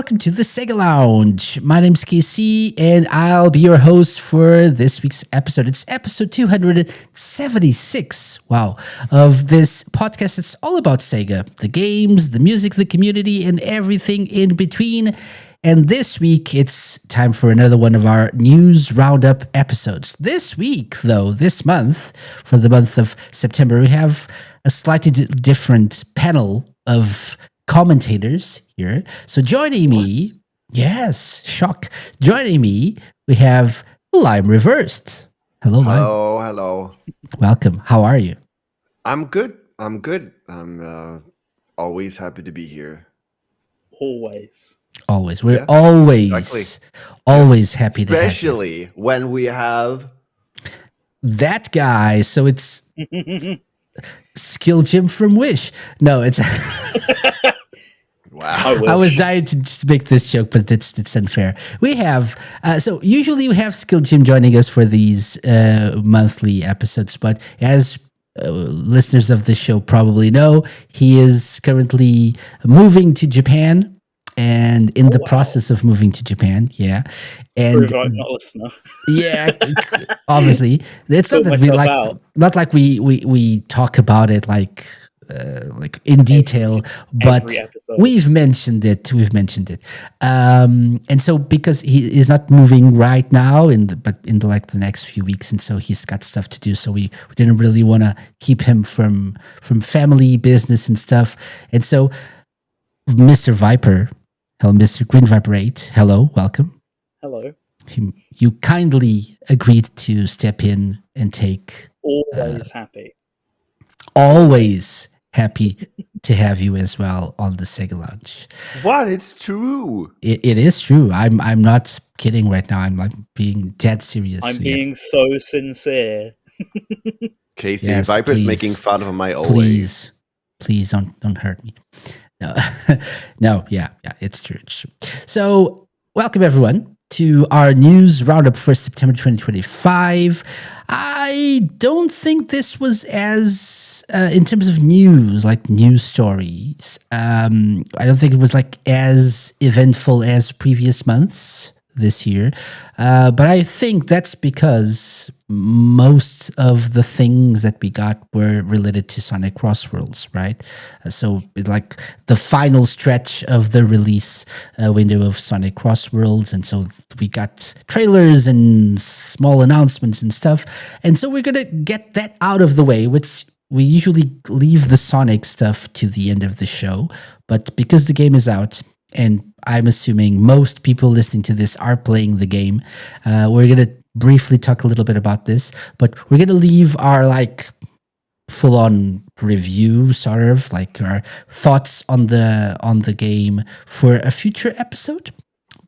welcome to the SEGA Lounge. My name's KC, and I'll be your host for this week's episode. It's episode 276, wow, of this podcast. It's all about SEGA, the games, the music, the community, and everything in between. And this week, it's time for another one of our news roundup episodes. This week, though, this month, for the month of September, we have a slightly different panel of commentators here. So joining me, yes, shock. Joining me, we have Lime Reversed. Hello, Lime. Hello. Welcome. How are you? I'm good. I'm always happy to be here. Always. We're always happy to have you. Especially when we have that guy. So it's SkillJim from Wish. No, it's wow. I was dying to make this joke, but it's unfair. We have so usually we have SkillJim joining us for these monthly episodes, but as listeners of the show probably know, he is currently moving to Japan. And in the process of moving to Japan, yeah, and I'm not a listener. Yeah, obviously, it's not that we like, not like we talk about it like in detail, but we've mentioned it. And so because he is not moving right now, but in the next few weeks, and so he's got stuff to do. So we didn't really want to keep him from family business and stuff. And so, Mr. Viper. Hello, Mr. GreenViper8. Hello, welcome. Hello. You kindly agreed to step in and take... Always happy. Always happy to have you as well on the SEGA Lounge. What? It's true. It is true. I'm not kidding right now. I'm being dead serious. I'm being so sincere. Casey, yes, Viper's making fun of my always. Please don't hurt me. No, yeah, it's true. So, welcome everyone to our news roundup for September 2025. I don't think this was as, in terms of news, like news stories, I don't think it was as eventful as previous months this year. But I think that's because most of the things that we got were related to Sonic Crossworlds, right? So the final stretch of the release window of Sonic Crossworlds. And so we got trailers and small announcements and stuff. And so we're going to get that out of the way, which we usually leave the Sonic stuff to the end of the show. But because the game is out, and I'm assuming most people listening to this are playing the game, we're going to briefly talk a little bit about this, but we're going to leave our full-on review, sort of our thoughts on the game for a future episode.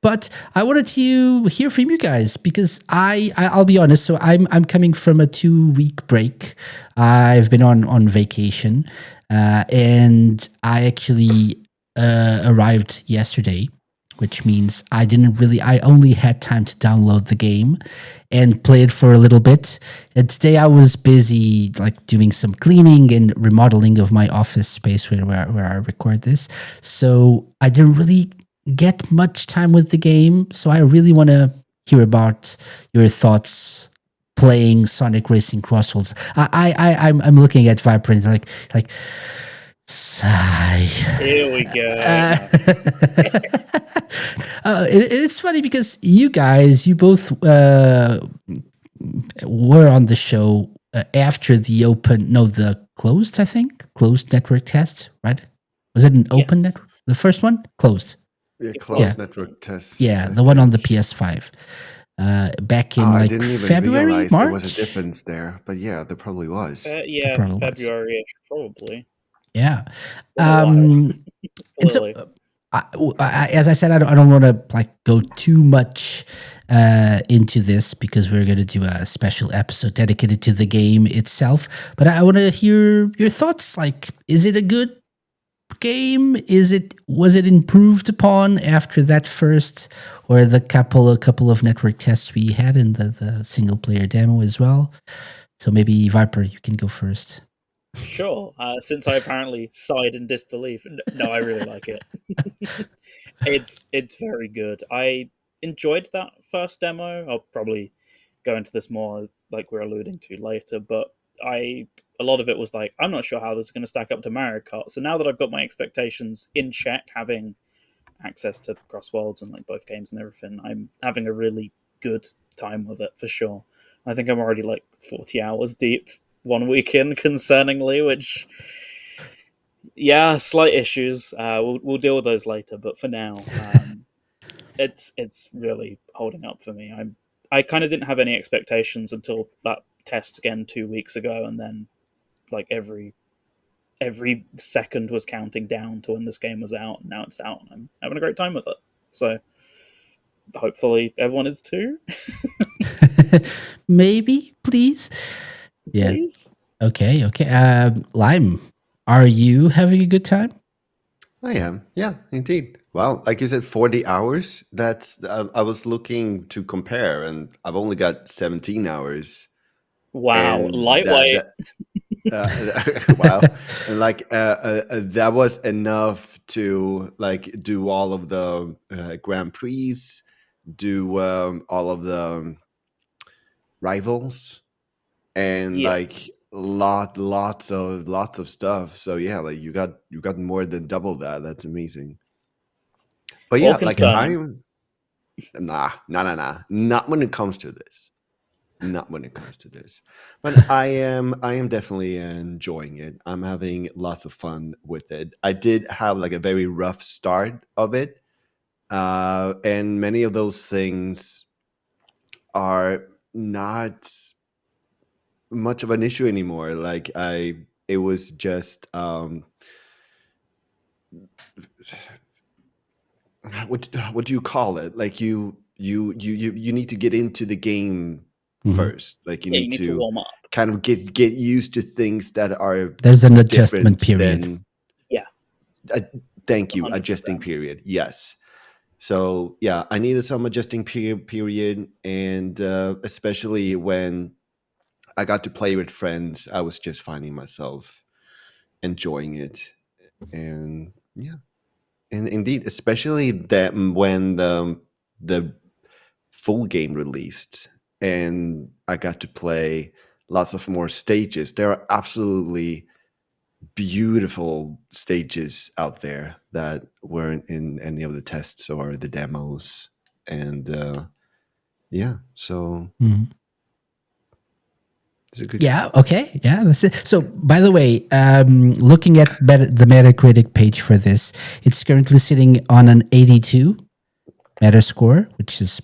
But I wanted to hear from you guys because I'll be honest. So I'm coming from a 2-week break. I've been on vacation, and I actually arrived yesterday, which means I only had time to download the game and play it for a little bit. And today I was busy doing some cleaning and remodeling of my office space where I record this. So I didn't really get much time with the game. So I really want to hear about your thoughts playing Sonic Racing Crossworlds. I'm looking at Viper and sigh. Here we go. It's funny because you both were on the show after the closed network test, right? Was it an open network? The first one? Closed. Yeah, closed network test. Yeah, the one on the PS5. Back in I didn't even February, realize March? There was a difference there, but yeah, there probably was. February, probably. Yeah. And so, as I said, I don't want to go too much into this because we're going to do a special episode dedicated to the game itself. But I want to hear your thoughts. Is it a good game? Was it improved upon after that first, or the couple of network tests we had in the single player demo as well? So maybe Viper, you can go first. Sure. Since I apparently sighed in disbelief. No, I really like it. It's very good. I enjoyed that first demo. I'll probably go into this more, like we're alluding to later, but a lot of it was like, I'm not sure how this is going to stack up to Mario Kart. So now that I've got my expectations in check, having access to Crossworlds and like both games and everything, I'm having a really good time with it for sure. I think I'm already like 40 hours deep 1 week in, concerningly, which, yeah, slight issues. We'll deal with those later, but for now, it's really holding up for me. I kind of didn't have any expectations until that test again 2 weeks ago, and then like every second was counting down to when this game was out, and now it's out, and I'm having a great time with it. So hopefully everyone is too. Maybe, please. Yeah. Please. Okay. Lime, are you having a good time? I am. Yeah, indeed. Well, like you said, 40 hours. That's I was looking to compare, and I've only got 17 hours. Wow, And lightweight. Wow, and like that was enough to like do all of the Grand Prix, do all of the rivals, and like lots of stuff. So yeah, like you got more than double that. That's amazing. But yeah, like I'm nah, not when it comes to this. Not when it comes to this, but I am definitely enjoying it. I'm having lots of fun with it. I did have like a very rough start of it, and many of those things are not much of an issue anymore. Like it was just what do you call it? Like you need to get into the game first. Like you need to warm up, kind of get used to things that are there's an adjustment period. Thank you, 100%. Adjusting period. Yes. So yeah, I needed some adjusting period, and especially when I got to play with friends, I was just finding myself enjoying it, and yeah. And indeed, especially that when the full game released and I got to play lots of more stages. There are absolutely beautiful stages out there that weren't in any of the tests or the demos. And yeah, so okay. Yeah, that's it. So, by the way, looking at the Metacritic page for this, it's currently sitting on an 82 Metascore, which is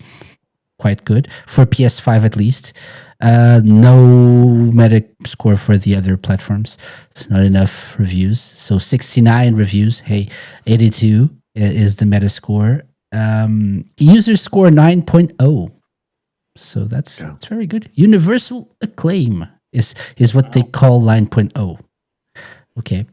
quite good for PS5 at least. No Metascore for the other platforms. It's not enough reviews. So 69 reviews. Hey, 82 is the Metascore. User score 9.0. So that's very good. Universal acclaim is what they call 9.0. Okay.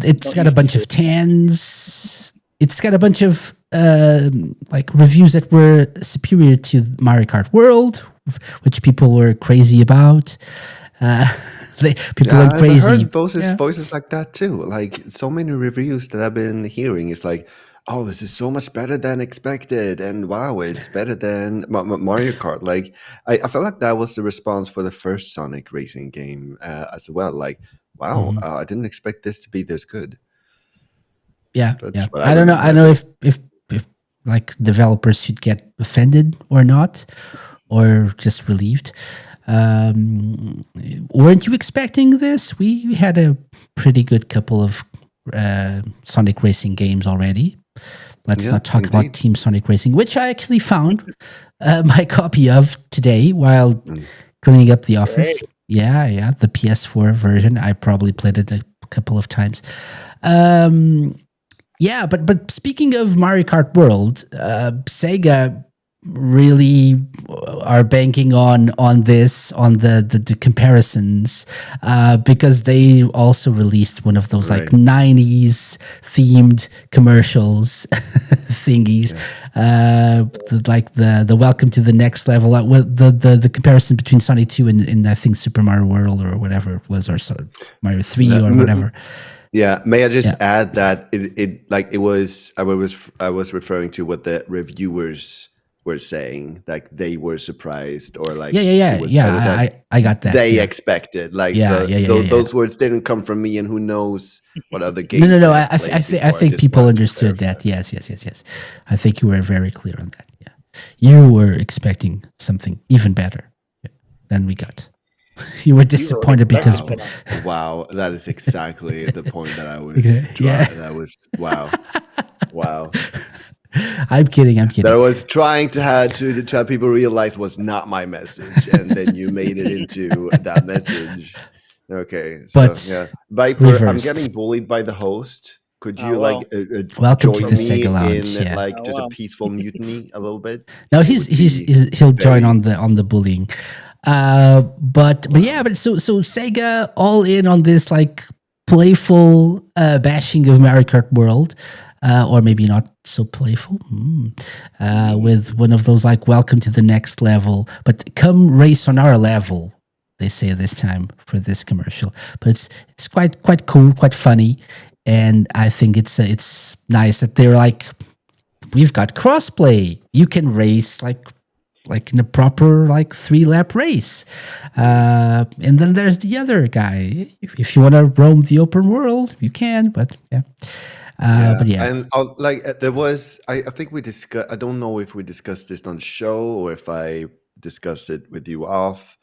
It's got a bunch of 10s. It's got a bunch of like reviews that were superior to Mario Kart World, which people were crazy about. People went crazy. I've heard voices like that too. Like so many reviews that I've been hearing, it's like, oh, this is so much better than expected, and wow, it's better than Mario Kart. Like I felt like that was the response for the first Sonic racing game as well. Like, wow, I didn't expect this to be this good. Yeah. I don't know. I don't know if like developers should get offended or not, or just relieved. Weren't you expecting this? We had a pretty good couple of Sonic racing games already. Let's not talk about Team Sonic Racing, which I actually found my copy of today while cleaning up the office. Great. Yeah, the PS4 version. I probably played it a couple of times. Yeah, but speaking of Mario Kart World, SEGA really are banking on the comparisons because they also released one of those like 90s themed commercials thingies, like the welcome to the next level, with the comparison between Sonic 2 and I think Super Mario World or whatever it was, or Mario 3 or whatever. Yeah, may I just Yeah. add that it was I was referring to what the reviewers were saying, like they were surprised, or like it was better than I got that. they Yeah. expected. Like, Yeah, so yeah, yeah, yeah, yeah. those words didn't come from me, and who knows what other No, games no, they no. have played I before. think just people wanted to understood clarify. that. Yes, yes, yes, yes. I think you were very clear on that. Yeah, you were expecting something even better than we got. You were disappointed because expecting phenomenal. Wow, that is exactly the point that I was yeah. that was wow. I'm kidding. I'm That kidding. I was trying to have people realize was not my message, and then you made it into that message. Okay, so But yeah, Viper, I'm reversed. getting bullied by the host. Could you Oh, well. Welcome to join the me SEGA Lounge. in Yeah. like Oh, just a well. peaceful mutiny a little bit? No, It would be he'll join very on the bullying. But yeah, but so Sega all in on this like playful bashing of Mario Kart World, or maybe not so playful, with one of those like welcome to the next level, but come race on our level. They say this time for this commercial, but it's quite cool, quite funny, and I think it's nice that they're like, we've got crossplay. You can race like in a proper like 3-lap race, and then there's the other guy. If you want to roam the open world, you can. But yeah, but yeah, and there was I think we discussed. I don't know if we discussed this on the show or if I discussed it with you off,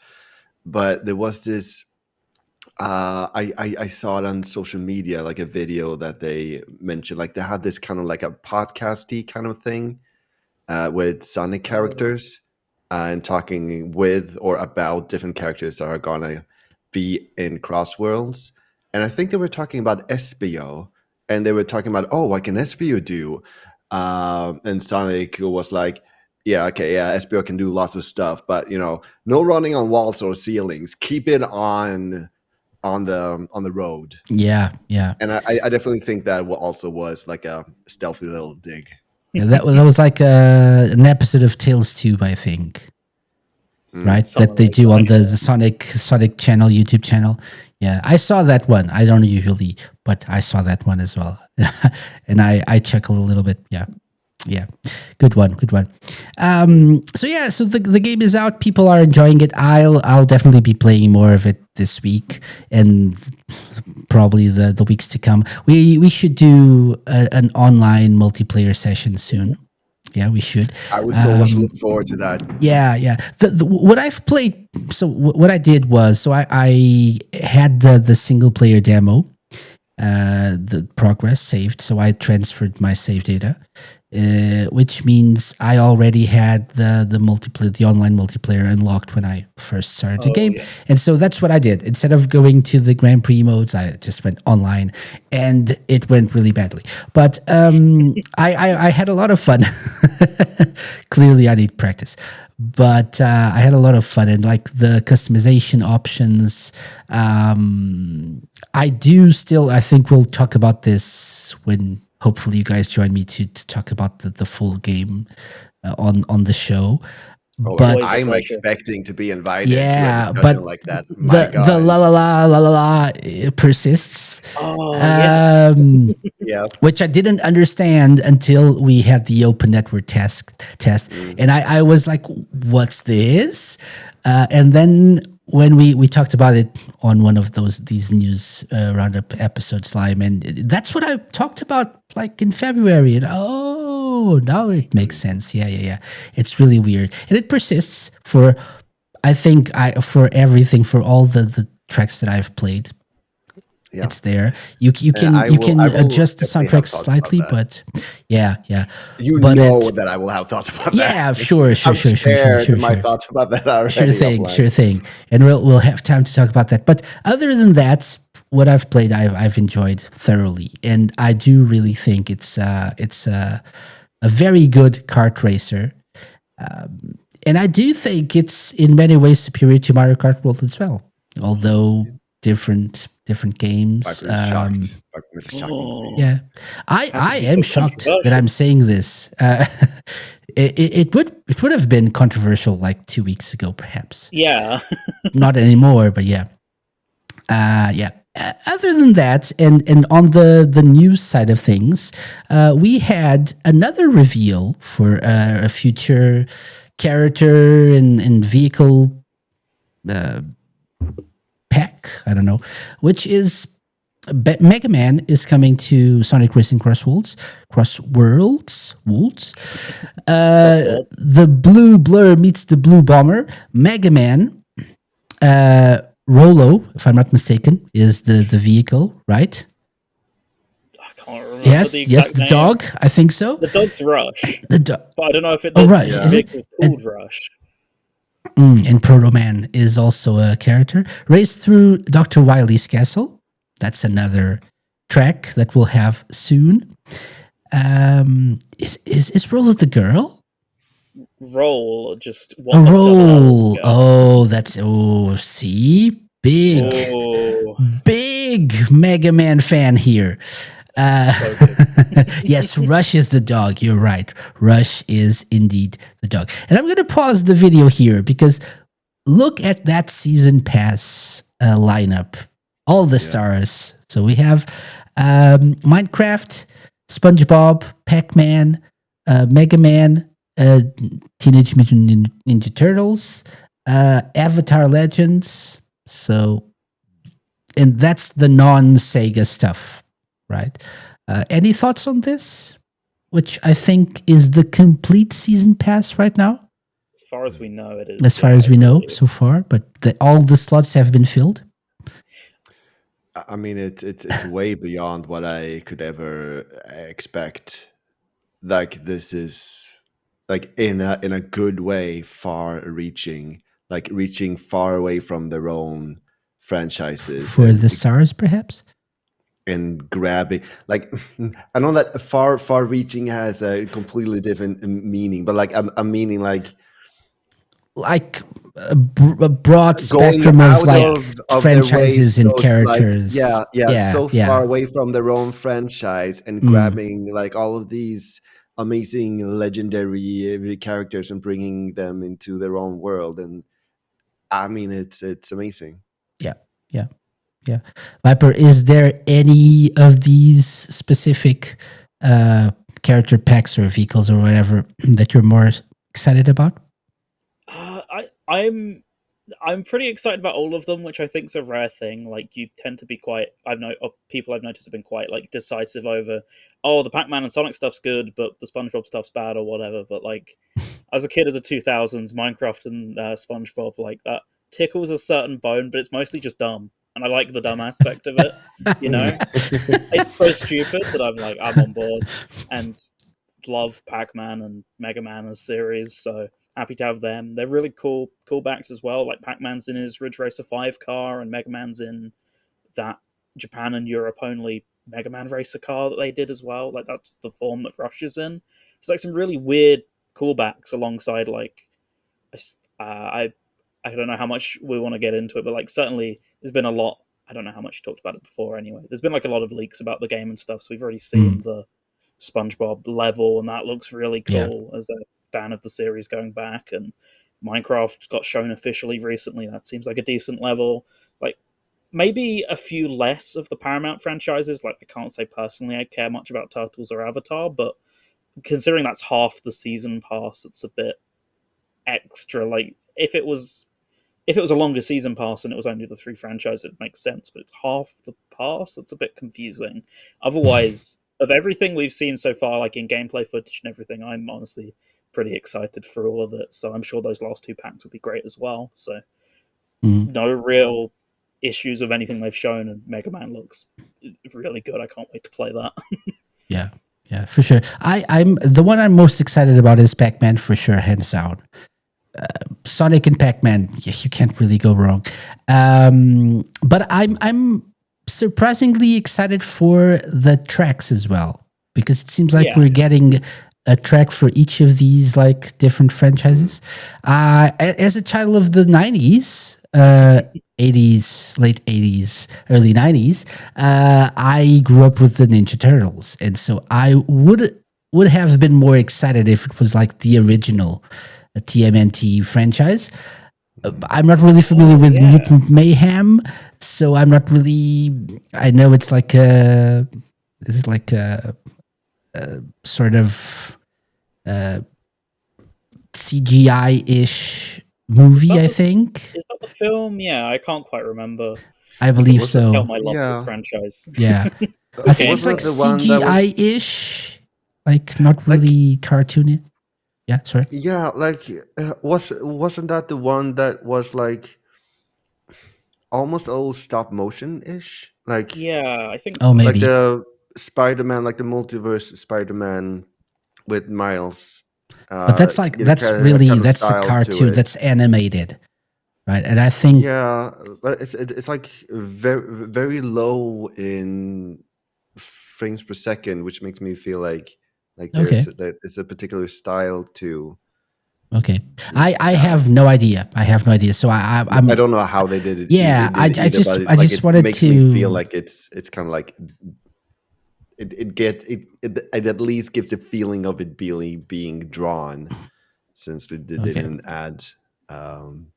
but there was this. I saw it on social media, like a video that they mentioned, like they had this kind of like a podcasty kind of thing with Sonic characters and talking with or about different characters that are gonna be in Crossworlds. And I think they were talking about SBO, and they were talking about, oh, what can SBO do? And Sonic was like, yeah, okay, yeah, SBO can do lots of stuff, but no running on walls or ceilings. Keep it on the road. yeah, yeah. And I definitely think that also was like a stealthy little dig. Yeah, that was like an episode of Tales Tube, I think. Right, Something that they like do that, on the Sonic channel, YouTube channel. Yeah, I saw that one. I don't usually, but I saw that one as well, and I chuckled a little bit. Yeah, good one. So yeah, so the game is out. People are enjoying it. I'll definitely be playing more of it this week and probably the weeks to come. We should do an online multiplayer session soon. Yeah, we should. I would so much look forward to that. Yeah. What I've played, so what I did was, so I had the single player demo, the progress saved, so I transferred my save data, which means I already had the multiplayer, the online multiplayer unlocked when I first started the game, and so that's what I did. Instead of going to the Grand Prix modes, I just went online, and it went really badly. But I had a lot of fun. Clearly, I need practice, but I had a lot of fun, and like the customization options. I do still. I think we'll talk about this when hopefully you guys join me to talk about the full game on the show. Oh, But I'm expecting to be invited yeah, to a discussion but like that. My God. the la persists. Oh, yes. Yeah. Which I didn't understand until we had the open network test, and I was like, "What's this?" And then when we talked about it on one of these news roundup episodes, Lime, and that's what I talked about like in February. And now it makes sense. Yeah. It's really weird, and it persists for, I think, for everything, for all the tracks that I've played. Yeah. It's there. You can adjust the soundtrack slightly, but yeah. That I will have thoughts about that. Yeah, sure. My thoughts about that already. Sure thing. And we'll have time to talk about that. But other than that, what I've played, I've enjoyed thoroughly, and I do really think it's a very good kart racer. And I do think it's in many ways superior to Mario Kart World as well, although different games. Yeah, I am shocked that I'm saying this. It would have been controversial like 2 weeks ago, perhaps. Yeah. Not anymore, but yeah. Yeah. other than that, and on the news side of things, we had another reveal for a future character and vehicle pack. I don't know, which is Mega Man is coming to Sonic Racing Crossworlds. The blue blur meets the blue bomber. Mega Man, Rolo, if I'm not mistaken, is the vehicle, right? I can't remember Yes, yes, the name. dog. I think so. The dog's Rush. The dog. But I don't know if it. Oh, Rush. The vehicle's called Rush. And Proto Man is also a character. Race through Dr. Wily's castle. That's another track that we'll have soon. Is Rolo the girl? Roll, just A what roll. Oh, see, big Mega Man fan here. Yes, Rush is the dog. You're right. Rush is indeed the dog. And I'm going to pause the video here because look at that season pass lineup. All the stars. So we have Minecraft, SpongeBob, Pac-Man, Mega Man, Teenage Mutant Ninja Turtles, Avatar Legends. So, and that's the non-Sega stuff, right? Any thoughts on this? Which I think is the complete season pass right now. As far as we know, it is. As far as we know so far, but all the slots have been filled. I mean, it's way beyond what I could ever expect. Like, this is like in a good way, far-reaching, like reaching far away from their own franchises for the stars, perhaps, and grabbing. Like, I know that far-reaching has a completely different meaning, but like I'm meaning like a broad spectrum of like franchises and characters. Like, far away from their own franchise and grabbing like all of these amazing legendary characters and bringing them into their own world. And I mean, it's amazing. Yeah. Viper, is there any of these specific character packs or vehicles or whatever that you're more excited about? I'm pretty excited about all of them, which I think is a rare thing. Like, you tend to be quite. People I've noticed have been quite like decisive over. Oh, the Pac-Man and Sonic stuff's good, but the SpongeBob stuff's bad or whatever. But like, as a kid of the 2000s, Minecraft and SpongeBob, like, that tickles a certain bone, but it's mostly just dumb, and I like the dumb aspect of it. You know, it's so stupid that I'm on board and love Pac-Man and Mega Man as series. So happy to have them. They're really cool callbacks as well. Like, Pac-Man's in his Ridge Racer 5 car, and Mega Man's in that Japan and Europe only Mega Man Racer car that they did as well. Like, that's the form that Rush is in. It's like some really weird callbacks alongside, like, I don't know how much we want to get into it, but like, certainly there's been a lot. I don't know how much you talked about it before anyway. There's been like a lot of leaks about the game and stuff, so we've already seen the SpongeBob level, and that looks really cool as a fan of the series going back. And Minecraft got shown officially recently. That seems like a decent level. Like, maybe a few less of the Paramount franchises. Like, I can't say personally I care much about Turtles or Avatar, but considering that's half the season pass, it's a bit extra. Like, if it was a longer season pass and it was only the 3 franchises, it makes sense, but it's half the pass. It's a bit confusing. Otherwise, of everything we've seen so far, like in gameplay footage and everything, I'm honestly pretty excited for all of it. So I'm sure those last 2 packs will be great as well. So no real issues with anything they've shown, and Mega Man looks really good. I can't wait to play that. Yeah, for sure. I'm the one I'm most excited about is Pac-Man for sure, hands down. Sonic and Pac-Man, you can't really go wrong. But I'm surprisingly excited for the tracks as well, because it seems like we're getting a track for each of these like different franchises. As a child of the 90s, 80s, late 80s, early 90s, I grew up with the Ninja Turtles, and so I would have been more excited if it was like the original TMNT franchise. I'm not really familiar with yeah. Mutant Mayhem, so I'm not really. I know it's like a. Is it like a sort of CGI-ish movie? I think. Is that the film? Yeah, I can't quite remember. I I can believe Was it? tell so. my love of this Yeah. franchise. Yeah, I think Okay. it's Wasn't like it the one that was CGI-ish, like not like? really cartoony. Yeah, sorry. Yeah, like wasn't that the one that was like almost all stop motion ish? Yeah, I think Oh, so. Like maybe. the Spider-Man, like the multiverse Spider-Man with Miles. But that's like It kind of that's a style to cartoon, it. that's animated, right? And I think Yeah, but it's like very low in frames per second, which makes me feel like okay, that it's a particular style to okay. to I that. have no idea. I have no idea. So I I'm don't know how they did it, yeah. either, but I like just it wanted makes me feel to. like it's kind of like it at least gives the feeling of it being drawn, since they Okay. didn't add um,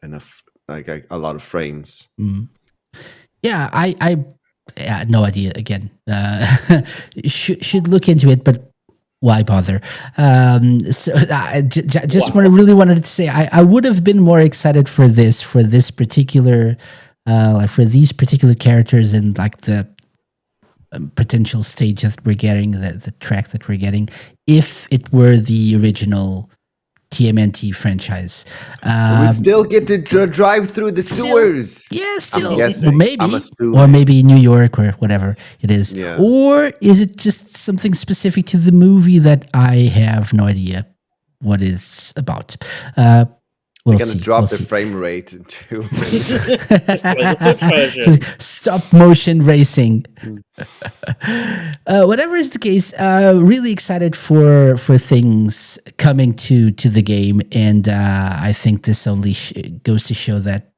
enough, like a lot of frames. Mm. Yeah, yeah, no idea again. Should look into it, but why bother? So I just Wow. really wanted to say I would have been more excited for this particular like for these particular characters and like the potential stage that we're getting, the track that we're getting, if it were the original TMNT franchise. We still get to drive through the sewers. Yeah, I'm still, well, guessing. I'm maybe, or assuming. maybe New York or whatever it is, Yeah. or is it just something specific to the movie that I have no idea what it's about? We'll They're gonna see. drop We'll the see. frame rate in 2 minutes. Just play the Switch version. Stop motion racing. Mm. Whatever is the case, really excited for things coming to the game, and I think this only goes to show that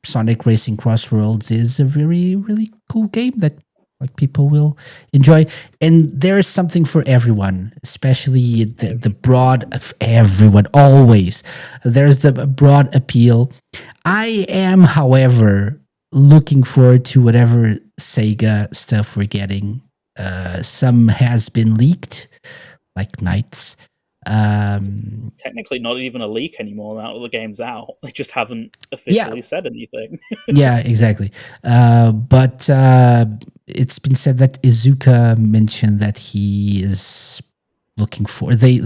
Sonic Racing Crossworlds is a very really cool game that like people will enjoy, and there is something for everyone, especially the broad of everyone. Always there's the broad appeal. I am, however, looking forward to whatever Sega stuff we're getting. Some has been leaked, like Knights. Technically, not even a leak anymore now that the game's out. They just haven't Yeah, officially said anything. yeah, exactly. But it's been said that Izuka mentioned that he is looking for. They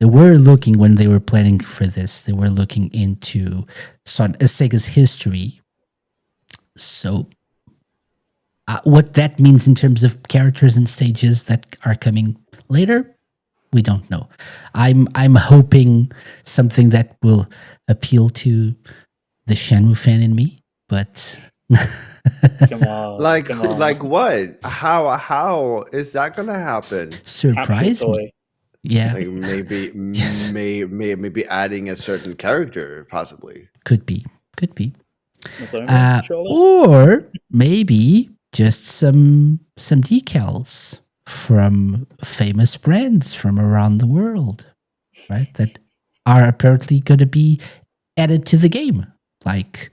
were looking when they were planning for this. They were looking into Sega's history. So, what that means in terms of characters and stages that are coming later, we don't know. I'm hoping something that will appeal to the Shenmue fan in me, but Come on. Like come on. like what? How is that gonna happen? surprise Capsule me. toy. Yeah, Like maybe adding a certain character, possibly. could be. That's only, surely. Or maybe just some decals from famous brands from around the world, right? That are apparently going to be added to the game, like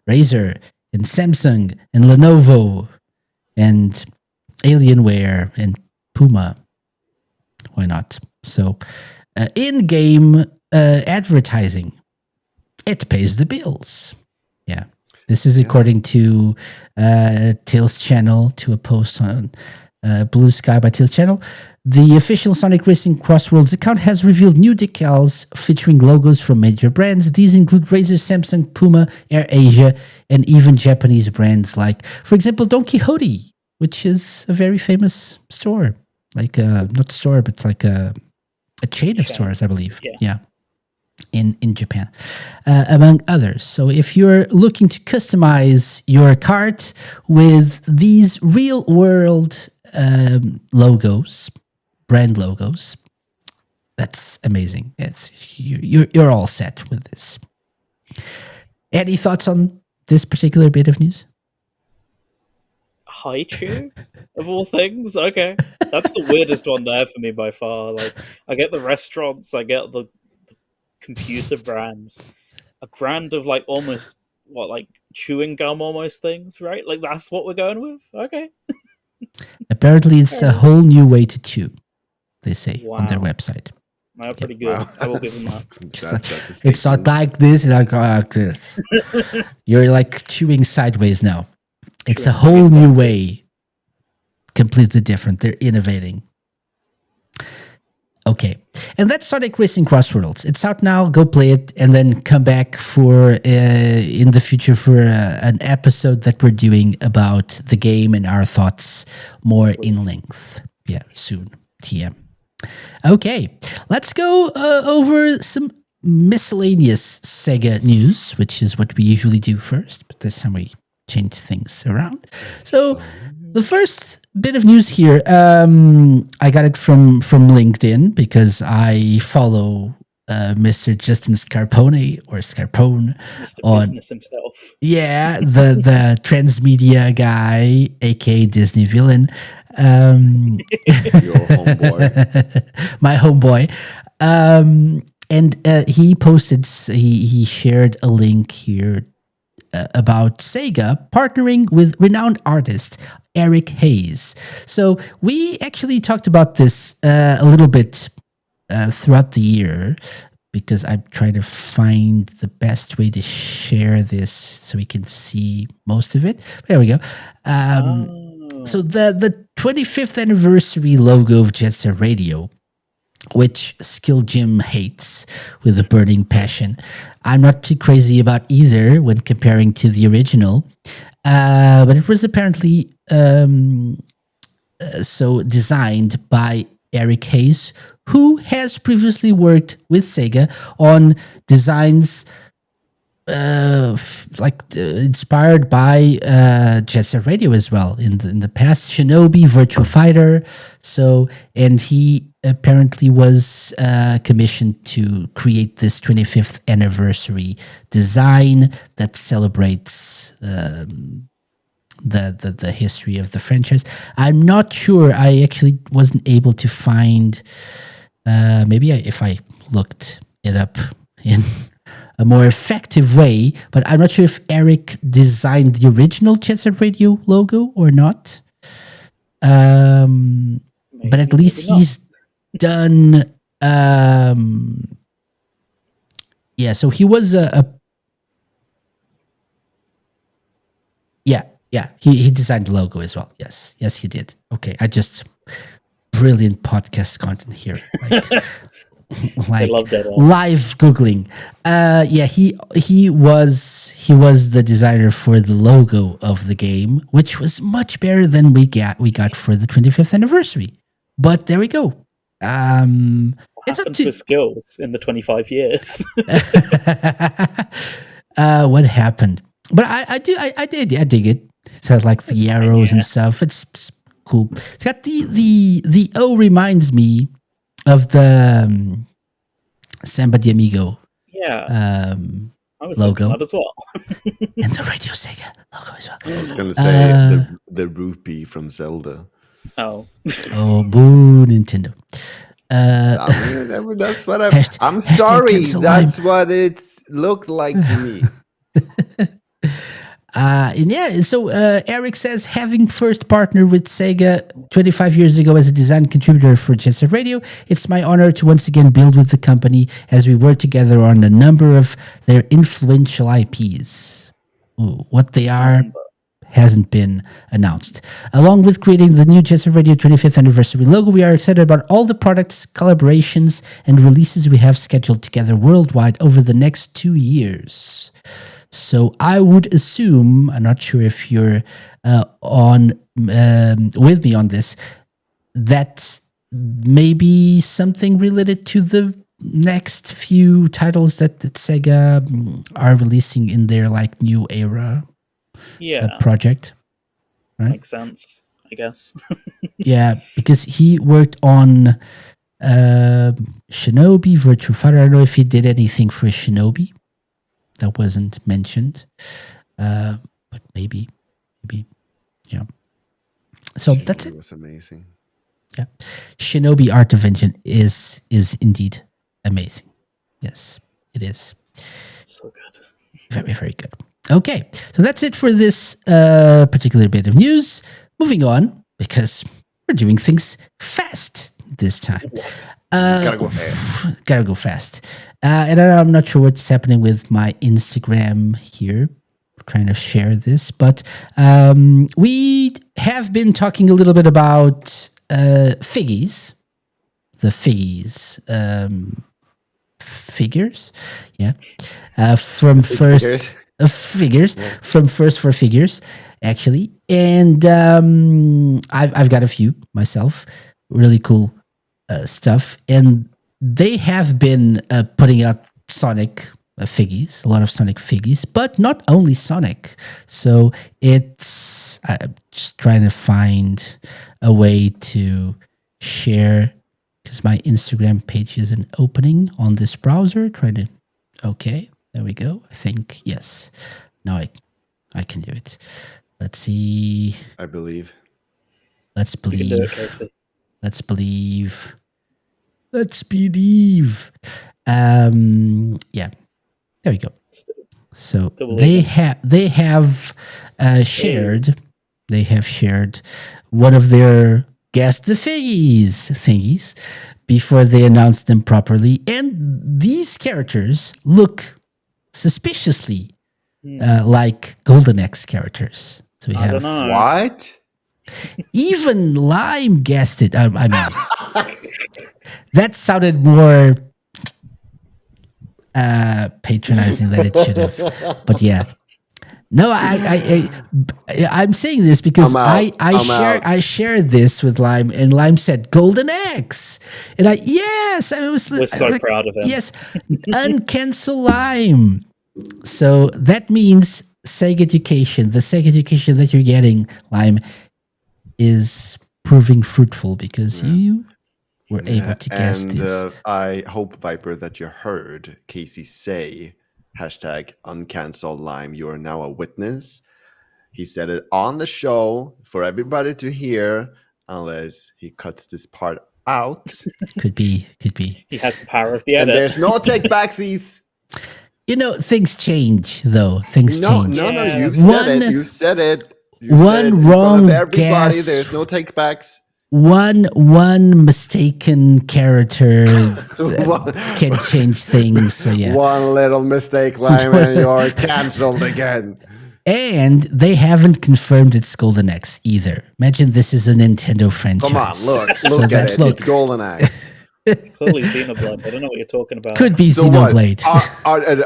Razer and Samsung and Lenovo and Alienware and Puma. Why not? So, in-game advertising, it pays the bills. Yeah. This is according to Tails Channel, to a post on Blue Sky by Tails Channel. The official Sonic Racing Crossworlds account has revealed new decals featuring logos from major brands. These include Razer, Samsung, Puma, AirAsia, and even Japanese brands like, for example, Don Quixote, which is a very famous store. Like, not store, but like a chain of stores, I believe. Yeah. In Japan, among others. So if you're looking to customize your cart with these real world logos, brand logos, that's amazing. You're all set with this. Any thoughts on this particular bit of news? Haichu, of all things. Okay, that's the weirdest one there for me by far. Like, I get the restaurants, I get the computer brands, a brand of like almost like chewing gum almost things, right? Like that's what we're going with. Okay. Apparently, it's a whole new way to chew. They say on their Wow. website. Pretty good. Wow. I will give them that. It's not like this. It's like this. You're like chewing sideways now. It's a whole new way. Completely different. They're innovating. Okay. And that's Sonic Racing Crossworlds. It's out now. Go play it and then come back for in the future for an episode that we're doing about the game and our thoughts more in length. Yeah, soon. TM. Okay. Let's go over some miscellaneous Sega news, which is what we usually do first, but this time we change things around. So the first bit of news here, I got it from LinkedIn because I follow Mr. Justin Scarpone or Scarpone Mr. on Business himself. the transmedia guy, aka Disney villain. Your homeboy. My homeboy. And he posted, he shared a link here about Sega partnering with renowned artist Eric Hayes. So we actually talked about this a little bit throughout the year because I'm trying to find the best way to share this so we can see most of it. There we go. So the 25th anniversary logo of Jet Set Radio, which SkillJim hates with a burning passion. I'm not too crazy about either when comparing to the original, but it was apparently so designed by Eric Hayes, who has previously worked with Sega on designs inspired by Jet Set Radio as well in the past. Shinobi, Virtua Fighter. So, and he apparently was commissioned to create this 25th anniversary design that celebrates the history of the franchise. I'm not sure. I actually wasn't able to find. If I looked it up in a more effective way, but I'm not sure if Eric designed the original Jet Set Radio logo or not. But at least he's done. So he was he designed the logo as well. Yes, he did. Okay, brilliant podcast content here. Like live googling. He was the designer for the logo of the game, which was much better than we got for the 25th anniversary. But there we go. What happened to skills in the 25 years? What happened? But I dig it. It has like the arrows and stuff. It's cool. It's got the O reminds me of the Samba de Amigo logo that as well. and the Radio Sega logo as well. I was going to say the rupee from Zelda. Oh, boo Nintendo. That's what I'm sorry. That's what it's looked like to me. So Eric says, having first partnered with Sega 25 years ago as a design contributor for Jet Set Radio, it's my honor to once again build with the company as we work together on a number of their influential IPs. Ooh, what they are hasn't been announced. Along with creating the new Jet Set Radio 25th anniversary logo, we are excited about all the products, collaborations, and releases we have scheduled together worldwide over the next 2 years. So I would assume, I'm not sure if you're with me on this, that maybe something related to the next few titles that Sega are releasing in their like new era project. Right? Makes sense, I guess. Yeah, because he worked on Shinobi, Virtua Fighter. I don't know if he did anything for Shinobi. That wasn't mentioned, but maybe, yeah. So Shinobi that's it. Was amazing. Yeah, Shinobi Art of Vengeance is indeed amazing. Yes. It is So good. very, very good. Okay, so that's it for this particular bit of news. Moving on, because we're doing things fast this time. Gotta go fast. Gotta go fast. And I'm not sure what's happening with my Instagram here. We're trying to share this, but we have been talking a little bit about figgies. The figgies. Figures. Yeah. From first... figures. From First for Figures, actually. And I've got a few myself. Really cool stuff, and they have been putting out Sonic figgies, a lot of Sonic figgies, but not only Sonic. So it's just trying to find a way to share, because my Instagram page isn't opening on this browser. Okay, there we go. I think, yes. Now I can do it. Let's see. I believe. Let's You can do it, believe. Casey. Let's believe. Let's believe. Yeah, there we go. So they have shared one of their guess the figgies thingies before they announced them properly, and these characters look suspiciously like Golden Axe characters. So we I have don't know. What? even Lime guessed it. I mean, that sounded more patronizing than it should have. But yeah, no, I'm saying this because I shared this with Lime, and Lime said Golden Axe, and I was We're so like, proud of him. yes, uncancel Lime. So that means SEGA education, the SEGA education that you're getting, Lime, is proving fruitful because you were able to guess this. I hope, Viper, that you heard Casey say #uncancel Lime. You are now a witness. He said it on the show for everybody to hear, unless he cuts this part out. Could be. He has the power of the And edit. there's no take backsies. Things change, though. Things change. No, Yeah. you said it. You said it. You One said it in wrong front of everybody. guess. There's no take backs. One mistaken character can change things. So yeah. One little mistake, Lime, and you're canceled again. And they haven't confirmed it's Golden Axe either. Imagine this is a Nintendo franchise. Come on, look So at that it. look It's Golden Axe. Clearly Xenoblade. I don't know what you're talking about. could be So what? Xenoblade.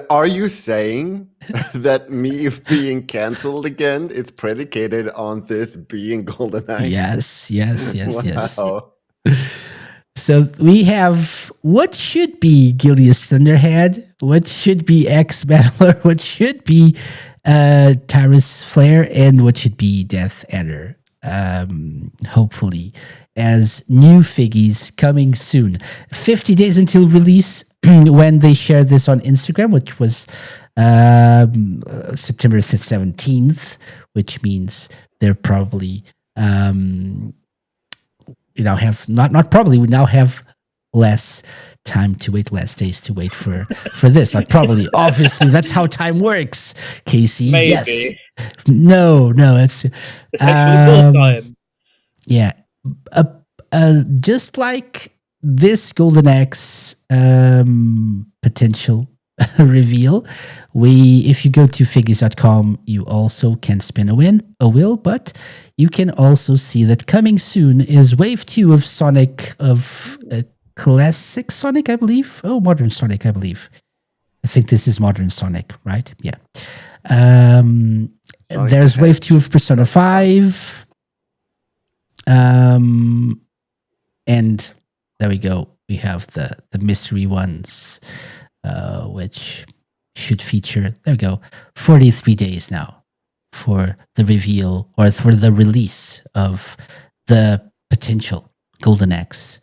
Are you saying that me being canceled again is predicated on this being Golden Axe? Yes. Wow. So we have what should be Gilius Thunderhead, what should be X Battler, what should be Tyrus Flare, and what should be Death Adder. Hopefully, as new figgies coming soon. 50 days until release when they shared this on Instagram, which was September 17th, which means they're probably we now have we now have less time to wait, less days to wait for this. Probably, obviously, that's how time works, Casey. Maybe. Yes. No, it's actually full time. Yeah. Just like this Golden Axe potential reveal, if you go to figures.com, you also can spin a wheel, but you can also see that coming soon is Wave 2 of Sonic, of Classic Sonic, I believe. Oh, Modern Sonic, I believe. I think this is Modern Sonic, right? Yeah. There's Wave 2 of Persona 5. And there we go. We have the mystery ones, which should feature, there we go, 43 days now for the reveal or for the release of the potential Golden Axe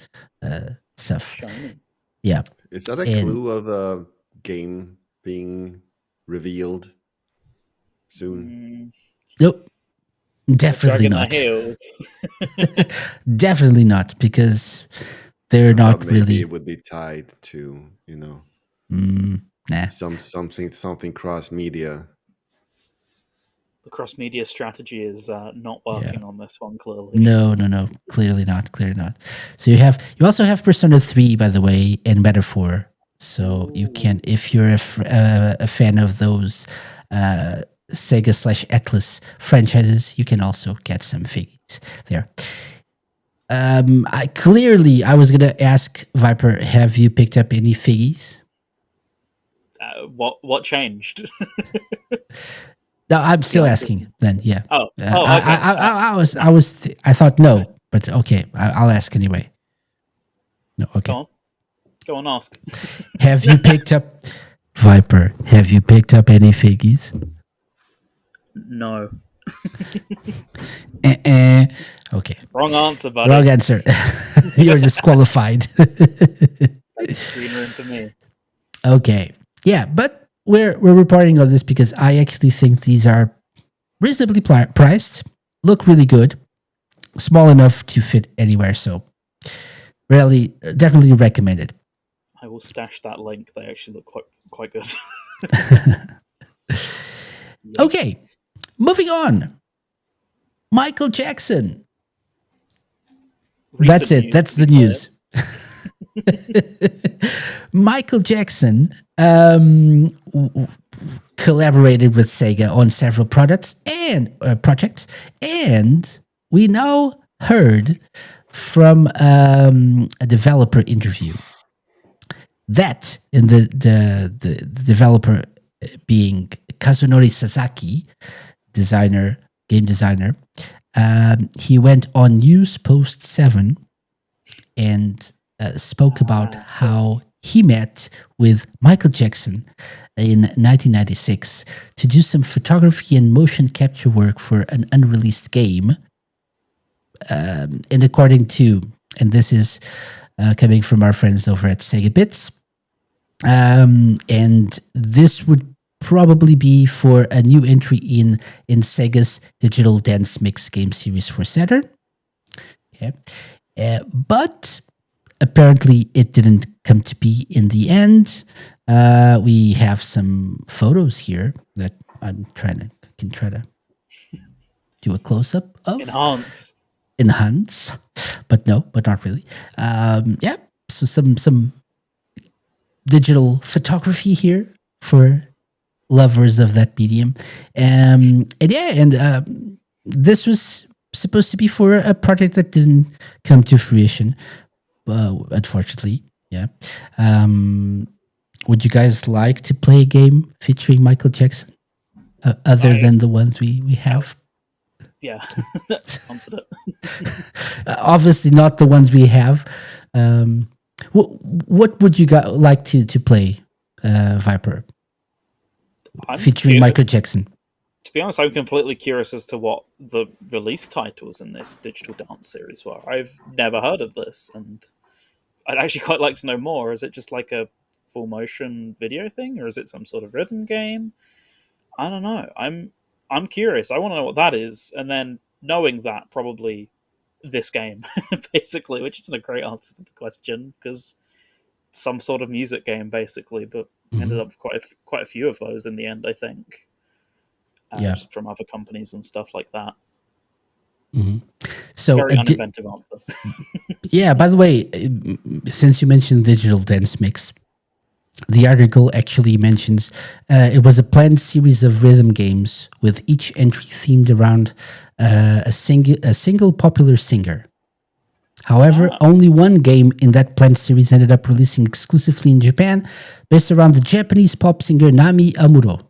stuff. Shiny. Yeah. Is that a clue of a game being revealed soon? Nope. Definitely Dragging not. their heels. Definitely not, because they're I not thought maybe really. it would be tied to, Nah. Something cross media. The cross media strategy is not working on this one, clearly. No. Clearly not. So you also have Persona 3, by the way, and Metaphor. So you can, if you're a fan of those Sega/Atlas franchises, you can also get some figures there. I was gonna ask Viper, have you picked up any figgies? What changed? No, I'm still asking. Then, yeah. Okay. I thought no, but okay, I'll ask anyway. No, okay. Go on, ask. Have you picked up Viper? Have you picked up any figgies? No. Okay. Wrong answer, buddy. Wrong answer. You're disqualified. Green room for me. Okay. Yeah, but we're reporting on this because I actually think these are reasonably priced, look really good, small enough to fit anywhere. So, really, definitely recommended. I will stash that link. They actually look quite good. Okay, moving on. Michael Jackson. That's it. That's the news. Michael Jackson collaborated with Sega on several projects, and we now heard from a developer interview that in the developer being Kazunori Sasaki, game designer, he went on News Post 7 and spoke about how he met with Michael Jackson in 1996 to do some photography and motion capture work for an unreleased game. And according to, and this is coming from our friends over at Sega Bits, and this would probably be for a new entry in Sega's digital dance mix game series for Saturn. Okay. But apparently it didn't come to be in the end. We have some photos here that can try to do a close-up of. Enhance. But not really. So some digital photography here for lovers of that medium. This was supposed to be for a project that didn't come to fruition, unfortunately. Yeah. Would you guys like to play a game featuring Michael Jackson, other than the ones we have? Yeah, answered it. Obviously, not the ones we have. What would you like to play, Viper? Featuring Michael Jackson. To be honest, I'm completely curious as to what the release titles in this digital dance series were. I've never heard of this, and I'd actually quite like to know more. Is it just like a full motion video thing, or is it some sort of rhythm game? I don't know. I'm curious. I want to know what that is, and then knowing that, probably this game, basically, which isn't a great answer to the question because some sort of music game, basically, but ended up quite a few of those in the end, I think. Just from other companies and stuff like that. Mm-hmm. So very uninventive answer. Yeah. By the way, since you mentioned digital dance mix, the article actually mentions it was a planned series of rhythm games with each entry themed around a single popular singer. However, only one game in that planned series ended up releasing exclusively in Japan, based around the Japanese pop singer Nami Amuro,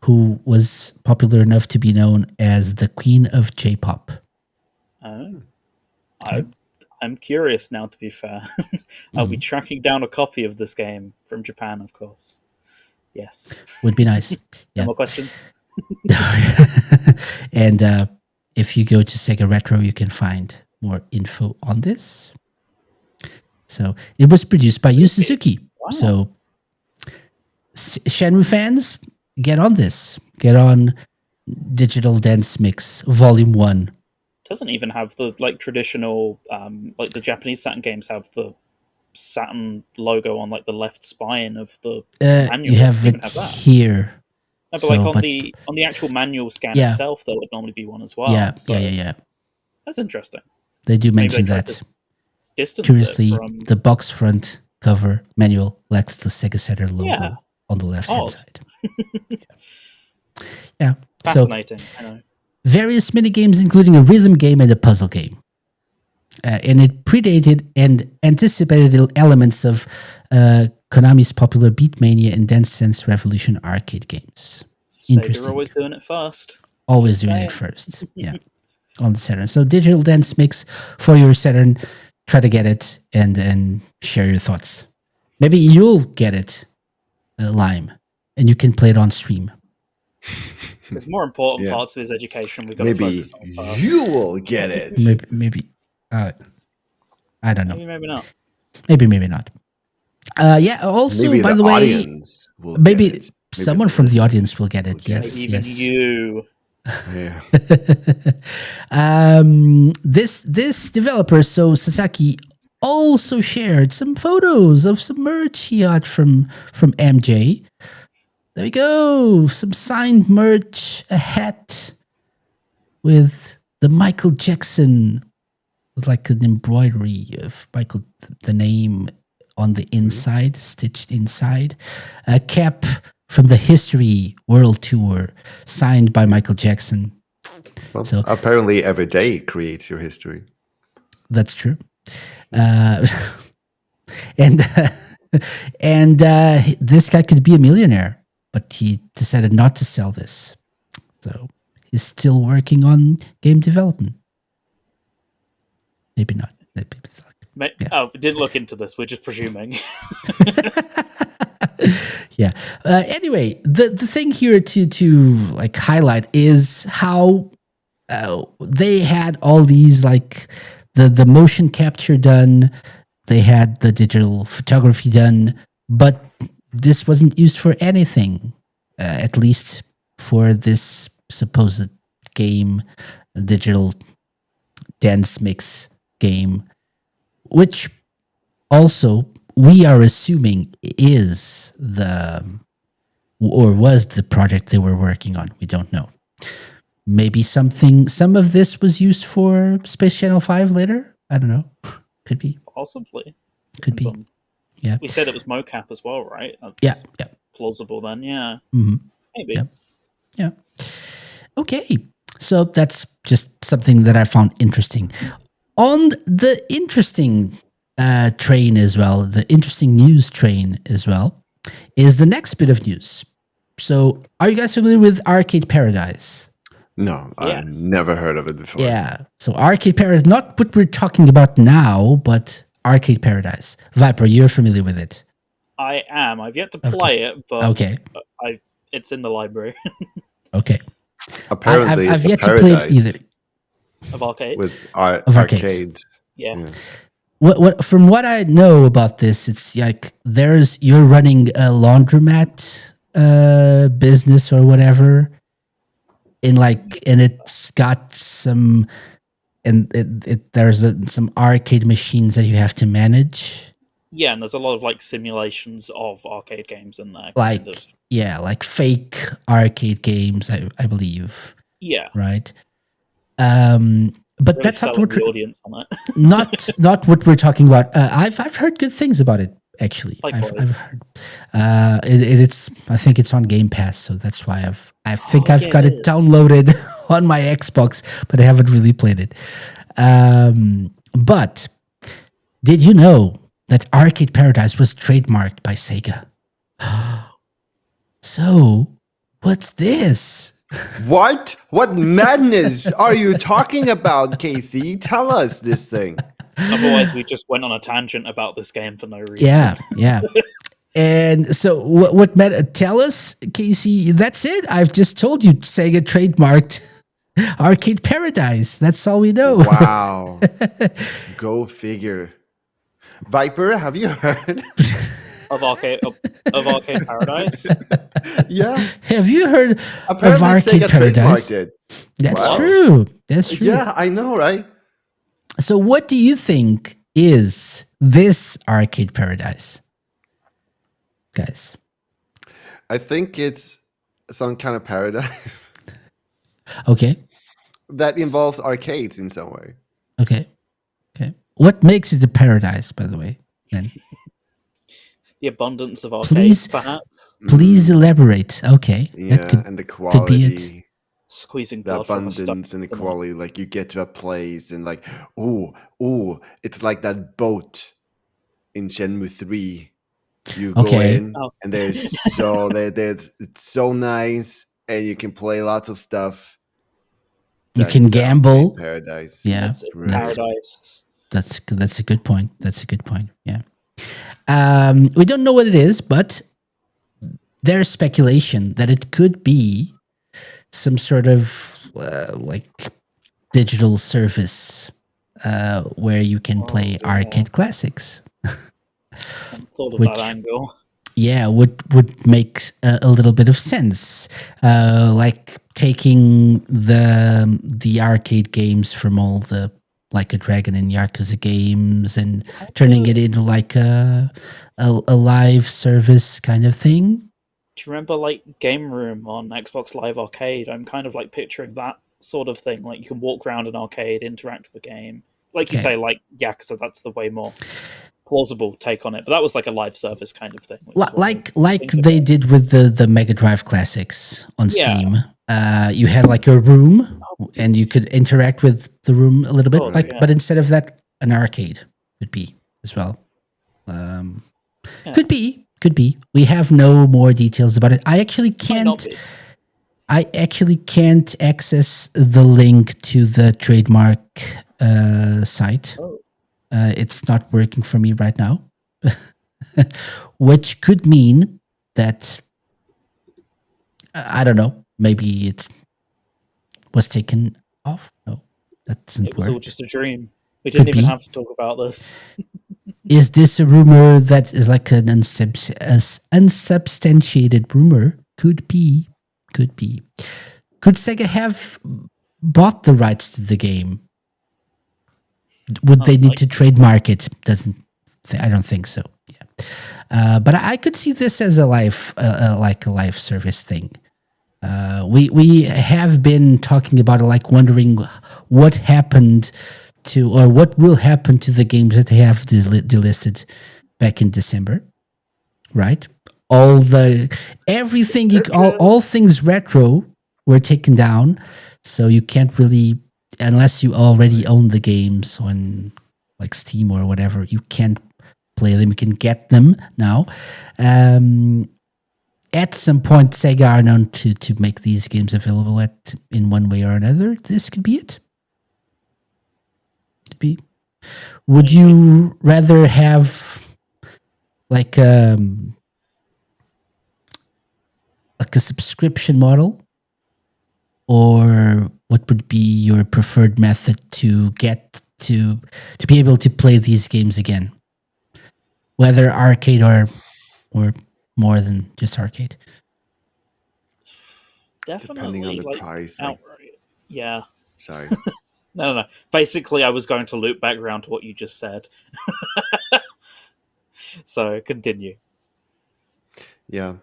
who was popular enough to be known as the Queen of J-pop. I'm curious now, to be fair. I'll be tracking down a copy of this game from Japan, of course. Yes. Would be nice. No more questions? And if you go to Sega Retro, you can find more info on this. So it was produced by Yu Suzuki. Wow. So Shenmue fans, get on this. Get on Digital Dance Mix Volume 1. Doesn't even have the traditional, the Japanese Saturn games have the Saturn logo on like the left spine of the manual. You have Even it have that. here. No, but like on the actual manual scan Yeah. itself, there would normally be one as well. Yeah, So yeah. that's interesting. They do Maybe they mention tried that. to distance Curiously, it from... the box front cover manual lacks the Sega Saturn logo Yeah. on the left-hand Odd. side. Yeah. Fascinating, So, I know. various minigames, including a rhythm game and a puzzle game. And it predated and anticipated elements of Konami's popular Beatmania and Dance Dance Revolution arcade games. Sega always doing it first. Always doing it first. Yeah. On the Saturn. So Digital Dance Mix for your Saturn. Try to get it and share your thoughts. Maybe you'll get it, Lime, and you can play it on stream. There's more important parts of his education we've got maybe to focus on first. You will get it. Maybe. I don't know. Maybe not. Maybe not. Yeah. Also, maybe by the way, maybe someone from the audience will get it. Yes. Maybe even you. Yeah. This developer, so Sasaki, also shared some photos of some merch he got from MJ. There we go. Some signed merch, a hat with the Michael Jackson, with like an embroidery of Michael, the name on the inside, stitched inside. A cap from the History World Tour, signed by Michael Jackson. Well, so apparently every day creates your history. That's true. And this guy could be a millionaire, but he decided not to sell this. So he's still working on game development. Maybe not. Oh, we didn't look into this. We're just presuming. Yeah. Anyway, the thing here to like highlight is how they had all these like the motion capture done, they had the digital photography done, but this wasn't used for anything, at least for this supposed game, digital dance mix game, which also we are assuming is was the project they were working on. We don't know. Maybe some of this was used for Space Channel 5 later. I don't know. Could be. Possibly. Could be. Yeah. We said it was mocap as well, right? That's plausible then, yeah. Mm-hmm. Maybe. Yeah. Okay. So that's just something that I found interesting. On the interesting train as well, the interesting news train as well, is the next bit of news. So are you guys familiar with Arcade Paradise? No, yes. I've never heard of it before. Yeah. So Arcade Paradise, not what we're talking about now, but Arcade Paradise. Viper, you're familiar with it? I am. I've yet to play it, but it's in the library. Okay. Apparently, I've yet to play it either. Of arcade? With arcades. Yeah. What from what I know about this, it's like you're running a laundromat business or whatever, and it's got some, and there's some arcade machines that you have to manage. Yeah, and there's a lot of like simulations of arcade games in there. Like fake arcade games, I believe. Yeah. Right. But really that's not what the audience on it. not what we're talking about. I've heard good things about it, actually. Likewise. I've heard. It's I think it's on Game Pass, so that's why I've got it downloaded on my Xbox, but I haven't really played it. But did you know that Arcade Paradise was trademarked by Sega? So, what's this? What madness are you talking about, Casey? Tell us this thing. Otherwise, we just went on a tangent about this game for no reason. Yeah. And so, tell us, Casey? That's it. I've just told you, Sega trademarked Arcade Paradise. That's all we know. Wow. Go figure. Viper, have you heard of Arcade Paradise? Yeah. Have you heard Apparently of Arcade Sega Paradise? It. That's true. That's true. Yeah, I know, right? So what do you think is this arcade paradise, guys? I think it's some kind of paradise Okay. that involves arcades in some way. Okay. What makes it a paradise, by the way? Then The abundance of Please- arcades, perhaps. please elaborate. Okay. Yeah, and the could be it. quality, Squeezing the blood from a stone. abundance and the quality. Like you get to a place and like, oh, it's like that boat in Shenmue 3. You go Okay. in and there's it's so nice and you can play lots of stuff. You can That's the arcade gamble. paradise. Yeah. It's Right. paradise. That's a good point. Yeah. We don't know what it is, but there's speculation that it could be some sort of like digital service where you can play yeah. arcade classics. Thought of Which- that angle. Yeah, would make a little bit of sense, like taking the arcade games from all the Like a Dragon and Yakuza games and turning it into like a live service kind of thing. Do you remember like Game Room on Xbox Live Arcade? I'm kind of like picturing that sort of thing. Like you can walk around an arcade, interact with a game. Like you Okay. say, like Yakuza, that's the way more plausible take on it. But that was like a live service kind of thing. which is what Like I think they about. did with the Mega Drive classics on Yeah. Steam. You had like a room, and you could interact with the room a little bit. Oh, Like, yeah. but instead of that, an arcade could be as well. Yeah. Could be. We have no more details about it. I actually Might not can't. be. I actually can't access the link to the trademark site. Oh. It's not working for me right now, which could mean that I don't know. Maybe it was taken off. No, that doesn't It was all work. just a dream. We didn't Could even be. have to talk about this. Is this a rumor that is like an unsubstantiated rumor? Could be. Could Sega have bought the rights to the game? Would they need to trademark it? I don't think so. Yeah, but I could see this as a live service thing. We have been talking about it, like wondering what happened to, or what will happen to the games that they have delisted back in December, right? All things retro were taken down, so you can't really, unless you already own the games on like Steam or whatever, you can't play them. You can get them now. At some point, Sega are known to make these games available in one way or another. This could be it. Would you rather have like a subscription model, or what would be your preferred method to get to be able to play these games again, whether arcade or more than just arcade? Definitely, Depending on the like, price. outright. Yeah. Sorry. No. Basically, I was going to loop back around to what you just said. So continue. Yeah.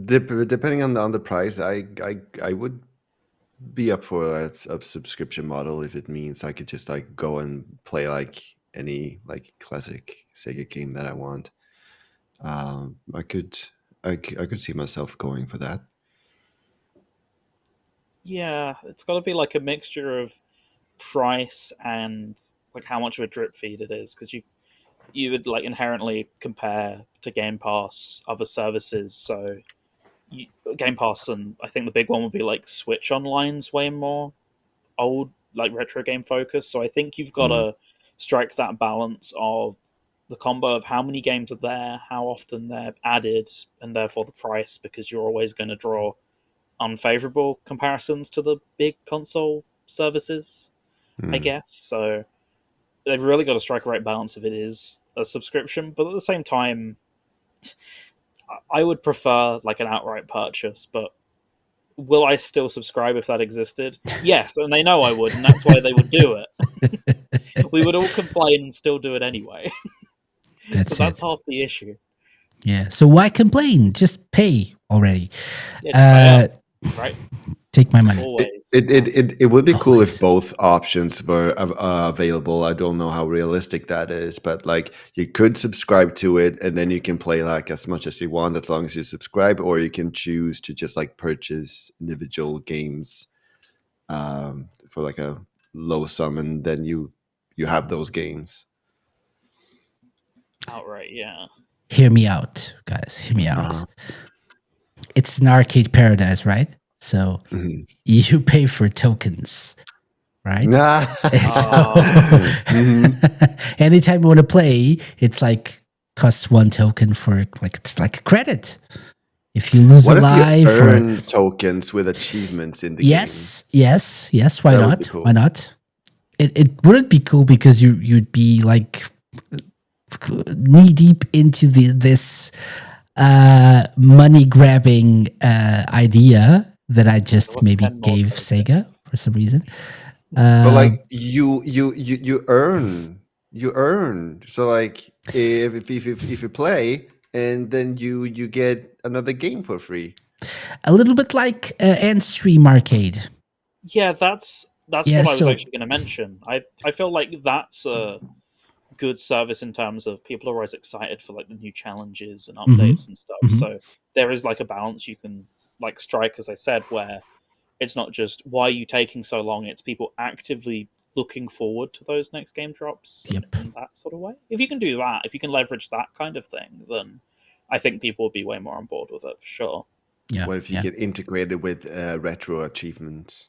Depending on the price, I would be up for a subscription model if it means I could just like go and play like any like classic Sega game that I want. I could see myself going for that. Yeah, it's got to be like a mixture of price and like how much of a drip feed it is, because you would like inherently compare to Game Pass other services. So Game Pass, and I think the big one would be like Switch Online's way more old, like retro game focused. So I think you've got to strike that balance of the combo of how many games are there, how often they're added, and therefore the price, because you're always going to draw unfavorable comparisons to the big console services, I guess. So they've really got to strike a right balance if it is a subscription. But at the same time, I would prefer like an outright purchase, but will I still subscribe if that existed? Yes, and they know I would, and that's why they would do it. We would all complain and still do it anyway. That's So that's it. half the issue. Yeah. So why complain? Just pay already. Yeah, just pay up, right? Take my money. Always. It would be cool Always. if both options were available. I don't know how realistic that is, but like you could subscribe to it and then you can play like as much as you want as long as you subscribe, or you can choose to just like purchase individual games for like a low sum, and then you have those games. Outright, yeah. Hear me out, guys. Hear me out. Uh-huh. It's an arcade paradise, right? So Mhm. you pay for tokens, right? Anytime you want to play, it's like costs one token for like it's like a credit. If you lose What a if you life, earn tokens with achievements in the game? yes. Why That would not? be cool. Why not? It wouldn't be cool because you'd be like knee deep into this money grabbing idea that I just What, maybe 10 more gave tokens? Sega for some reason. But like you earn. So like if you play and then you get another game for free. A little bit like Endstream Arcade. Yeah, that's Yeah, what I was so actually going to mention. I feel like that's a good service in terms of people are always excited for like the new challenges and updates and stuff. mhm. So there is like a balance you can like strike, as I said, where it's not just why are you taking so long. It's people actively looking forward to those next game drops Yep. in that sort of way. If you can do that, if you can leverage that kind of thing, then I think people will be way more on board with it for sure. Yeah. What if you get integrated with retro achievements?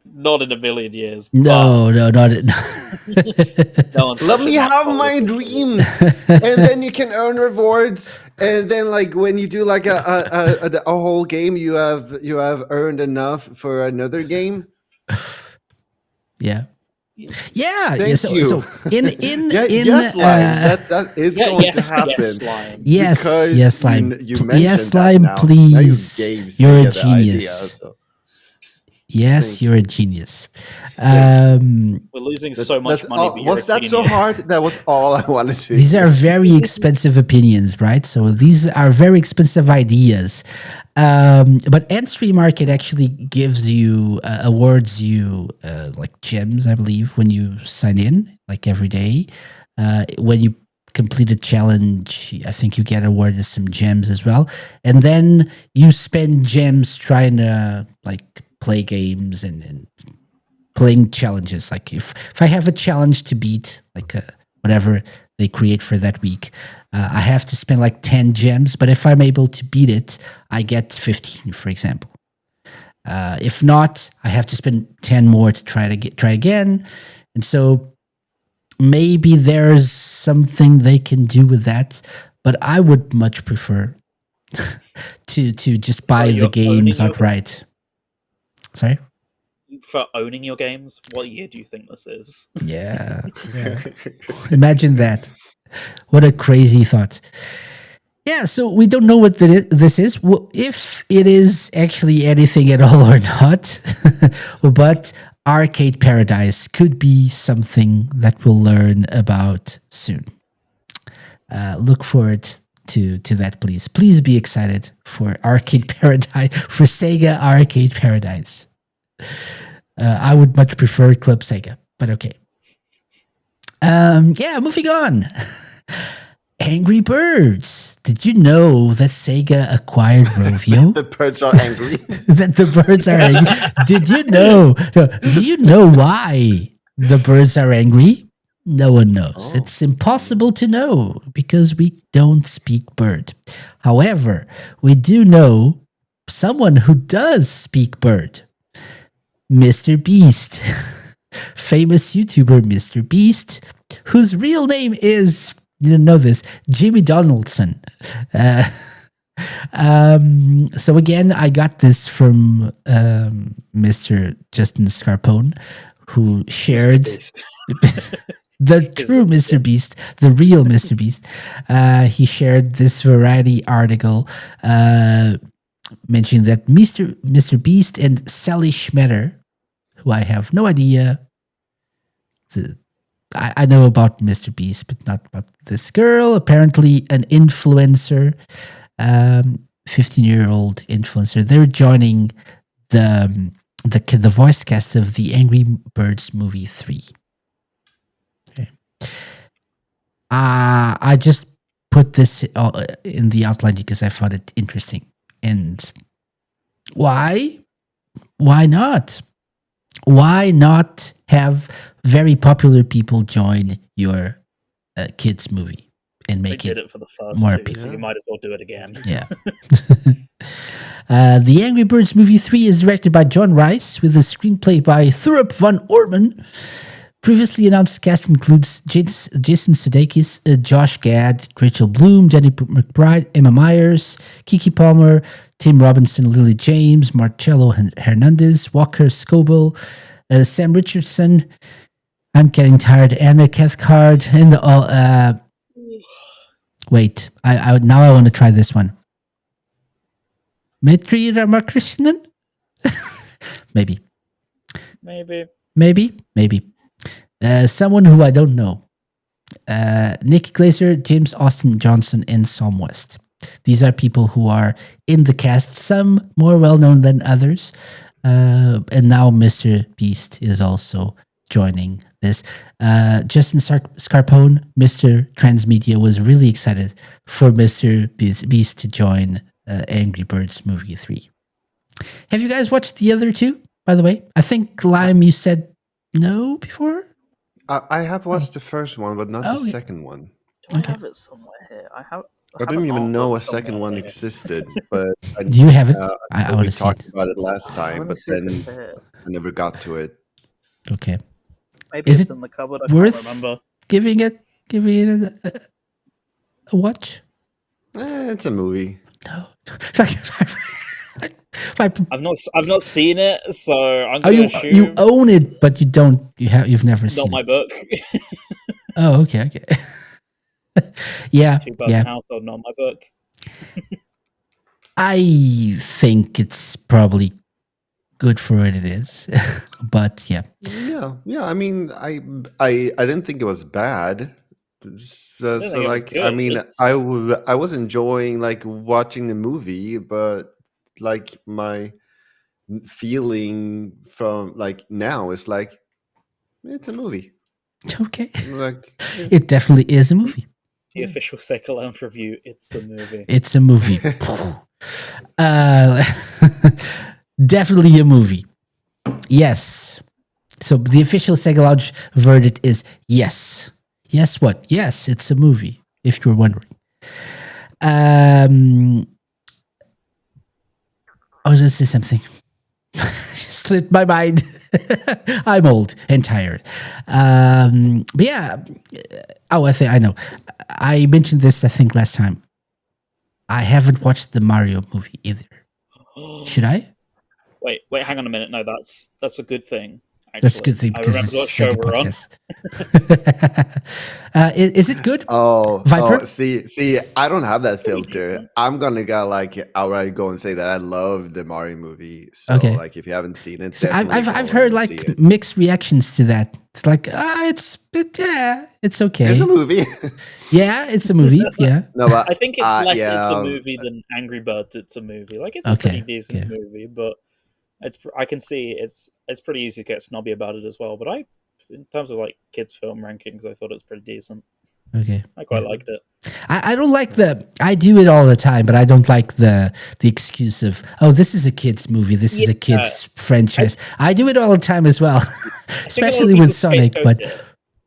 Not in a million years. No, not it. No one's Let me touching that have pole my officially. dreams, and then you can earn rewards. And then, like when you do like a whole game, you have earned enough for another game. Yeah. Thank So, you. so in yes, Lime. That is going to happen. Yes, Lime. yes, Because Lime. you mentioned Yes, that Lime, now. please. Now you gave You're a Sega the idea, genius. so. Yes, Thank you're you. a genius. We're losing so much money. But Was that so hard? That was all I wanted to. These are very expensive opinions, right? So these are very expensive ideas. But Endstream Market actually gives you, awards you like gems, I believe, when you sign in, like every day. When you complete a challenge, I think you get awarded some gems as well. And then you spend gems trying to like play games and playing challenges. Like if I have a challenge to beat, like whatever they create for that week, I have to spend like 10 gems. But if I'm able to beat it, I get 15, for example. If not, I have to spend 10 more to try again. And so maybe there's something they can do with that. But I would much prefer to just buy the games outright. Sorry? For owning your games, what year do you think this is? Yeah. Imagine that. What a crazy thought. Yeah, so we don't know what this is, if it is actually anything at all or not. But Arcade Paradise could be something that we'll learn about soon. Look forward to that, please. Please be excited for Arcade Paradise, for Sega Arcade Paradise. I would much prefer Club Sega, but okay. Yeah, moving on. Angry Birds. Did you know that Sega acquired Rovio? The birds are angry. That the birds are angry. Did you know? Do you know why the birds are angry? No one knows. Oh. It's impossible to know because we don't speak bird. However, we do know someone who does speak bird. Mr. Beast. Famous YouTuber Mr. Beast, whose real name is, you didn't know this, Jimmy Donaldson. So again, I got this from Mr. Justin Scarpone, who shared the true Mr. Beast, the real Mr. Beast. He shared this Variety article mentioning that Mr. Beast and Sally Schmetter, who I have no idea I know about Mr. Beast, but not about this girl. Apparently, an influencer, 15-year-old influencer. They're joining the voice cast of the Angry Birds movie 3. Okay. I just put this in the outline because I found it interesting. And why? Why not? Why not have very popular people join your kids movie and They make did it it for the first more two, appealing? so you might as well do it again. Yeah. The Angry Birds movie 3 is directed by John Rice with a screenplay by Thurup van Orman. Previously announced cast includes Jason Sudeikis, Josh Gad, Rachel Bloom, Jenny McBride, Emma Myers, Kiki Palmer, Tim Robinson, Lily James, Marcello Hernandez, Walker Scoble, Sam Richardson. I'm getting tired. Anna Cathcart, and wait. I now I want to try this one. Metri Ramakrishnan? Maybe. Someone who I don't know. Nick Glazer, James Austin Johnson, and Sam West. These are people who are in the cast, some more well-known than others. And now Mr. Beast is also joining this. Justin Scarpone, Mr. Transmedia, was really excited for Mr. Beast to join Angry Birds movie 3. Have you guys watched the other two, by the way? I think, Lime, you said no before? I have watched the first one, but not the second one. Do I have it somewhere here? I didn't even know a second one existed, but do you have it? I we talked about it last time, but then I never got to it. Okay. Maybe it's in the cupboard. I can't remember. Giving it a watch? It's a movie. No. I've not seen it, so I'm going to assume you own it, but you don't. You've never seen it. Not my book. Oh, okay. Yeah. Two-person household, not my book. I think it's probably good for what it is, but yeah. I mean, I didn't think it was bad. So like, I mean, I was enjoying like watching the movie, but like my feeling from like now is like it's a movie. Okay. Like it definitely is a movie. The official SEGA Lounge review, it's a movie. It's a movie. Definitely a movie. Yes. So the official SEGA Lounge verdict is yes. Yes what? Yes, it's a movie, if you're wondering. I was going to say something. Slipped my mind. I'm old and tired. But yeah. Oh, I know. I mentioned this, I think, last time. I haven't watched the Mario movie either. Should I? Wait, hang on a minute. No, that's a good thing. Actually. That's a good thing because it's what show we're on. Is it good? Viper? See, I don't have that filter. I'm gonna outright go and say that I love the Mario movie. So, like, if you haven't seen it, I've heard like mixed reactions to that. It's like, it's okay. It's a movie. Yeah, it's a movie. Yeah. No, but I think it's less it's a movie than Angry Birds. It's a movie. Like, it's a pretty decent movie, but. I can see it's pretty easy to get snobby about it as well. But in terms of like kids film rankings, I thought it was pretty decent. Okay, I quite liked it. I don't like I do it all the time, but I don't like the excuse of this is a kids movie, this is a kids franchise. I do it all the time as well, especially with Sonic. But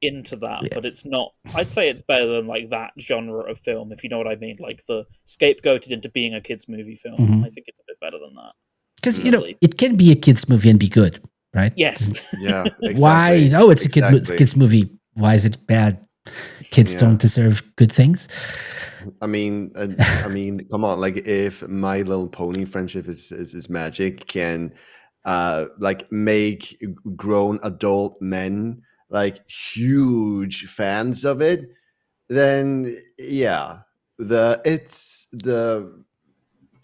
into that, but it's not. I'd say it's better than like that genre of film, if you know what I mean. Like the scapegoated into being a kids movie film. Mm-hmm. I think it's a bit better than that. Because, it can be a kid's movie and be good, right? Yes. Yeah. Exactly. Why? Oh, it's a kid's movie. Why is it bad? Kids don't deserve good things. I mean, come on. Like, if My Little Pony Friendship is Magic can, like, make grown adult men like huge fans of it, then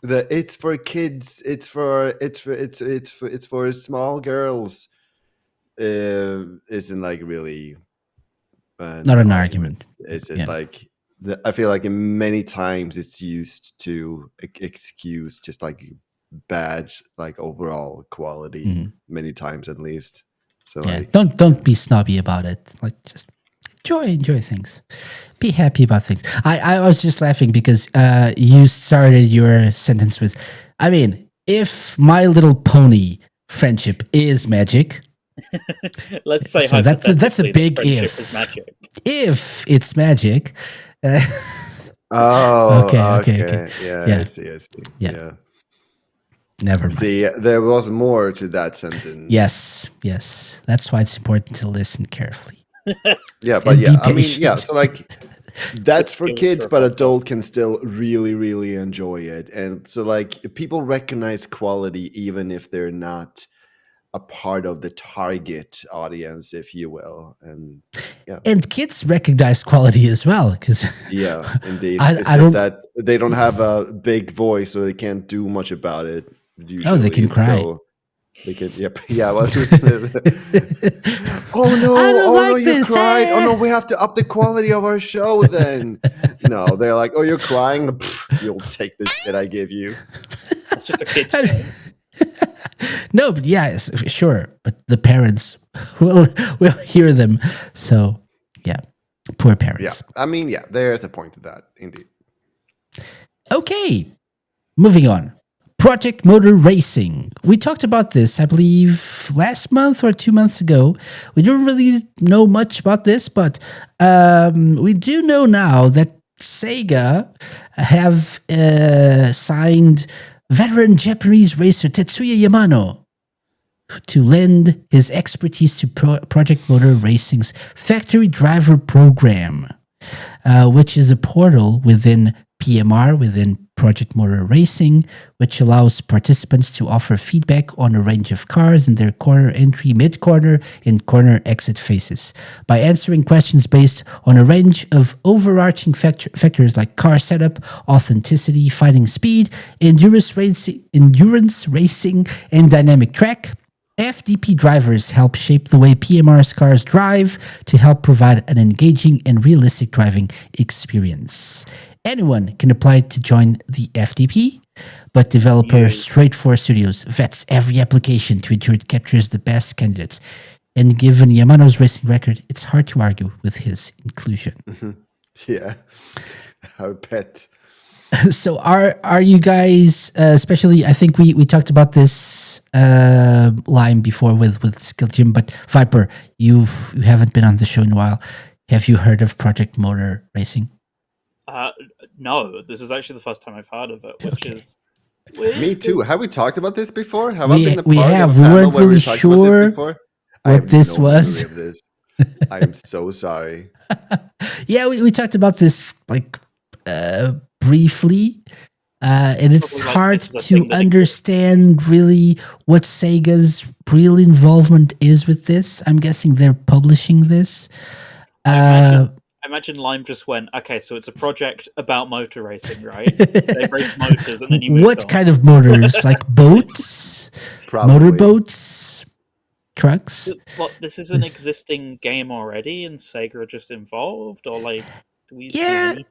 it's for kids. It's for small girls. Isn't like really Not an argument. Is it Yeah. like I feel like in many times it's used to excuse just like bad like overall quality many times at least. So Yeah, like don't be snobby about it. Like just enjoy things. Be happy about things. I was just laughing because you started your sentence with, I mean, if My Little Pony friendship is magic, Let's say so that's a hypothetically that big friendship if. is magic. If it's magic, oh okay. yeah, Yeah. I see. Yeah. Yeah. Never mind. See, there was more to that sentence. Yes. That's why it's important to listen carefully. Yeah, but And yeah, be I mean, yeah, patient. so like that's for skills kids, for a but podcast. adult can still really enjoy it. And so like people recognize quality even if they're not a part of the target audience, if you will. And yeah. And kids recognize quality as well, because Yeah, indeed. I It's don't. just that they don't have a big voice, so they can't do much about it usually. Oh, they can cry. So they can, yep. Yeah, well, he was gonna oh no, I don't like you this, cried. Oh eh? no, we have to up the quality of our show then. No, they're like, oh, you're crying? Pfft, you'll take the shit I give you. It's just a kid's game. No, but yeah, sure. But the parents will hear them. So yeah, poor Yeah, parents. I mean, yeah, there's a point to that, indeed. Okay, moving on. Project Motor Racing. We talked about this, I believe, last month or 2 months ago. We don't really know much about this, but we do know now that SEGA have signed veteran Japanese racer Tetsuya Yamano to lend his expertise to Project Motor Racing's Factory Driver program, which is a portal within PMR, within Project Motor Racing, which allows participants to offer feedback on a range of cars in their corner entry, mid-corner, and corner exit phases. By answering questions based on a range of overarching factors like car setup, authenticity, fighting speed, endurance racing, and dynamic track, FDP drivers help shape the way PMR's cars drive to help provide an engaging and realistic driving experience. Anyone can apply to join the FDP, but developer Straight4 Studios vets every application to ensure it captures the best candidates. And given Yamano's racing record, it's hard to argue with his inclusion. Yeah, I bet. So are you guys, especially, I think we talked about this Lime before with SkillJim, but Viper, you haven't been on the show in a while. Have you heard of Project Motor Racing? No, this is actually the first time I've heard of it, which is weird. Me too. Have we talked about this before? Have We- I been a we part have. of a We panel weren't where really talked about sure this before? I what have this no was. memory of this. I am so sorry. Yeah, we talked about this like briefly, and it's Probably like hard this is a to thing that understand really what Sega's real involvement is with this. I'm guessing they're publishing this. I imagine Lime just went, okay, so it's a project about motor racing, right? They race motors, and then you moved What on. kind of motors? Like boats, Probably. motorboats, trucks? What, this is an existing game already, and Sega are just involved, or like, do we see Yeah. any?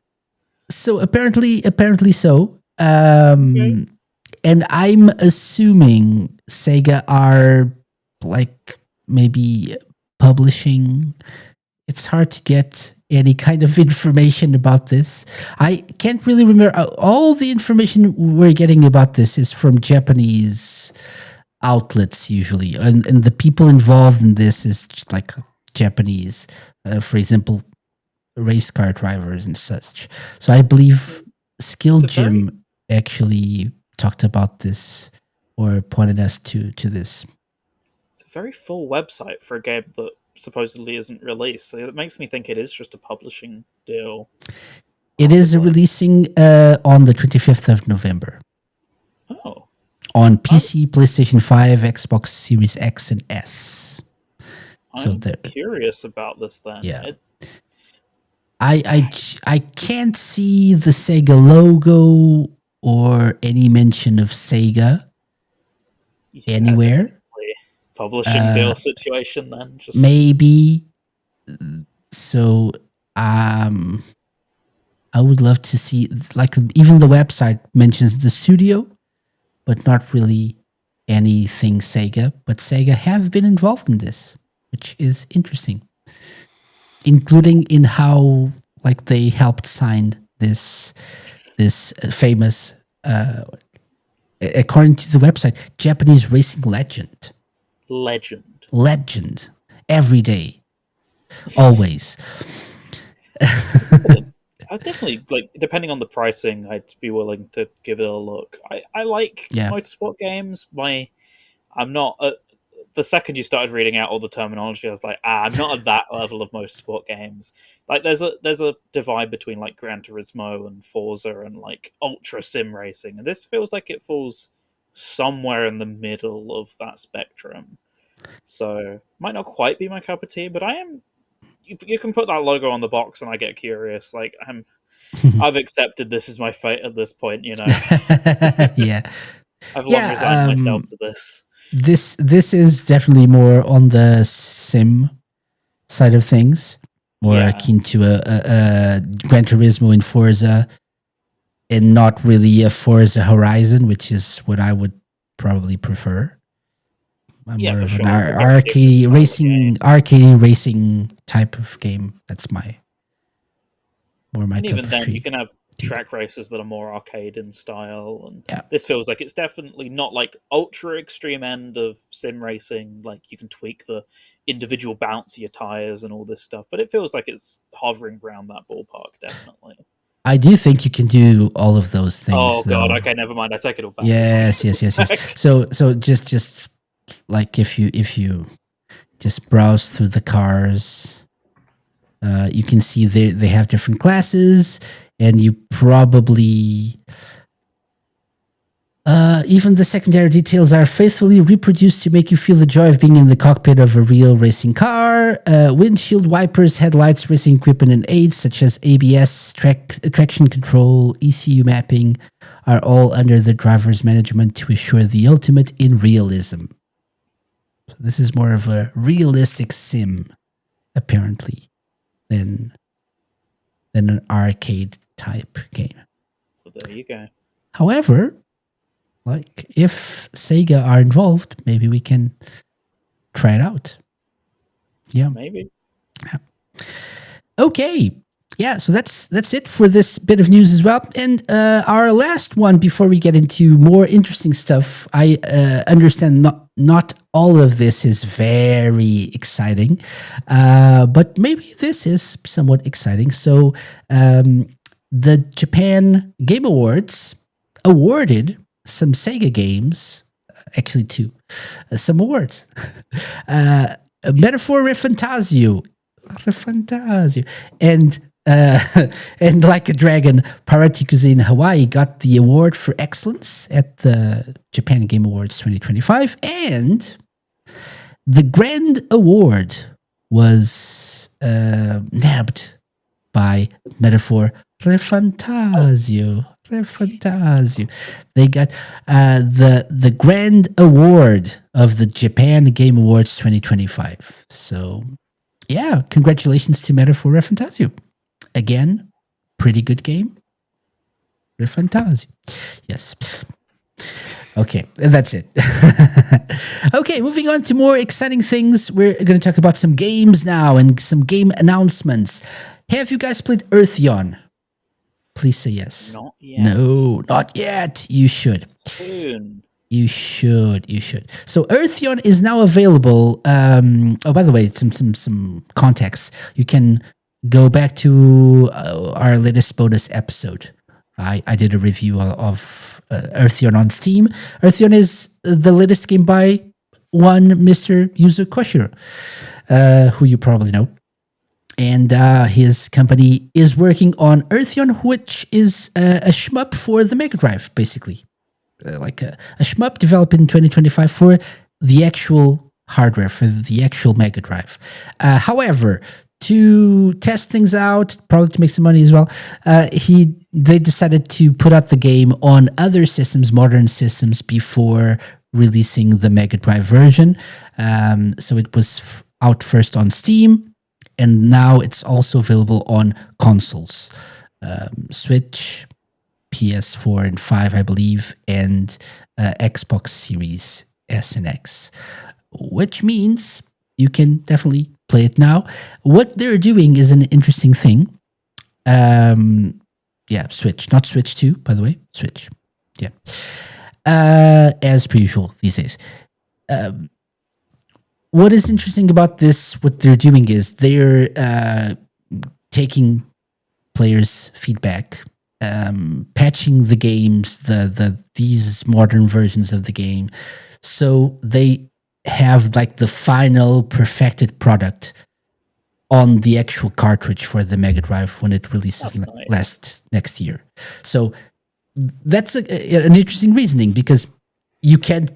So apparently so. And I'm assuming Sega are like maybe publishing. It's hard to get any kind of information about this. I can't really remember. All the information we're getting about this is from Japanese outlets usually, and the people involved in this is like Japanese. For example, race car drivers and such. So I believe SkillJim actually talked about this or pointed us to this. It's a very full website for a game that supposedly isn't released, so it makes me think it is just a publishing deal. It is Possibly. releasing on the 25th of November Oh, on PC, PlayStation 5, Xbox Series X and S. So I'm there. curious about this then. Yeah. I can't see the Sega logo or any mention of Sega anywhere. Publishing deal situation then. Just Maybe So I would love to see, like, even the website mentions the studio, but not really anything Sega. But Sega have been involved in this, which is interesting, including in how, like, they helped sign this famous, according to the website, Japanese racing legend. Legend. Every day. Always. I definitely, like, depending on the pricing, I'd be willing to give it a look. I like motorsport games. I'm not the second you started reading out all the terminology, I was like, I'm not at that level of motorsport games. Like, there's a divide between, like, Gran Turismo and Forza and, like, ultra sim racing, and this feels like it falls somewhere in the middle of that spectrum. So might not quite be my cup of tea, but I am. You can put that logo on the box, and I get curious. Like, I've accepted this is my fate at this point. You know. Yeah. I've long resigned myself to this. This is definitely more on the sim side of things, more akin to a Gran Turismo in Forza, and not really a Forza Horizon, which is what I would probably prefer. I'm more of an arcade racing type of game. That's my cup of even then, tea. you can have track races that are more arcade in style, and this feels like it's definitely not like ultra extreme end of sim racing. Like, you can tweak the individual bounce of your tires and all this stuff, but it feels like it's hovering around that ballpark. Definitely. I do think you can do all of those things. Oh god! Though. Okay, never mind. I take it all back. Yes. So just like if you just browse through the cars, you can see they have different classes, and you probably even the secondary details are faithfully reproduced to make you feel the joy of being in the cockpit of a real racing car. Windshield wipers, headlights, racing equipment, and aids such as ABS, traction control, ECU mapping are all under the driver's management to assure the ultimate in realism. So this is more of a realistic sim, apparently, than an arcade type game. Well, there you go. However, like, if Sega are involved, maybe we can try it out. Yeah, maybe. Yeah. Okay. Yeah, so that's it for this bit of news as well. And our last one before we get into more interesting stuff. I understand not all of this is very exciting, but maybe this is somewhat exciting. So the Japan Game Awards awarded some Sega games, actually two, some awards. Metaphor Refantasio, and Like a Dragon, Parati Cuisine Hawaii got the award for excellence at the Japan Game Awards 2025, and the Grand Award was nabbed by Metaphor Refantasio. They got the Grand Award of the Japan Game Awards 2025. So, yeah, congratulations to Metaphor Refantasio. Again, pretty good game. Refantasio. Yes. Okay, that's it. Okay, moving on to more exciting things. We're going to talk about some games now and some game announcements. Have you guys played Earthyon? Please say yes. Not yet. No, not yet. You should. Soon. You should. So Earthyon is now available. Oh, by the way, some context. You can go back to our latest bonus episode. I did a review of Earthyon on Steam. Earthyon is the latest game by one Mr. Yuzo Koshiro, who you probably know. And his company is working on Earthyon, which is a shmup for the Mega Drive, basically. Like a shmup developed in 2025 for the actual hardware, for the actual Mega Drive. However, to test things out, probably to make some money as well, they decided to put out the game on other systems, modern systems, before releasing the Mega Drive version. So it was out first on Steam, and now it's also available on consoles, Switch, PS4 and 5, I believe, and Xbox Series S and X, which means you can definitely play it now. What they're doing is an interesting thing. Yeah, Switch, not Switch 2, by the way, Switch. Yeah. As per usual these days. What is interesting about this, what they're doing is they're taking players' feedback, patching the games, these modern versions of the game, so they have like the final perfected product on the actual cartridge for the Mega Drive when it releases next year. So that's an interesting reasoning, because you can't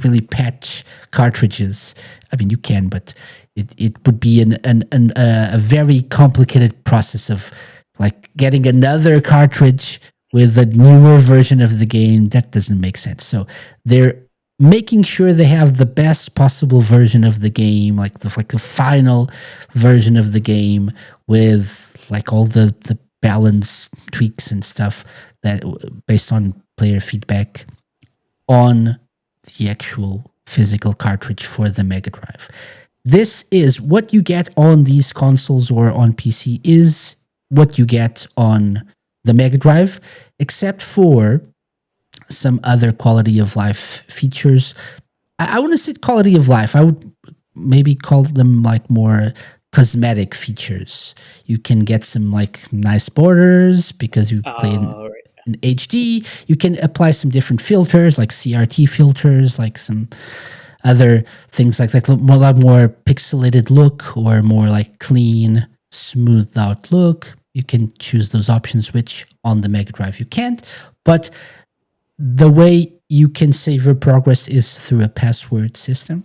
really patch cartridges. I mean, you can, but it would be a very complicated process of like getting another cartridge with a newer version of the game. That doesn't make sense. So they're making sure they have the best possible version of the game, like the final version of the game with like all the balance tweaks and stuff that based on player feedback on the actual physical cartridge for the Mega Drive. This is what you get on these consoles or on PC is what you get on the Mega Drive, except for some other quality of life features. I wouldn't say quality of life. I would maybe call them like more cosmetic features. You can get some like nice borders because you play in HD. You can apply some different filters like CRT filters, like some other things like that, a lot more pixelated look or more like clean, smoothed out look. You can choose those options, which on the Mega Drive you can't. But the way you can save your progress is through a password system,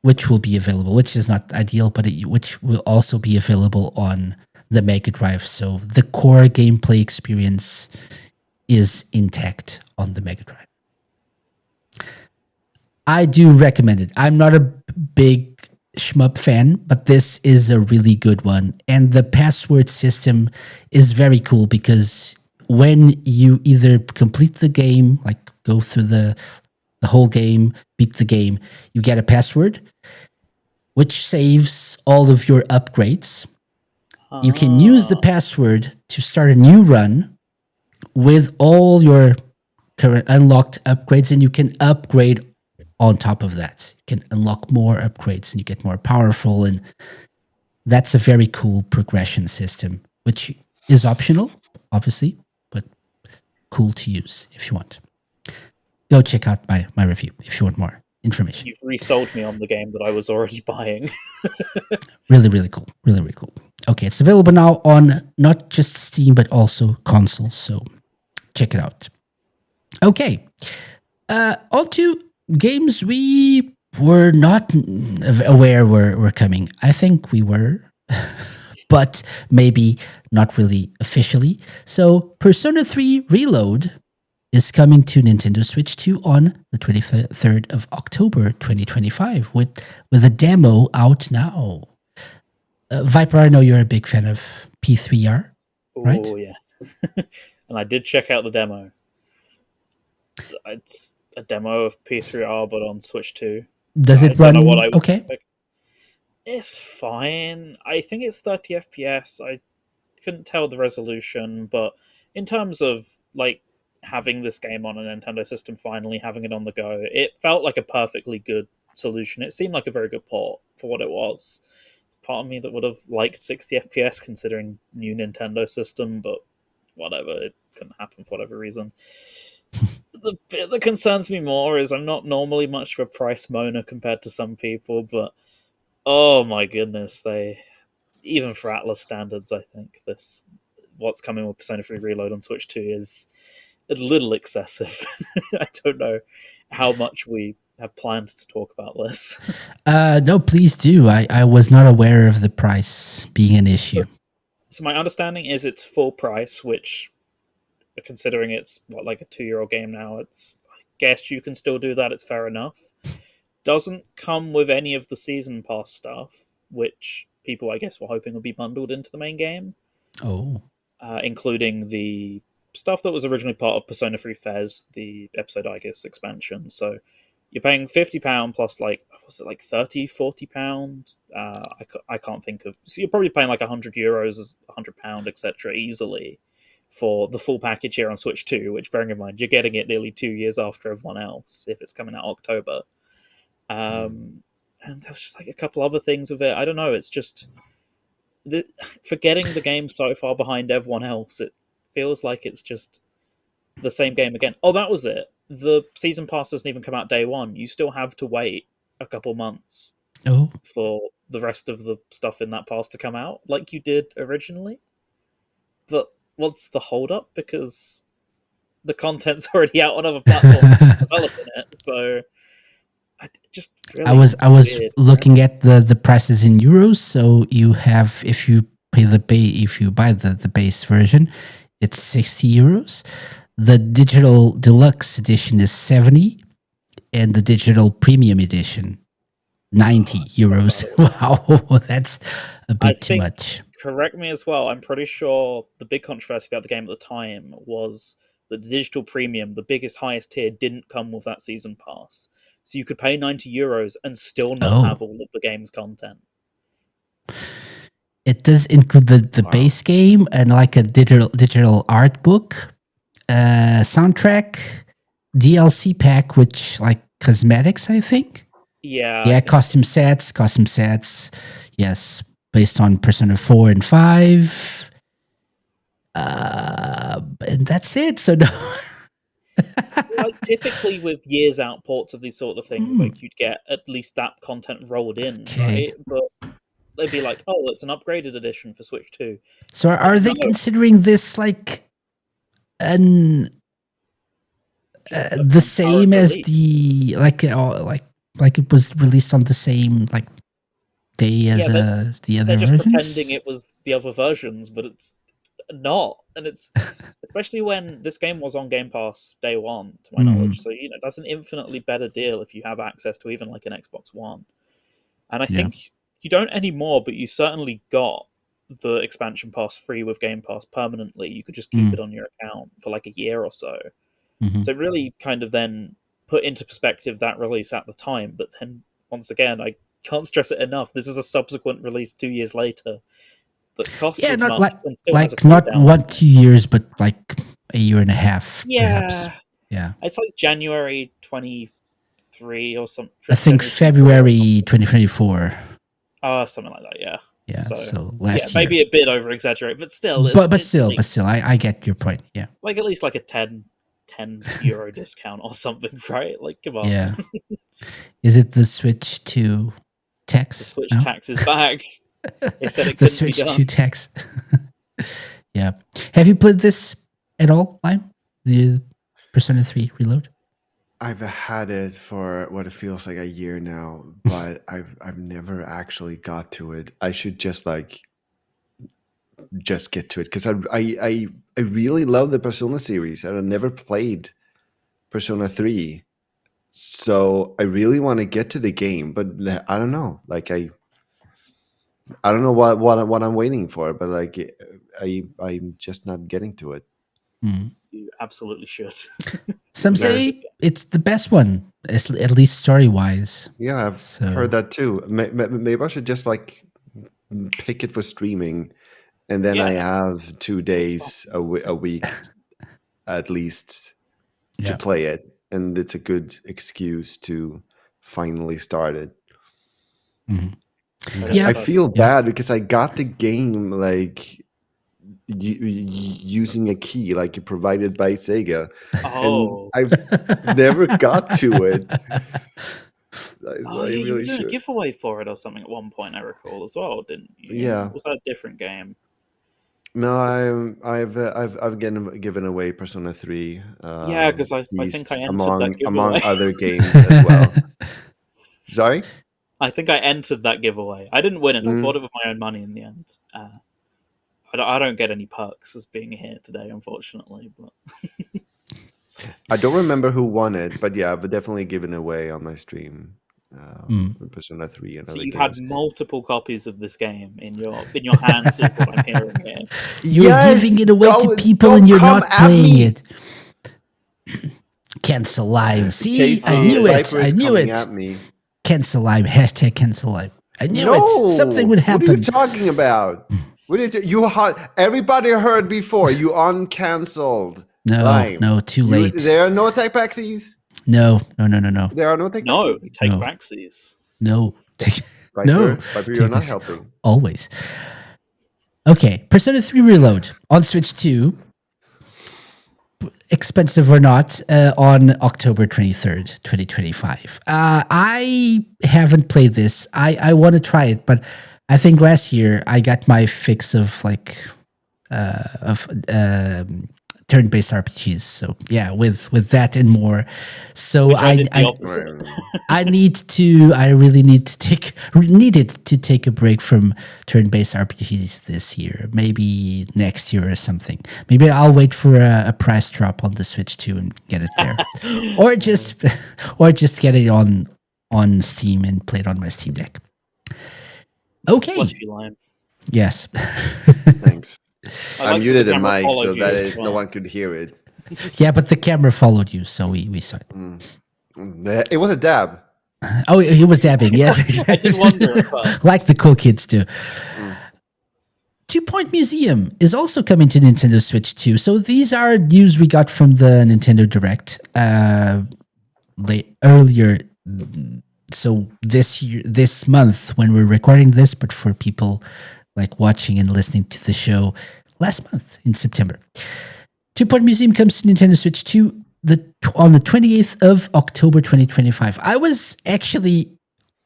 which will be available, which is not ideal, but which will also be available on the Mega Drive. So the core gameplay experience is intact on the Mega Drive. I do recommend it. I'm not a big shmup fan, but this is a really good one. And the password system is very cool because when you either complete the game, like go through the whole game, beat the game, you get a password, which saves all of your upgrades. You can use the password to start a new run with all your current unlocked upgrades, and you can upgrade on top of that. You can unlock more upgrades and you get more powerful, and that's a very cool progression system, which is optional, obviously, but cool to use if you want. Go check out my review if you want more information. You've resold me on the game that I was already buying. Really, really cool. Really, really cool. Okay, it's available now on not just Steam, but also consoles, so check it out. Okay, on to games we were not aware were coming. I think we were, but maybe not really officially. So Persona 3 Reload is coming to Nintendo Switch 2 on the 23rd of October 2025 with a demo out now. Viper, I know you're a big fan of P3R, right? Oh, yeah. And I did check out the demo. It's a demo of P3R, but on Switch 2. Does it run okay? It's fine. I think it's 30 FPS. I couldn't tell the resolution, but in terms of like having this game on a Nintendo system, finally having it on the go, it felt like a perfectly good solution. It seemed like a very good port for what it was. It's part of me that would have liked 60 FPS considering new Nintendo system, but whatever, it couldn't happen for whatever reason. The bit that concerns me more is I'm not normally much of a price moaner compared to some people, but oh my goodness, even for Atlas standards, I think what's coming with Persona 3 Reload on Switch 2 is a little excessive. I don't know how much we have planned to talk about this. No, please do. I was not aware of the price being an issue. So my understanding is it's full price, which, considering it's like a 2-year-old game now, I guess you can still do that. It's fair enough. Doesn't come with any of the season pass stuff, which people, I guess, were hoping would be bundled into the main game, Oh. including the stuff that was originally part of Persona 3 Fez, the episode, I guess, expansion. So you're paying £50 plus, like, was it like £30, £40? I can't think of. So you're probably paying like €100, £100, etc., easily for the full package here on Switch 2, which, bearing in mind, you're getting it nearly 2 years after everyone else if it's coming out October. And there was just like a couple other things with it. I don't know. It's just for getting the game so far behind everyone else, it feels like it's just the same game again. Oh, that was it. The season pass doesn't even come out day one. You still have to wait a couple months for the rest of the stuff in that pass to come out, like you did originally. But what's the holdup? Because the content's already out on other platforms developing it. So I was weird, looking at the prices in euros. So you have, if you buy the base version, it's €60. The digital deluxe edition is 70, and the digital premium edition €90. Wow, that's a bit too much. Correct me as well. I'm pretty sure the big controversy about the game at the time was that the digital premium, the biggest, highest tier, didn't come with that season pass. So you could pay €90 and still not have all of the game's content. It does include the base game and like a digital art book, soundtrack, DLC pack, which like cosmetics, I think. Yeah, costume sets. Yes, based on Persona 4 and 5. And that's it. So no. Like typically with years out ports of these sort of things, like you'd get at least that content rolled in, right? But they'd be like, "Oh, it's an upgraded edition for Switch 2." So are they considering this like the same as the like it was released on the same like day as the other versions? They're just pretending it was the other versions, but it's not. And it's especially when this game was on Game Pass day one, to my knowledge. So that's an infinitely better deal if you have access to even like an Xbox One. And I think you don't anymore, but you certainly got the expansion pass free with Game Pass permanently. You could just keep it on your account for like a year or so. So it really kind of then put into perspective that release at the time. But then once again, I can't stress it enough. This is a subsequent release 2 years later that costs as not much like, like not 1-2 years, but like a year and a half. Perhaps. Yeah, it's like January 23 or something. I think February 2024. Something like that. Yeah. So last year, maybe a bit over exaggerated, but still, but still, I get your point. Yeah, like at least like a 10 euro discount or something, right? Like, come on. Yeah. Is it the Switch 2 tax? The Switch tax is back. They said it the couldn't Switch be done. 2 tax. Yeah. Have you played this at all, Lime? The Persona 3 Reload? I've had it for what it feels like a year now, but I've never actually got to it. I should just get to it because I really love the Persona series and I never played Persona 3. So I really want to get to the game, but I don't know. Like I don't know what I'm waiting for, but like I'm just not getting to it. You absolutely should. Some say it's the best one, at least story wise. Yeah, I've heard that too. Maybe I should just like pick it for streaming, and then I have 2 days a week at least to play it, and it's a good excuse to finally start it. I feel bad because I got the game like using a key like provided by SEGA, and I've never got to it. You did a giveaway for it or something at one point, I recall as well, didn't you? Yeah. Was that a different game? No, I've given away Persona 3. Because I think I entered that giveaway. Among other games as well. Sorry? I think I entered that giveaway. I didn't win it. I bought it with my own money in the end. I don't get any perks as being here today, unfortunately. But I don't remember who won it, but yeah, I've definitely given away on my stream. Persona 3 and So other you've games. had multiple copies of this game in your hands, is what I'm hearing here. You're giving it away to people and you're not playing it. Cancel Lime. See, Casey, I knew it. Viper is I knew coming it. at me. Cancel Lime. Hashtag cancel Lime. I knew it. Something would happen. What are you talking about? Everybody heard before. You uncancelled. No, Lime. no, too late. There are no take backsies. No. There are no take backsies. No, take backsies. No. Viper, you're not helping. Always. Okay, Persona 3 Reload on Switch 2. Expensive or not, on October 23rd, 2025. I haven't played this. I want to try it, but I think last year I got my fix of turn-based RPGs. So yeah, with that and more. So Needed to take a break from turn-based RPGs this year. Maybe next year or something. Maybe I'll wait for a price drop on the Switch 2 and get it there, or just get it on Steam and play it on my Steam Deck. Okay. Bless you, Lime. Yes. Thanks. I muted the camera mic so followed that you. no one could hear it. Yeah, but the camera followed you, so we saw it. It was a dab. Oh, he was dabbing. Yes, I did wonder at first. like the cool kids do. 2 Point Museum is also coming to Nintendo Switch 2. So these are news we got from the Nintendo Direct earlier. So this month when we're recording this, but for people like watching and listening to the show last month in September. 2 Point Museum comes to Nintendo Switch 2 on the 28th of October 2025. I was actually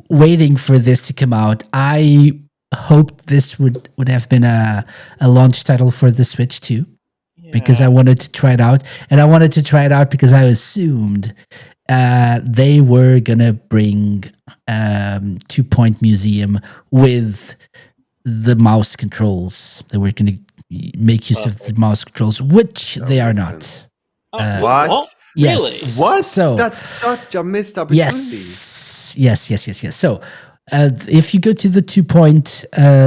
waiting for this to come out. I hoped this would have been a launch title for the Switch 2 because I wanted to try it out. And I wanted to try it out because I assumed they were going to bring 2 Point Museum with the mouse controls. They were going to make use of the mouse controls, which they are not. What? Yes. Really? What? So That's such a missed opportunity. Yes. So if you go to the 2 Point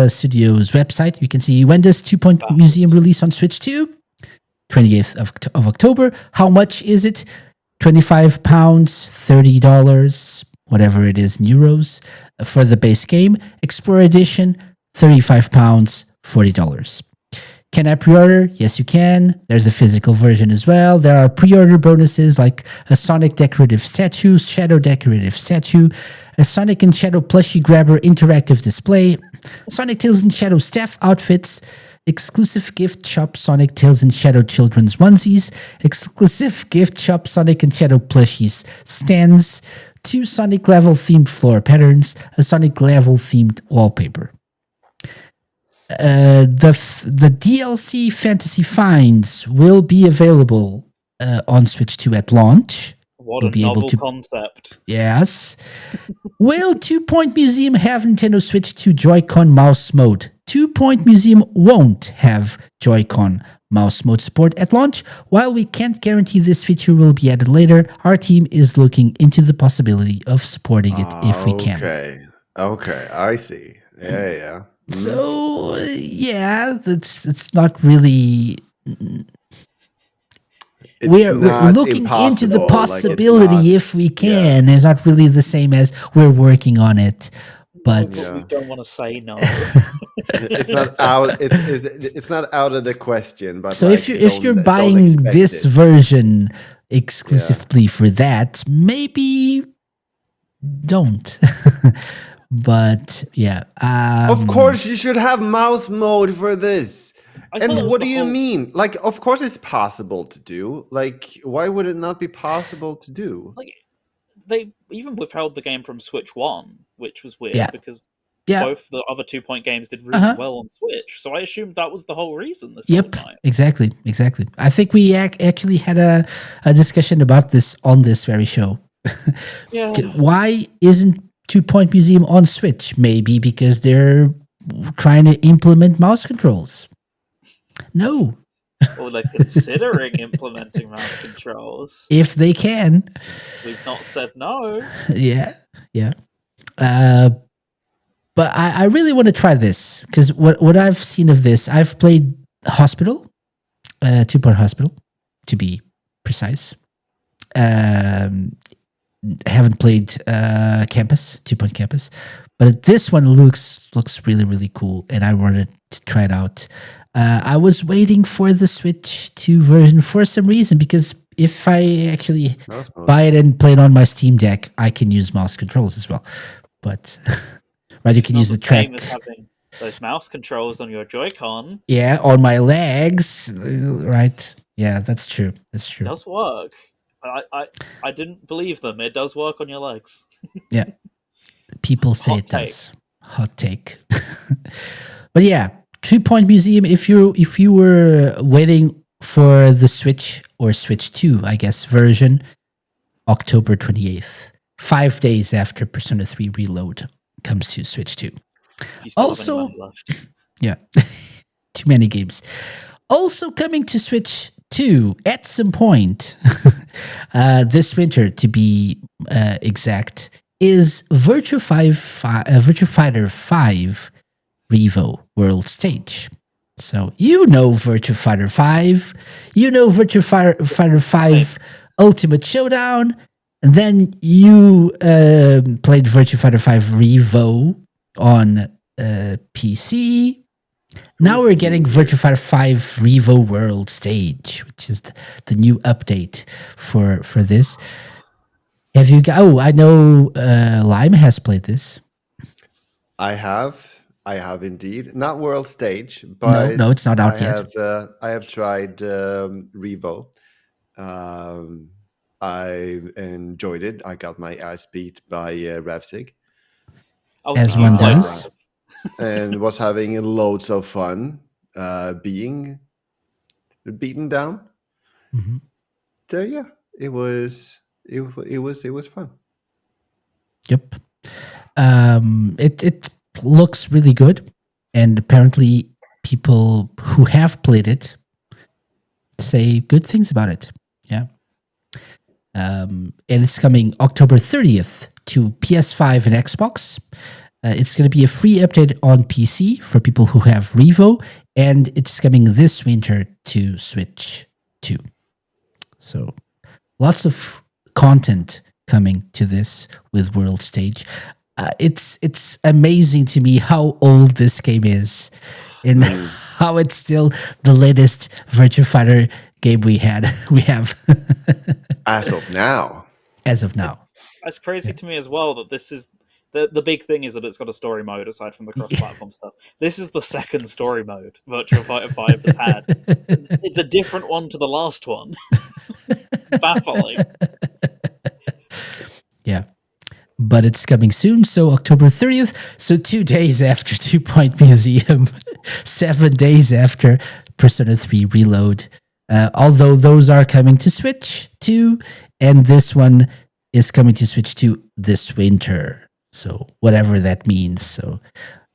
Studios website, you can see when does 2 Point Museum release on Switch 2? 28th of October. How much is it? £25, $30, whatever it is in euros for the base game. Explorer Edition, £35, $40. Can I pre-order? Yes, you can. There's a physical version as well. There are pre-order bonuses like a Sonic decorative statue, Shadow decorative statue, a Sonic and Shadow plushie grabber interactive display, Sonic Tails and Shadow staff outfits, exclusive gift shop Sonic Tails and Shadow children's onesies, exclusive gift shop Sonic and Shadow plushies stands, 2 Sonic level themed floor patterns, a Sonic level themed wallpaper. The DLC Fantasy Finds will be available on Switch 2 at launch. What a novel concept. Yes. Will 2 Point Museum have Nintendo Switch 2 Joy-Con mouse mode? 2 Point Museum won't have Joy-Con mouse mode support at launch. While we can't guarantee this feature will be added later, our team is looking into the possibility of supporting it if we can. Okay, I see. Yeah. So yeah, it's not really. We're looking into the possibility if we can. It's not really the same as we're working on it, but we don't want to say no. It's not out. It's not out of the question. But so if you're buying this version exclusively for that, maybe don't. But yeah, of course you should have mouse mode for this. And what do you mean? Like, of course it's possible to do. Like, why would it not be possible to do? Like, they even withheld the game from Switch 1, which was weird because both the other 2 Point games did really well on Switch. So I assumed that was the whole reason this whole time. Exactly. I think we actually had a discussion about this on this very show. Why isn't 2 Point Museum on Switch? Maybe because they're trying to implement mouse controls. No. Or they're considering implementing mouse controls. If they can. We've not said no. Yeah. Yeah. But I really want to try this because what I've seen of this, I've played Hospital, 2 Point Hospital, to be precise. Haven't played Campus, 2 Point Campus, but this one looks really, really cool, and I wanted to try it out. I was waiting for the Switch 2 version for some reason, because if I actually buy it and play it on my Steam Deck, I can use mouse controls as well. But right, you can use the track. Same as having those mouse controls on your Joy-Con. Yeah, on my legs. Right. Yeah, that's true. That's true. It does work. I didn't believe them. It does work on your legs. Yeah. People say Hot it does. Hot take. But yeah, 2 Point Museum, if you were waiting for the Switch or Switch 2, I guess, version, October 28th, 5 days after Persona 3 Reload comes to Switch 2. You still Also, have any money left. yeah, too many games. Also coming to Switch 2 at some point this winter, to be exact, is Virtua Fighter 5 Revo World Stage. So you know Virtua Fighter 5, you know Virtua Fighter 5 Ultimate Showdown, and then you played Virtua Fighter 5 Revo on PC. Now we're getting Virtua Fighter 5 Revo World Stage, which is the new update for this. Have you got? Oh, I know Lime has played this. I have indeed. Not World Stage, but no, it's not out yet. I have tried Revo. I enjoyed it. I got my ass beat by Revsig. As one does. And was having loads of fun being beaten down. Mm-hmm. So yeah, it was fun. Yep. It looks really good, and apparently people who have played it say good things about it. Yeah. And it's coming October 30th to PS5 and Xbox. It's going to be a free update on PC for people who have Revo, and it's coming this winter to Switch 2. So lots of content coming to this with World Stage. It's amazing to me how old this game is, and how it's still the latest Virtua Fighter game we have. As of now. It's crazy to me as well that this is the big thing is that it's got a story mode aside from the cross-platform stuff. This is the second story mode Virtua Fighter 5 has had. It's a different one to the last one. Baffling. Yeah. But it's coming soon, so October 30th. So 2 days after 2 Point Museum, 7 days after Persona 3 Reload. Although those are coming to Switch 2, and this one is coming to Switch 2 this winter. So whatever that means. So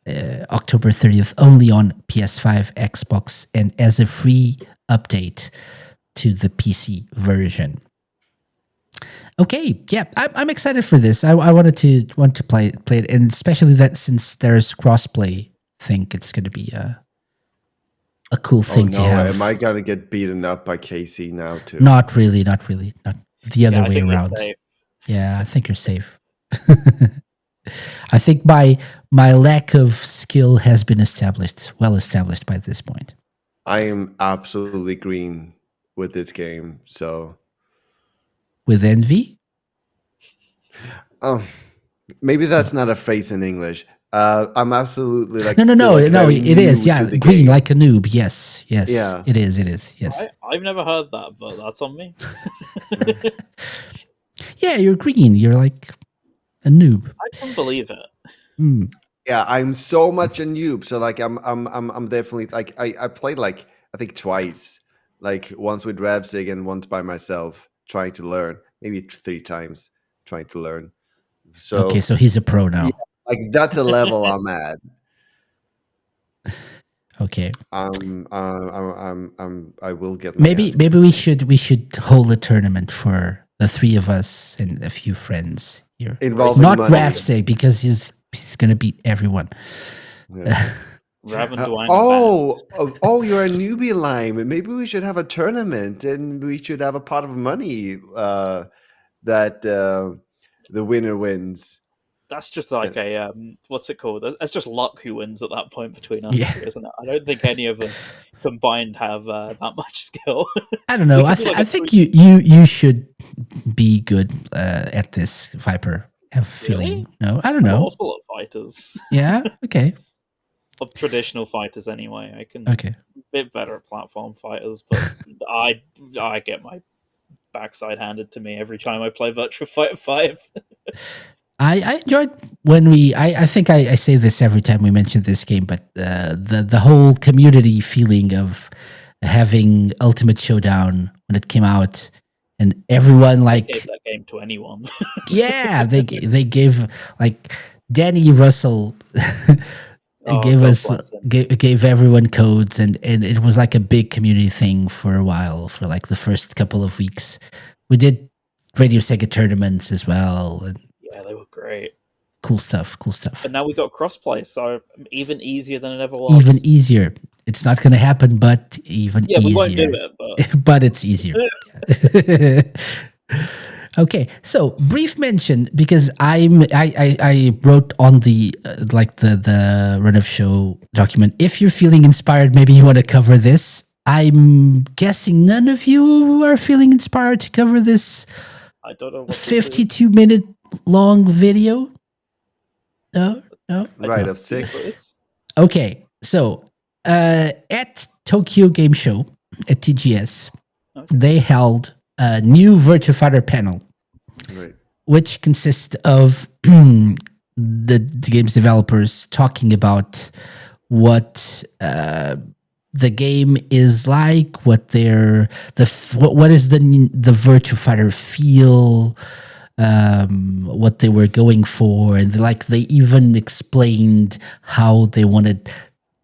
October 30th only on PS5, Xbox, and as a free update to the PC version. Okay, yeah, I'm excited for this. I want to play it, and especially that since there's crossplay, I think it's going to be a cool thing to have. Am I gonna get beaten up by Casey now too? Not really. Not the other way around. Yeah, I think you're safe. I think my lack of skill has been well established by this point. I am absolutely green with this game, so with envy. Maybe that's not a phrase in English. I'm absolutely like no. It is, yeah, green game. Like a noob. Yes, yeah. It is. Yes. I've never heard that, but that's on me. Yeah, you're green. You're like a noob. I can believe it. Yeah, I'm so much a noob. So like, I'm definitely like I played like I think twice, like once with Revsig and once by myself trying to learn. Maybe 3 times trying to learn. So okay, so he's a pro now. Yeah, like that's a level I'm at. Okay. I will get. Maybe we should hold a tournament for the 3 of us and a few friends here. Involving Not money. Rafseg, because he's gonna beat everyone. Yeah. Raven Dwang You're a newbie, Lime. Maybe we should have a tournament, and we should have a pot of money that the winner wins. That's just like a what's it called? That's just luck who wins at that point between us Yeah. two, isn't it? I don't think any of us combined have that much skill. I don't know. We I, could do like I a think three- you should be good at this, Viper. I have a feeling. Really? No, I don't I'm know. awful at fighters. Yeah. Okay. Of traditional fighters, anyway. I can Okay. a bit better at platform fighters, but I get my backside handed to me every time I play Virtua Fighter 5. I enjoyed when I think I say this every time we mention this game, but the whole community feeling of having Ultimate Showdown when it came out, and everyone I gave like that game to anyone. yeah, they gave like Danny Russell Oh, gave God us bless him. gave everyone codes, and it was like a big community thing for a while, for like the first couple of weeks. We did Radio Sega tournaments as well, and Yeah, they were great. cool stuff. But now we got crossplay, so even easier than it ever was. Even easier. It's not going to happen, but even Yeah, easier. we won't do it, but But it's easier. Okay, so brief mention, because I wrote on the the Run of Show document. If you're feeling inspired, maybe you want to cover this. I'm guessing none of you are feeling inspired to cover this I don't know what this is. 52-minute long video. No. Right, I of don't see 6. this. Okay, so at Tokyo Game Show at TGS, Okay. they held a new Virtua Fighter panel, Right. which consists of the game's developers talking about what the game is like, what what is the Virtua Fighter feel, what they were going for, and they even explained how they wanted,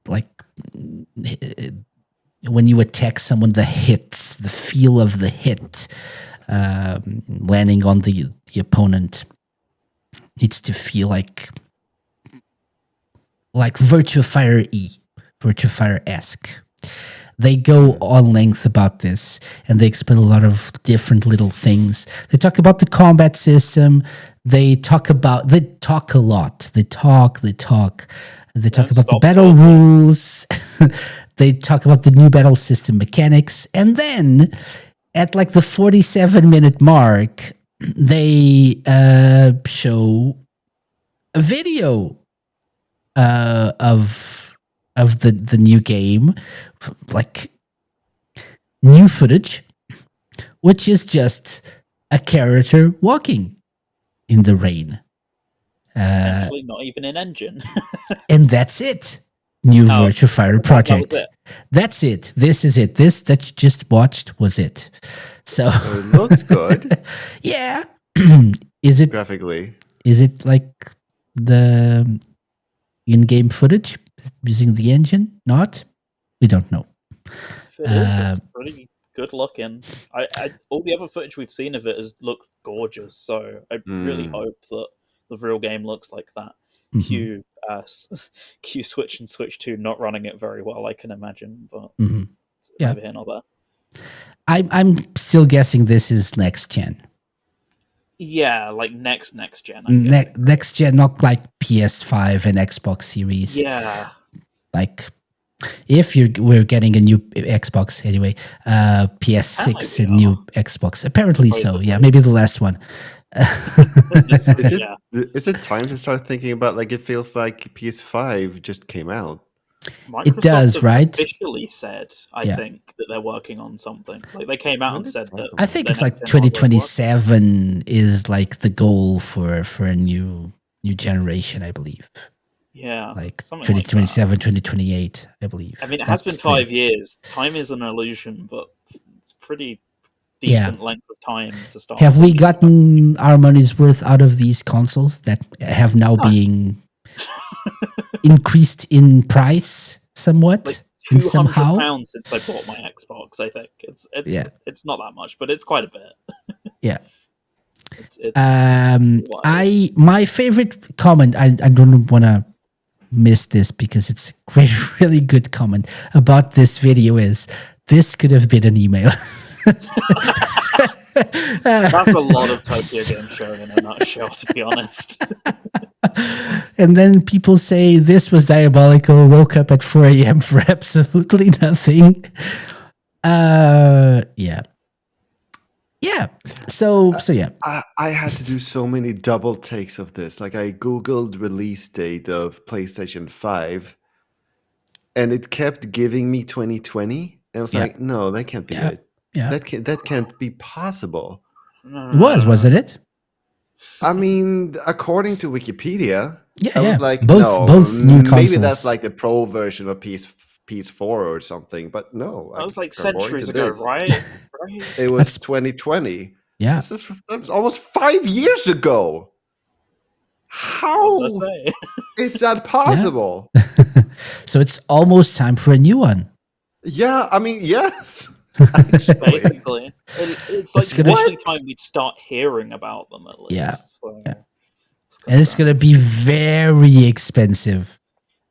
like, when you attack someone, the hits, the feel of the hit landing on the opponent needs to feel like Virtua Fighter Virtua Fighter-esque. They go on length about this, and they explain a lot of different little things. They talk about the combat system. They talk a lot. They talk about the battle rules. They talk about the new battle system mechanics. And then at like the 47-minute mark, they show a video of the new game, like new footage, which is just a character walking in the rain. Actually, not even an engine. And that's it. New Virtua Fighter project. That was it. That's it. This is it. This that you just watched was it. So It looks good yeah. Is it graphically. like the in-game footage using the engine? Not? We don't know. If it is, it's pretty good looking. All the other footage we've seen of it has looked gorgeous, so I really hope that the real game looks like that. Mhm. Q Switch and Switch 2 not running it very well, I can imagine, but it's Yeah. neither here nor there. I'm still guessing this is next gen. Yeah, like next gen. I'm guessing. Next gen, not like PS5 and Xbox Series. Yeah, Like if we're getting a new Xbox anyway, PS6 and new Xbox. Apparently so. Yeah, maybe the last one. Is it time to start thinking about, like, it feels like PS5 just came out? Microsoft It does, have right? Officially said, I think that they're working on something. Like they came out and said that. I think it's their like next gen hardware works. 2027 is like the goal for a new generation, I believe. Yeah, Like something like that. 2027, 2028, I believe. I mean, it has been That's 5 years. Time is an illusion, but it's pretty decent length of time to start. Have we gotten our money's worth out of these consoles that have now being increased in price somewhat? Like and somehow? £200 since I bought my Xbox. I think it's not that much, but it's quite a bit. Yeah. It's My favorite comment, I don't want to miss this because it's a really good comment about this video is, this could have been an email. That's a lot of Tokyo Game Show in a nutshell, to be honest. And then people say this was diabolical, woke up at 4 a.m. for absolutely nothing. Yeah. So yeah. I had to do so many double takes of this. Like, I Googled release date of PlayStation 5 and it kept giving me 2020. And I was like, no, that can't be it. Yeah. That can't be possible. Wasn't it? I mean, according to Wikipedia, Yeah, I was like, both new consoles. Maybe that's like the pro version of PS4 or something, but no. That was like according centuries to ago, this, right? It was 2020. Yeah. That's almost 5 years ago. How What did I say? is that possible? So it's almost time for a new one. Yeah, I mean, yes. Actually. Basically, it's like literally time we'd start hearing about them at least. Yeah. So And it's going to be very expensive.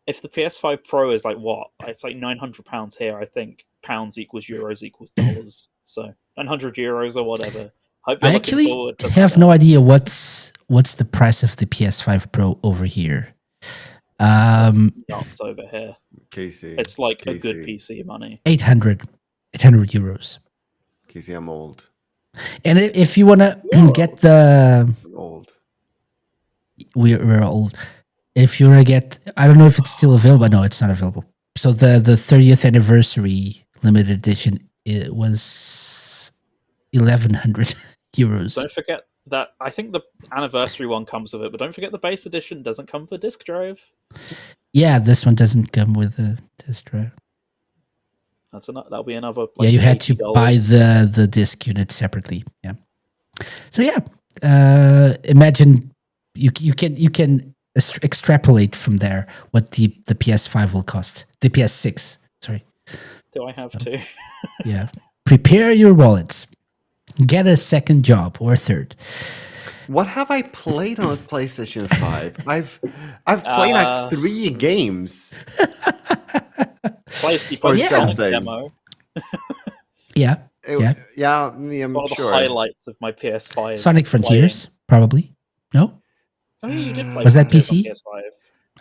if the PS5 Pro is like what? It's like £900 here. I think pounds equals euros equals dollars. So 900 euros or whatever. Hope you're I looking actually forward to have that. no idea what's the price of the PS5 Pro over here. Nuts over here. Casey. It's like a Casey. good PC money. 800 euros. Casey, I'm old. And if you want to get the... I'm old. We're old. If you want to get... I don't know if it's still available. No, it's not available. So the 30th anniversary limited edition, it was 1,100 euros. Don't forget that I think the anniversary one comes with it, but don't forget the base edition doesn't come with a disc drive. Yeah, this one doesn't come with a disc drive. That'll be another. Like, yeah, you had to $80. buy the disc unit separately. Yeah. So yeah, imagine you can extrapolate from there what the PS5 will cost. The PS6, sorry. Do I have to? Yeah. Prepare your wallets. Get a second job or a third. What have I played on PlayStation 5? I've played like 3 games. You played Yeah. Sonic Something. demo. Yeah. Yeah, I'm One of the sure. highlights of my PS5. Sonic Frontiers, probably. No? Oh, you did play Was that Frontiers on PC? PS5.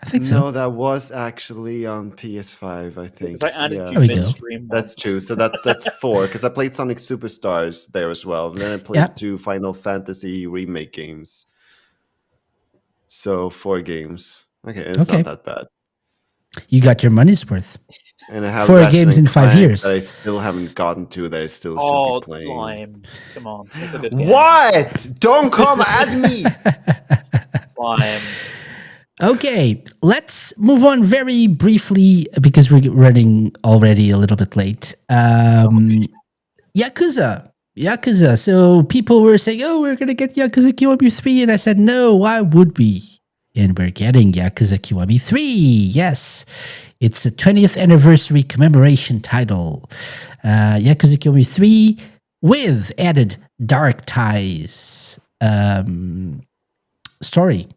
I think so. No, that was actually on PS5, I think. Because I added Yeah. to There we go. midstream. That's once. true. So that's 4, because I played Sonic Superstars there as well. And then I played Yeah. 2 Final Fantasy remake games. So 4 games. Okay, it's Okay. not that bad. You got your money's worth. And I have 4 Ratchet games in and 5 Clank years. that I still haven't gotten to, that I still Oh, should be playing. Lime. Come on. It's a good game. What? Don't come at me! Lime. Okay, let's move on very briefly because we're running already a little bit late. Yakuza. So people were saying, oh, we're going to get Yakuza Kiwami 3. And I said, no, why would we? And we're getting Yakuza Kiwami 3. Yes, it's a 20th anniversary commemoration title. Yakuza Kiwami 3 with added Dark Ties story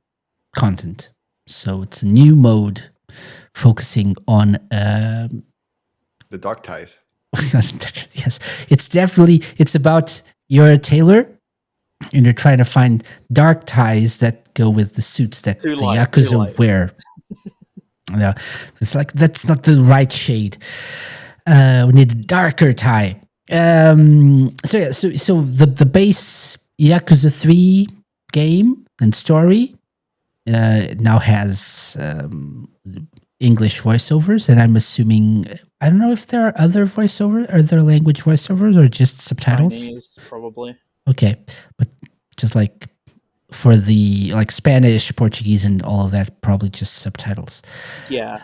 content. So it's a new mode focusing on The Dark Ties. yes, it's about you're a tailor and you're trying to find dark ties that go with the suits that Too the light, Yakuza too light. wear. No, it's like that's not the right shade. We need a darker tie. So the base Yakuza 3 game and story now has English voiceovers, and I'm assuming I don't know if there are other voiceovers, are there language voiceovers or just subtitles? Chinese, probably. Okay, but just like for the like Spanish, Portuguese, and all of that, probably just subtitles. Yeah.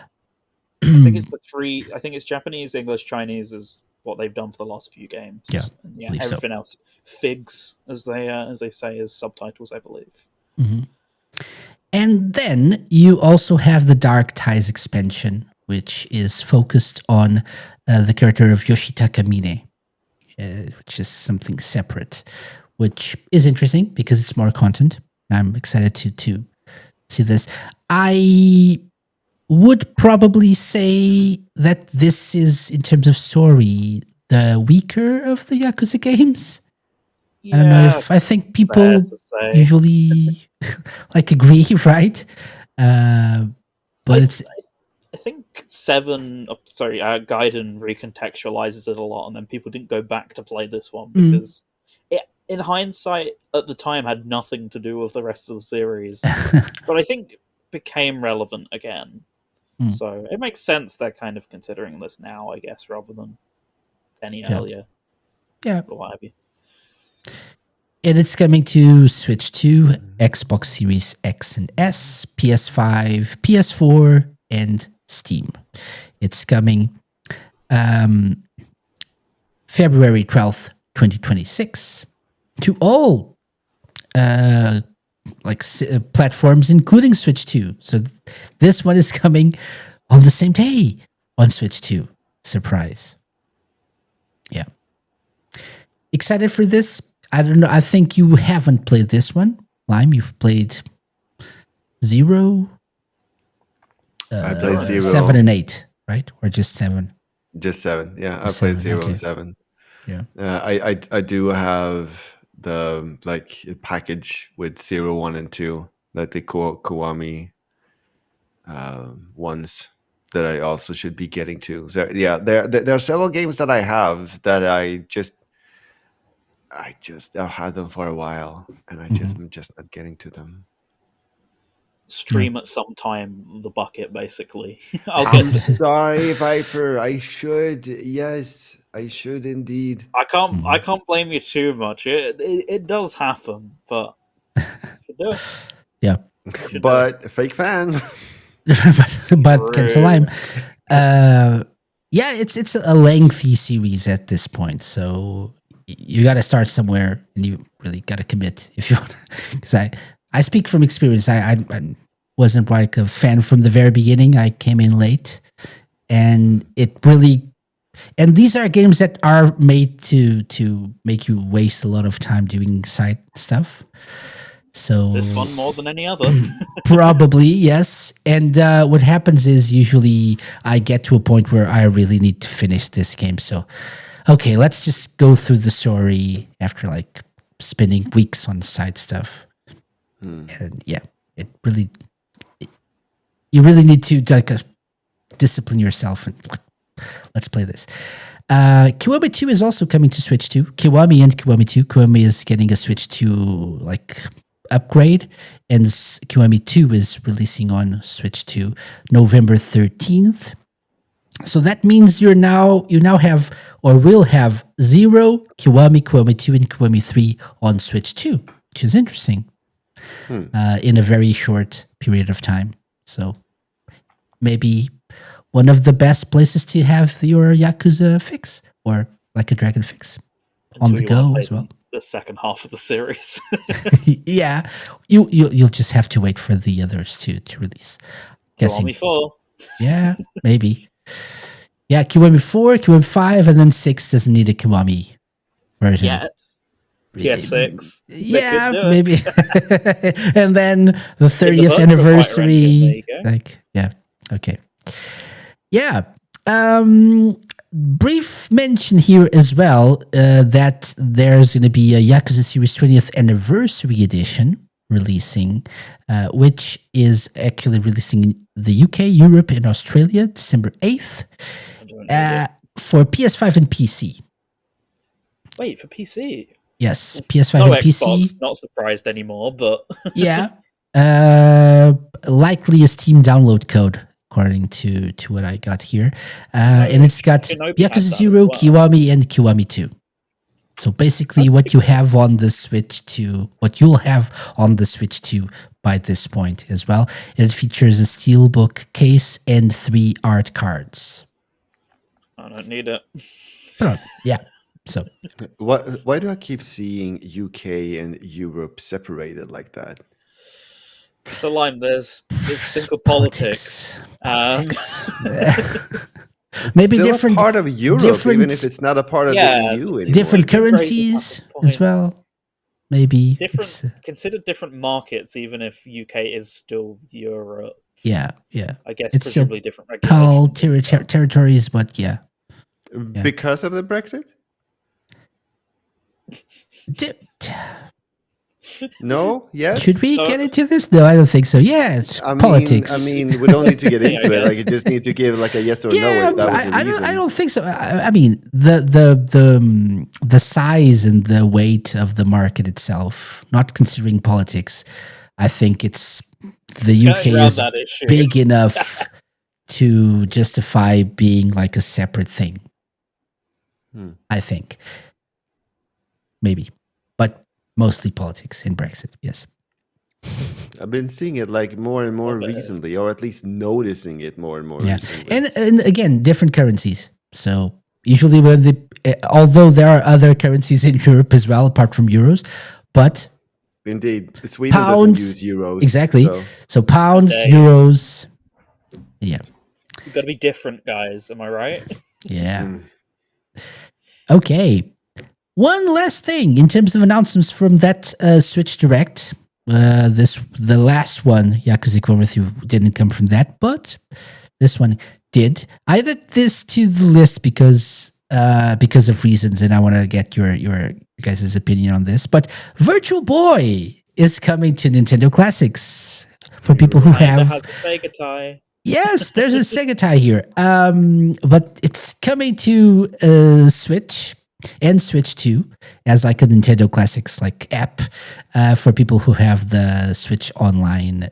I think it's the 3. I think it's Japanese, English, Chinese is what they've done for the last few games. Yeah, And yeah, believe so. everything else, figs as they say as subtitles, I believe. Mhm. And then you also have the Dark Ties expansion, which is focused on the character of Yoshitaka Mine, which is something separate, which is interesting because it's more content. I'm excited to see this. I would probably say that this is, in terms of story, the weaker of the Yakuza games. I don't know if I think people usually like agree, right? But I think Gaiden recontextualizes it a lot, and then people didn't go back to play this one because it, in hindsight, at the time, had nothing to do with the rest of the series. But I think became relevant again. So it makes sense they're kind of considering this now, I guess, rather than any earlier. Yeah. Or what have you. And it's coming to Switch 2, Xbox Series X and S, PS5, PS4, and Steam. It's coming February 12th, 2026 to all platforms, including Switch 2. So this one is coming on the same day on Switch 2. Surprise. Yeah. Excited for this? I don't know. I think you haven't played this one, Lime. You've played 0. I played 0, 7 and 8, right? Or just 7? Just 7. Yeah, I played 0 and 7. Yeah. I do have the package with 0, 1, and 2, like the Kiwami ones that I also should be getting to. So yeah, there are several games that I have that I've had them for a while, and I'm just not getting to them. Stream at some time the bucket, basically. I'm sorry, Viper. I should. Yes, I should indeed. I can't blame you too much. It does happen, but you do it. Yeah. But fake fan. but cancel Lime. Yeah, it's a lengthy series at this point, so you got to start somewhere, and you really got to commit if you want. Because I speak from experience. I wasn't like a fan from the very beginning. I came in late, and it really. And these are games that are made to make you waste a lot of time doing side stuff. So this one more than any other. Probably, yes. And what happens is usually I get to a point where I really need to finish this game. So, okay, let's just go through the story after like spending weeks on side stuff. And yeah, you really need to discipline yourself and let's play this. Kiwami 2 is also coming to Switch 2. Kiwami and Kiwami 2. Kiwami is getting a Switch 2 upgrade, and Kiwami 2 is releasing on Switch 2 November 13th. So that means you now have or will have 0, Kiwami, Kiwami 2, and Kiwami 3 on Switch 2, which is interesting. In a very short period of time. So maybe one of the best places to have your Yakuza fix, or like a Dragon fix, on the go as well. The second half of the series. Yeah, you'll just have to wait for the others to release. Kiwami 4. Yeah, maybe. Yeah, Kiwami 4, Kiwami 5, and then 6 doesn't need a Kiwami version. Yeah. PS6. Yeah, maybe. And then the 30th anniversary. Okay. Yeah. Brief mention here as well that there's going to be a Yakuza Series 20th Anniversary Edition releasing, which is actually releasing in the UK, Europe, and Australia, December 8th, for PS5 and PC. Wait, for PC? Yes, PS5 and PC. Xbox, not surprised anymore, but... Yeah. Likely a Steam download code, according to what I got here. And it's got Yakuza 0, Kiwami, and Kiwami 2. So basically what you have on the Switch 2, what you'll have on the Switch 2 by this point as well. And it features a steelbook case and 3 art cards. I don't need it. Yeah. So why do I keep seeing UK and Europe separated like that? So Lime, there's simple politics. Maybe still different a part of Europe, even if it's not a part of the EU anymore. Different currencies as well. maybe. Consider different markets, even if UK is still Europe. Yeah. I guess It's still presumably different PAL regulations. territories, but yeah. Because of the Brexit? No? Yes? Should we get into this? No, I don't think so. Yeah, politics. I mean, we don't need to get Yeah, into I it. Like, guess. you just need to give like a yes or no Yeah, if that was the I reason. don't think so. I mean, the size and the weight of the market itself, not considering politics, I think it's the UK Skirting around is that issue. big enough to justify being like a separate thing. I think maybe, but mostly politics and Brexit. Yes. I've been seeing it like more and more recently, or at least noticing it more and more recently. And again, different currencies. So usually although there are other currencies in Europe as well, apart from euros, but Indeed, Sweden pounds, doesn't use euros. Exactly. So pounds, Okay. euros. Yeah. You've got to be different, guys. Am I right? Yeah. Okay. One last thing in terms of announcements from that Switch Direct. The last one, Yakuza Kiwami didn't come from that, but this one did. I added this to the list because of reasons, and I want to get your guys' opinion on this. But Virtual Boy is coming to Nintendo Classics for people who have. Has a Sega tie. Yes, there's a Sega tie here. But it's coming to Switch and Switch 2 as like a Nintendo Classics like app for people who have the Switch Online,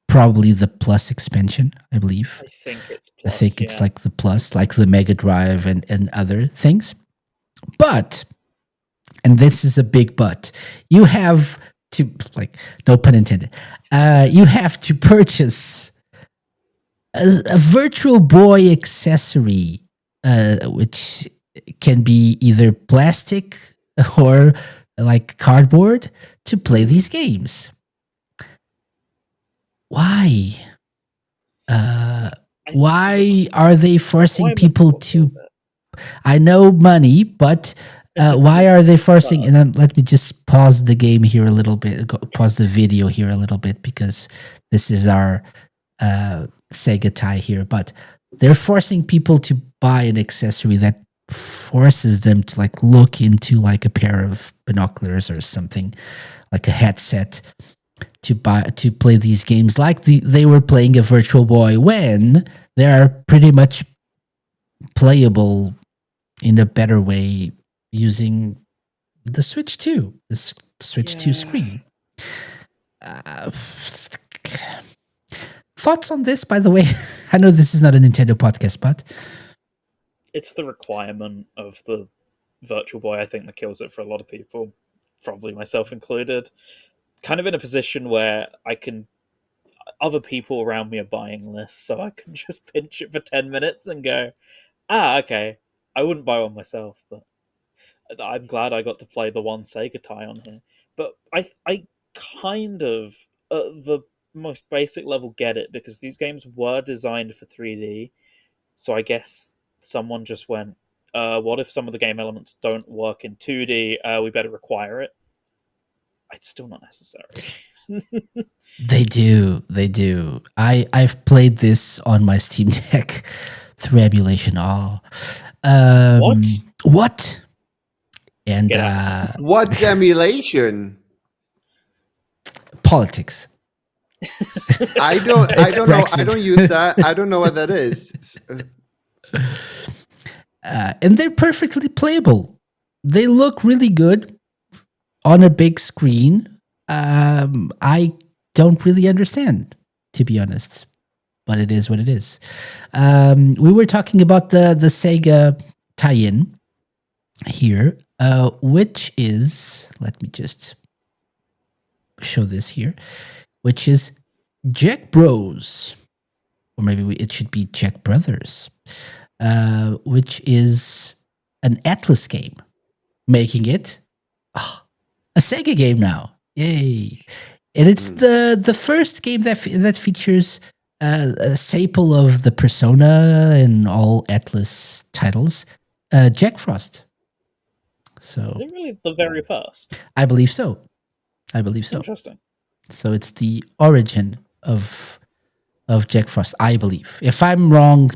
probably the Plus expansion, I believe. I think it's Plus, it's like the Plus, like the Mega Drive and other things. But, and this is a big but, you have to, like, no pun intended, you have to purchase a Virtual Boy accessory, which can be either plastic or like cardboard to play these games. Why? Why are they forcing people to? I know money, but why are they forcing? And then let me just pause the game here a little bit. Pause the video here a little bit because this is our Sega tie here. But they're forcing people to buy an accessory that forces them to like look into like a pair of binoculars or something, like a headset, to play these games like they were playing a Virtual Boy, when they are pretty much playable in a better way using the Switch 2, the Switch 2 screen. Thoughts on this, by the way? I know this is not a Nintendo podcast, but it's the requirement of the Virtual Boy, I think, that kills it for a lot of people, probably myself included. Kind of in a position where other people around me are buying this, so I can just pinch it for 10 minutes and go, okay, I wouldn't buy one myself, but I'm glad I got to play the one Sega tie on here. But I kind of, at the most basic level, get it, because these games were designed for 3D, so I guess someone just went, what if some of the game elements don't work in 2D? We better require it. It's still not necessary. They do. I've played this on my Steam Deck through emulation. What? And what's emulation? Politics. I don't know. I don't use that. I don't know what that is. And they're perfectly playable. They look really good on a big screen. I don't really understand, to be honest, but it is what it is. We were talking about the Sega tie-in here, which is, let me just show this here, which is Jack Bros, or maybe it should be Jack Brothers, which is an Atlas game, making it a Sega game now. Yay! And it's the first game that features a staple of the Persona and all Atlas titles, Jack Frost. So Is it really the very first? I believe so. I believe so. Interesting. So it's the origin of Jack Frost, I believe. If I'm wrong,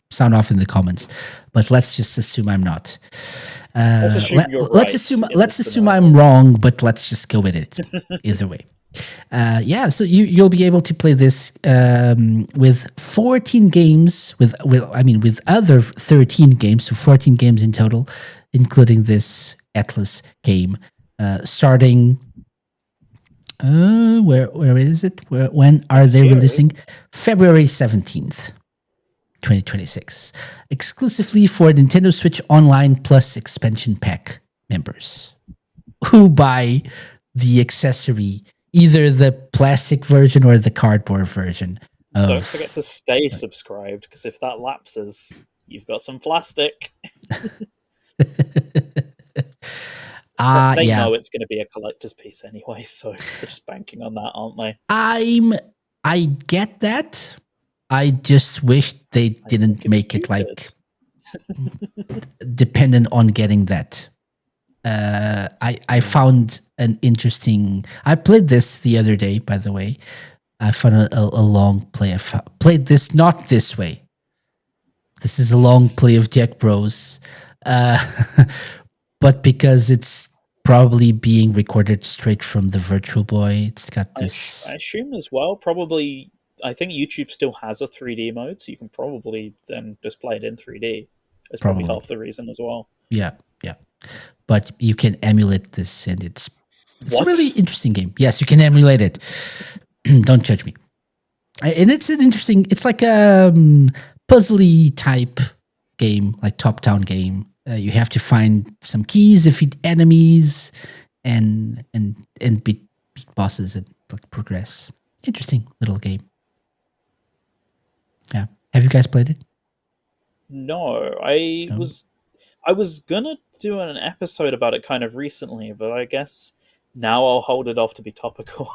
sound off in the comments. But let's just assume I'm not. Let's assume you're right. Let's assume I'm wrong, but let's just go with it. Either way. Yeah, so you'll be able to play this with 14 games with other 13 games, so 14 games in total, including this Atlas game, starting. Where is it? When are they releasing? February 17th, 2026, exclusively for Nintendo Switch Online Plus expansion pack members who buy the accessory, either the plastic version or the cardboard version. Don't forget to stay subscribed, because if that lapses, you've got some plastic. They know it's going to be a collector's piece anyway, so they're just banking on that, aren't they? I get that. I just wish they didn't make it like dependent on getting that. I found an interesting. I played this the other day, by the way. I found a long play. I played this not this way. This is a long play of Jack Bros. But because it's probably being recorded straight from the Virtual Boy, it's got this. I assume as well, probably, I think YouTube still has a 3D mode, so you can probably then just play it in 3D. It's probably half the reason as well. Yeah. But you can emulate this, and it's a really interesting game. Yes, you can emulate it. Don't judge me. And it's like a puzzly type game, like top-down game. You have to find some keys, defeat enemies, and beat bosses and like progress. Interesting little game. Yeah. Have you guys played it? No, I was gonna do an episode about it kind of recently, but I guess now I'll hold it off to be topical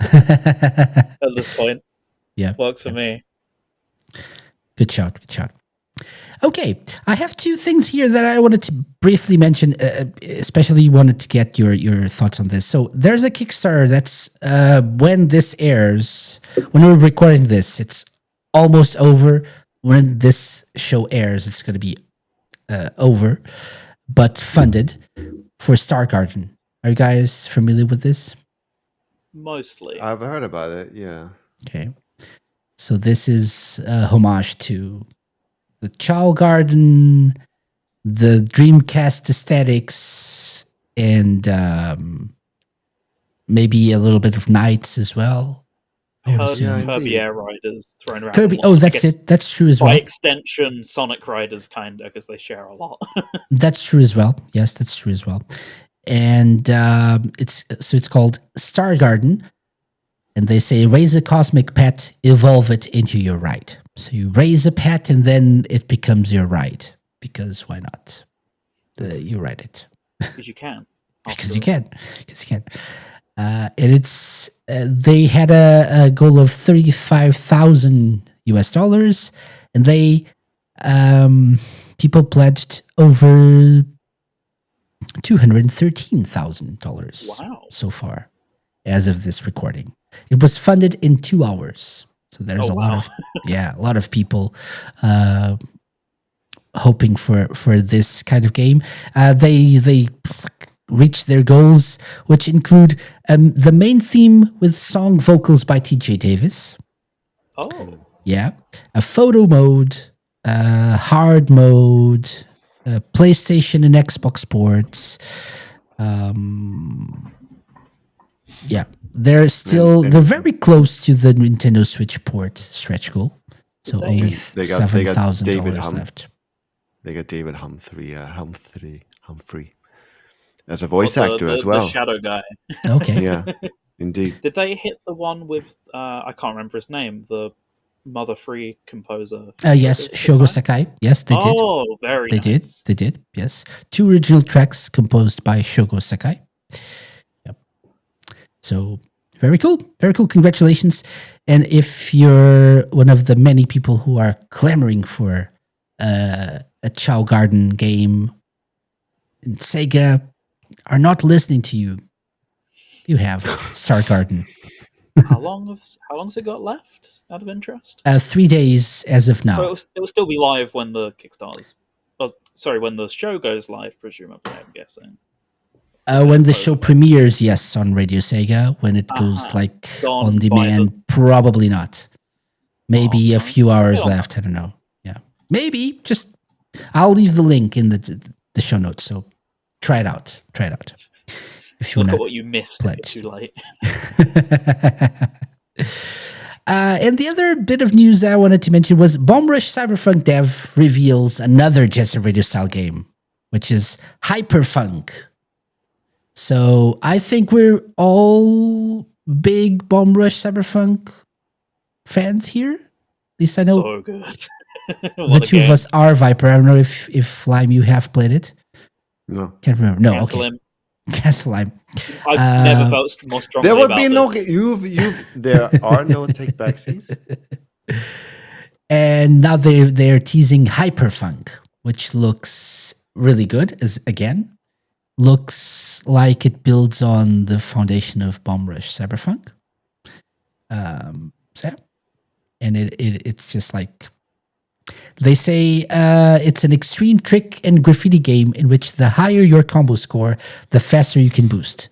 at this point. Yeah. Works for me. Good shot. Okay, I have two things here that I wanted to briefly mention, especially wanted to get your thoughts on this. So there's a Kickstarter that's, when this airs, when we're recording this, it's almost over. When this show airs, it's going to be over, but funded for Star Garden. Are you guys familiar with this? Mostly. I've heard about it, yeah. Okay. So this is a homage to the Chow Garden, the Dreamcast aesthetics, and maybe a little bit of Knights as well. I heard Kirby Air Riders thrown around. Kirby, that's it. That's true as well. By extension, Sonic Riders, kind of, because they share a lot. That's true as well. Yes, that's true as well. And it's called Star Garden. And they say, raise a cosmic pet, evolve it into your ride. So you raise a pet and then it becomes your ride. Because why not? You ride it. Because you can. Because you can. And it's they had a goal of $35,000 and they people pledged over $213,000 so far as of this recording. It was funded in 2 hours. So there's a lot of people hoping for this kind of game. They reached their goals, which include the main theme with song vocals by TJ Davis. Oh. Yeah. A photo mode, hard mode, PlayStation and Xbox ports. Yeah. They're very close to the Nintendo Switch port stretch goal. So only $7,000 left. They got David Humphrey as a voice actor as well. The shadow guy. Okay. Yeah, indeed. Did they hit the one with, I can't remember his name, the Mother Free composer? Yes, Shogo Sakai. Yes, they did. Oh, very nice. They did, yes. 2 original tracks composed by Shogo Sakai. Yep. So, very cool. Very cool. Congratulations. And if you're one of the many people who are clamoring for a Chow Garden game, SEGA are not listening to you, you have Star Garden. How long's it got left? Out of interest. 3 days as of now. So it will still be live when the Kickstarter's. Oh, sorry, when the show goes live, presumably. I'm guessing. When the show premieres, yes, on Radio SEGA. When it goes like on demand, probably not. Maybe a few hours left. I don't know. Yeah, maybe. Just I'll leave the link in the show notes. So try it out. Try it out. If you look at what you missed, it's too late. And the other bit of news I wanted to mention was Bomb Rush Cyberpunk dev reveals another Jet Set Radio style game, which is Hyperfunk. So I think we're all big Bomb Rush Cyberpunk fans here. At least I know so good. the two of us are. Viper. I don't know if Lime, you have played it. No, can't remember. No, Cancel okay. Him. Cancel Lime. I've never felt more strongly there would about be no. this. There are no take backsies. And now they're teasing Hyperfunk, which looks really good. Looks like it builds on the foundation of Bomb Rush Cyberpunk. So yeah. And it's just like they say it's an extreme trick and graffiti game in which the higher your combo score, the faster you can boost.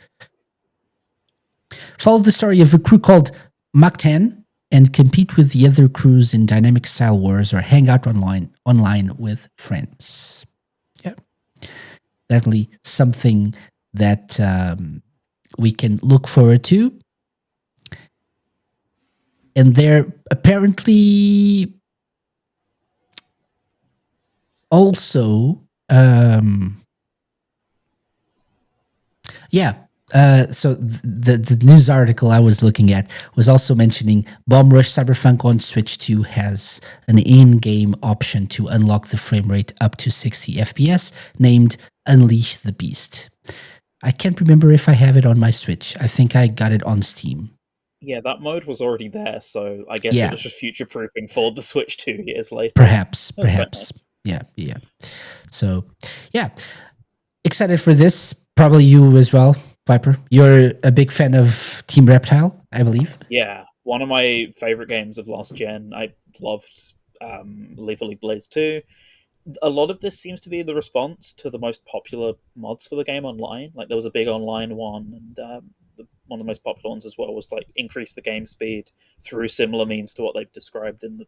Follow the story of a crew called Mach 10 and compete with the other crews in dynamic style wars or hang out online with friends. Yeah. Definitely something that we can look forward to. And they're apparently also, so the news article I was looking at was also mentioning Bomb Rush Cyberpunk on Switch 2 has an in-game option to unlock the frame rate up to 60 FPS named Unleash the Beast. I can't remember if I have it on my Switch. I think I got it on Steam. Yeah, that mode was already there, so I guess it was just future-proofing for the Switch 2 years later. Perhaps. Nice. Yeah. So, yeah. Excited for this. Probably you as well, Viper. You're a big fan of Team Reptile, I believe. Yeah, one of my favorite games of last gen. I loved Lethal League Blaze 2. A lot of this seems to be the response to the most popular mods for the game online. Like there was a big online one, and one of the most popular ones as well was like increase the game speed through similar means to what they've described in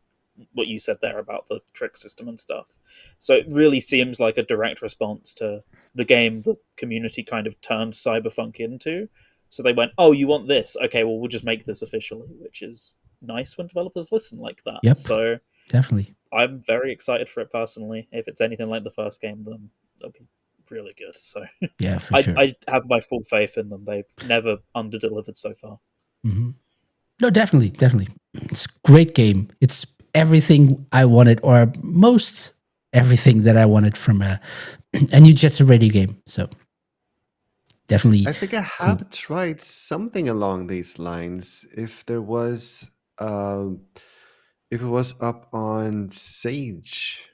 what you said there about the trick system and stuff. So it really seems like a direct response to the game the community kind of turned Cyberpunk into. So they went, oh, you want this? Okay, well, we'll just make this officially, which is nice when developers listen like that. Yep, so definitely. I'm very excited for it personally. If it's anything like the first game, then it'll be really good. So yeah, for sure. I have my full faith in them. They've never underdelivered so far. Mm-hmm. No, definitely. It's a great game. It's everything I wanted, or most everything that I wanted from a new Jet Set Radio game. So definitely. I think I have tried something along these lines. If there was, if it was up on Sage,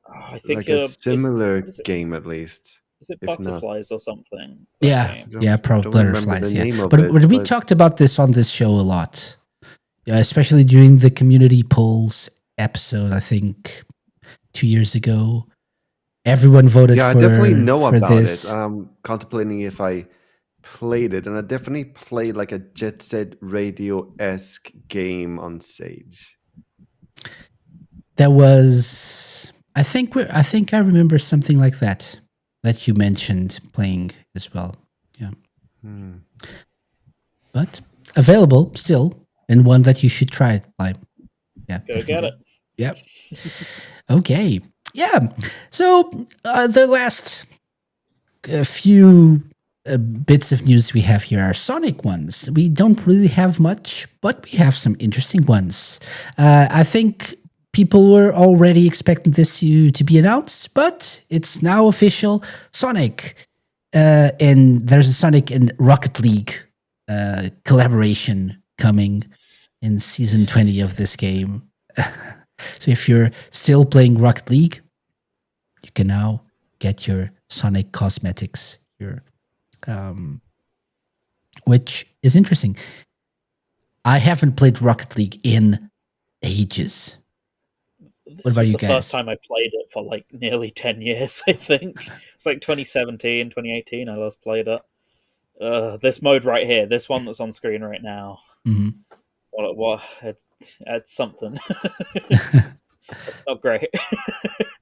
I think like a similar game at least. Is it Butterflies or something? Yeah, probably Butterflies. Yeah, but we talked about this on this show a lot. Yeah, especially during the community polls episode. I think 2 years ago, everyone voted. Yeah, I definitely know about this. it. I'm contemplating if I played it, and I definitely played like a Jet Set Radio-esque game on Sage. There was, I think I remember something like that you mentioned playing as well. Yeah, but available still, and one that you should try. Like, yeah, go get it. Yep. Okay. Yeah. So the last few bits of news we have here are Sonic ones. We don't really have much, but we have some interesting ones. I think people were already expecting this to be announced, but it's now official. Sonic, and there's a Sonic and Rocket League collaboration coming in season 20 of this game. So if you're still playing Rocket League, you can now get your Sonic cosmetics, your which is interesting. I haven't played Rocket League in ages. What This about was you the first guys? time I played it for like nearly 10 years, I think. It's like 2017, 2018 I last played it. This mode right here, this one that's on screen right now. Hmm. It's something. It's not great.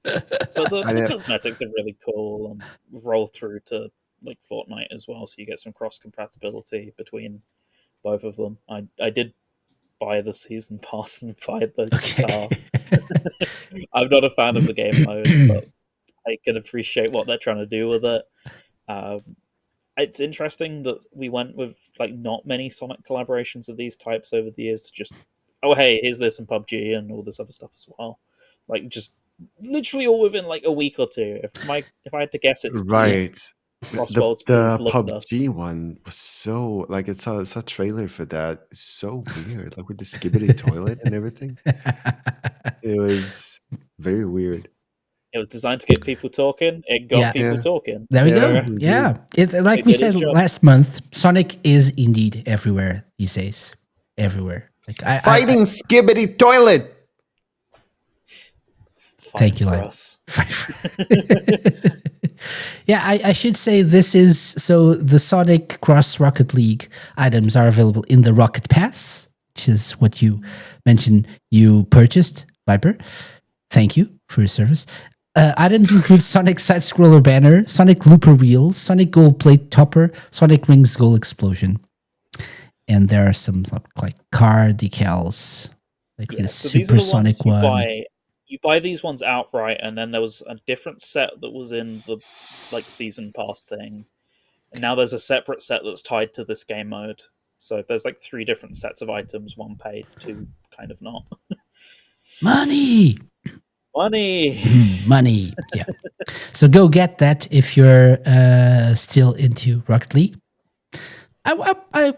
But I the know. cosmetics are really cool and roll through to like Fortnite as well, so you get some cross compatibility between both of them. I did buy the season pass and buy the Okay. car. I'm not a fan of the game mode, but I can appreciate what they're trying to do with it. Um, it's interesting that we went with like not many Sonic collaborations of these types over the years. Just hey, here's this in PUBG and all this other stuff as well. Like just literally all within like a week or two. If I had to guess, it's Yes. Right. Crossworlds, please The look at us. PUBG one was so like it's a trailer for that. It's so weird, like with the skibbity toilet and everything. It was very weird. It was designed to get people talking. It got Yeah. people Yeah, talking. There we yeah, go. indeed. Yeah. Like It we did said its job. last month, Sonic is indeed everywhere these days. Everywhere. Like Fighting skibbity toilet. Thank you, For Lime. us. Yeah, I should say this is so the Sonic Cross Rocket League items are available in the Rocket Pass, which is what you mentioned you purchased, Viper. Thank you for your service. Items include Sonic Side Scroller Banner, Sonic Looper Wheel, Sonic Gold Plate Topper, Sonic Rings Gold Explosion. And there are some like car decals, like Yeah, the so these are the ones Supersonic you one. buy. You buy these ones outright, and then there was a different set that was in the like season pass thing, and now there's a separate set that's tied to this game mode. So there's like 3 different sets of items, one paid, 2 kind of not. Money! Money. Money. Yeah. So go get that if you're still into Rocket League. I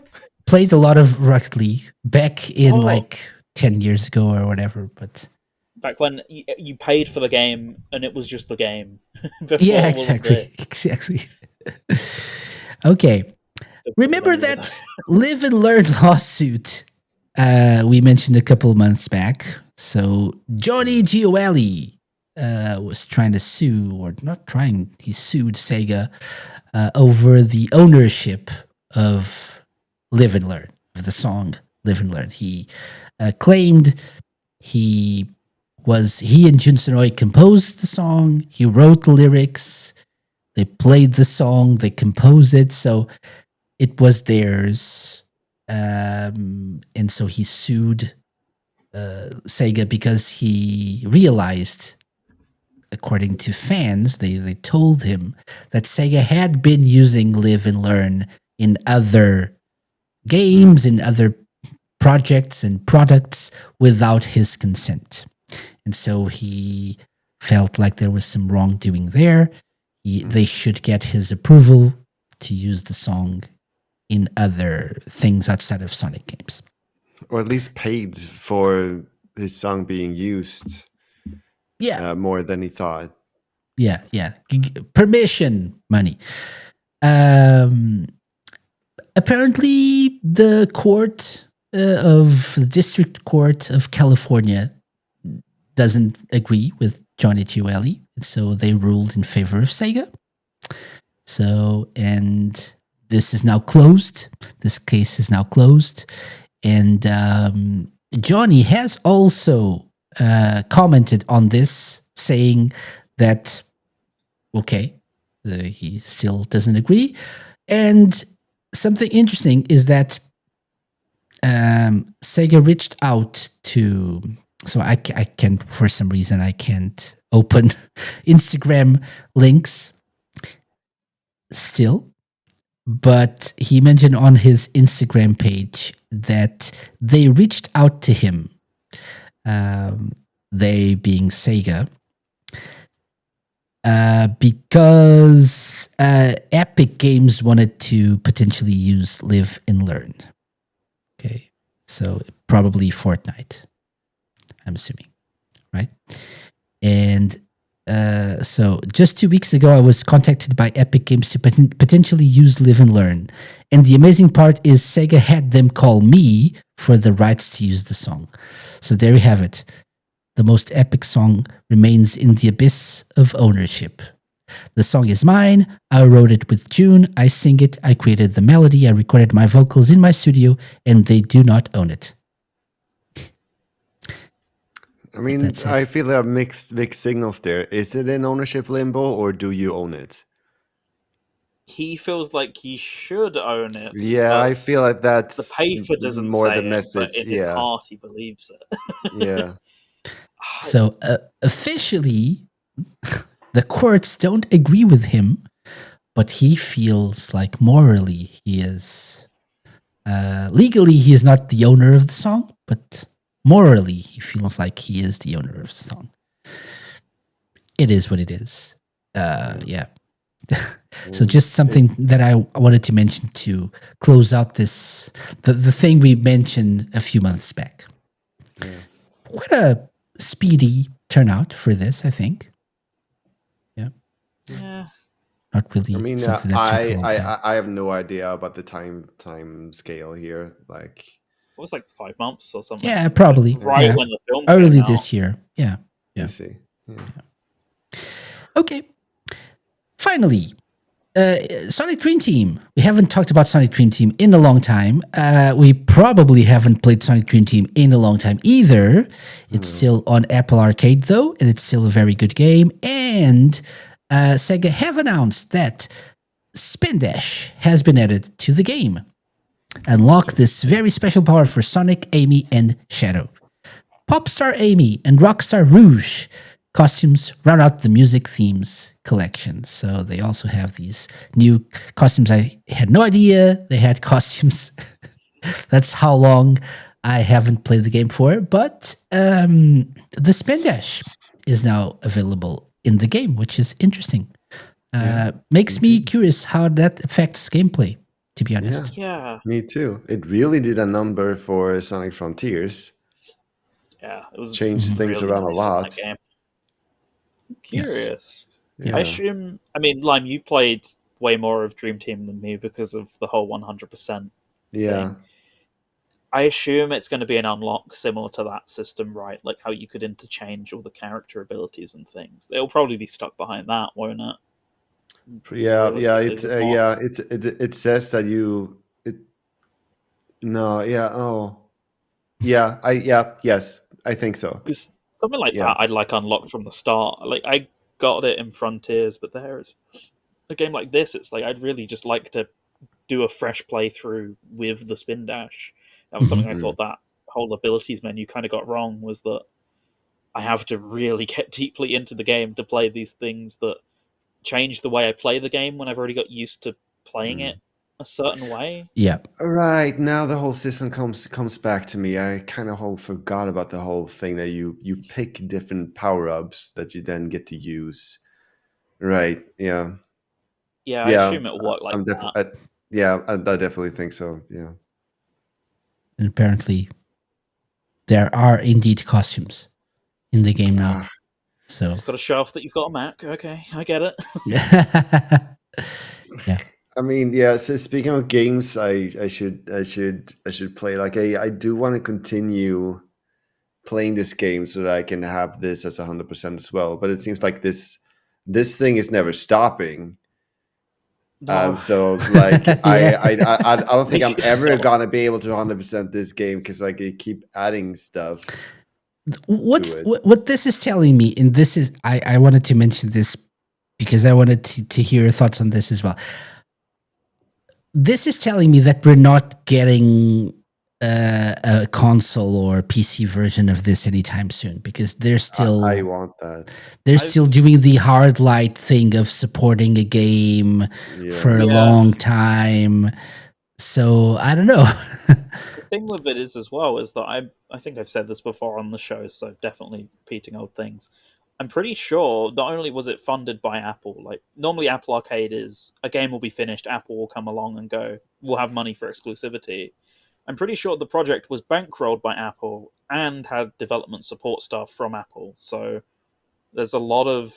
played a lot of Rocket League back in like 10 years ago or whatever, but Back when you paid for the game and it was just the game. yeah, all of exactly. this. Exactly. Okay. Remember that Live and Learn lawsuit we mentioned a couple of months back? So Johnny Gioeli was trying to sue, or not trying, he sued Sega over the ownership of Live and Learn, of the song Live and Learn. He claimed he and Jun Senoi composed the song, he wrote the lyrics, they played the song, they composed it, so it was theirs. And so he sued Sega because he realized, according to fans, they told him that Sega had been using Live and Learn in other games, in other projects and products without his consent. And so he felt like there was some wrongdoing there. They should get his approval to use the song in other things outside of Sonic games. Or at least paid for his song being used. Yeah. More than he thought. Yeah. Permission money. Apparently, the District Court of California doesn't agree with Johnny Gioeli, so they ruled in favor of Sega. So, and this is now closed. This case is now closed. And Johnny has also commented on this, saying that, okay, he still doesn't agree. And something interesting is that Sega reached out to, so I can't, for some reason, I can't open Instagram links still, but he mentioned on his Instagram page that they reached out to him, they being Sega, because Epic Games wanted to potentially use Live and Learn. Okay, so probably Fortnite, I'm assuming, right? And So just 2 weeks ago, I was contacted by Epic Games to potentially use Live and Learn. And the amazing part is Sega had them call me for the rights to use the song. So there you have it. The most epic song remains in the abyss of ownership. The song is mine. I wrote it with June. I sing it. I created the melody. I recorded my vocals in my studio, and they do not own it. I mean, That's it. I feel there are mixed signals there. Is it in ownership limbo, or do you own it? He feels like he should own it. Yeah, I but feel like that's the paper doesn't more say the it, but message. in his Yeah, heart he believes it. yeah. So officially, the courts don't agree with him, but he feels like morally he is. Legally, he is not the owner of the song, but morally, he feels like he is the owner of the song. It is what it is. Yeah. So just something that I wanted to mention to close out this, the thing we mentioned a few months back. Yeah. Quite a speedy turnout for this, I think. Yeah. Not really I mean, something that took a long time. I have no idea about the time scale here. Like, It was like 5 months or something. Yeah, probably. Right Yeah. when the film Early came out. this year. Yeah. you see. Yeah. Okay. Finally, Sonic Dream Team. We haven't talked about Sonic Dream Team in a long time. We probably haven't played Sonic Dream Team in a long time either. It's still on Apple Arcade, though, and it's still a very good game. And Sega have announced that Spin Dash has been added to the game. Unlock this very special power for Sonic, Amy, and Shadow. Popstar Amy and Rockstar Rouge costumes round out the music themes collection. So they also have these new costumes. I had no idea they had costumes. That's how long I haven't played the game for. But the Spin Dash is now available in the game, which is interesting. Makes me curious how that affects gameplay, to be honest. Yeah. Me too. It really did a number for Sonic Frontiers. Yeah. It was Changed things really around a nice in lot. that game. I'm curious. Yeah. I assume, I mean, Lime, you played way more of Dream Team than me because of the whole 100% Yeah. thing. I assume it's going to be an unlock similar to that system, right? Like how you could interchange all the character abilities and things. It'll probably be stuck behind that, won't it? Yeah. Realistically, It says that you. No. Yeah. Oh. Yeah. Yes. I think so. because something like Yeah. that I'd like unlocked from the start. Like I got it in Frontiers, but there's a game like this. It's like I'd really just like to do a fresh playthrough with the Spin Dash. That was something I thought that whole abilities menu kind of got wrong. Was that I have to really get deeply into the game to play these things that change the way I play the game when I've already got used to playing it a certain way. Yeah. Right now, the whole system comes back to me. I kind of whole forgot about the whole thing that you pick different power ups that you then get to use. Right? Yeah. Yeah, I Yeah. assume it'll work like I'm that. definitely. Yeah, I definitely think so. Yeah. And apparently, there are indeed costumes in the game now. So Just got to show off that you've got a Mac. Okay, I get it. yeah. I mean, yeah. So speaking of games, I should play. Like I do want to continue playing this game so that I can have this as 100% as well. But it seems like this thing is never stopping. No. So like I don't think They I'm should ever stop. gonna be able to 100% this game because like they keep adding stuff. What this is telling me, and this is I wanted to mention this because I wanted to hear your thoughts on this as well. This is telling me that we're not getting a console or PC version of this anytime soon because they're still I want that. they're still doing the hard light thing of supporting a game for a Yeah. long time. So I don't know. The thing with it is as well is that I think I've said this before on the show, so definitely repeating old things. I'm pretty sure not only was it funded by Apple, like normally Apple Arcade is a game will be finished, Apple will come along and go, we'll have money for exclusivity. I'm pretty sure the project was bankrolled by Apple and had development support staff from Apple. So there's a lot of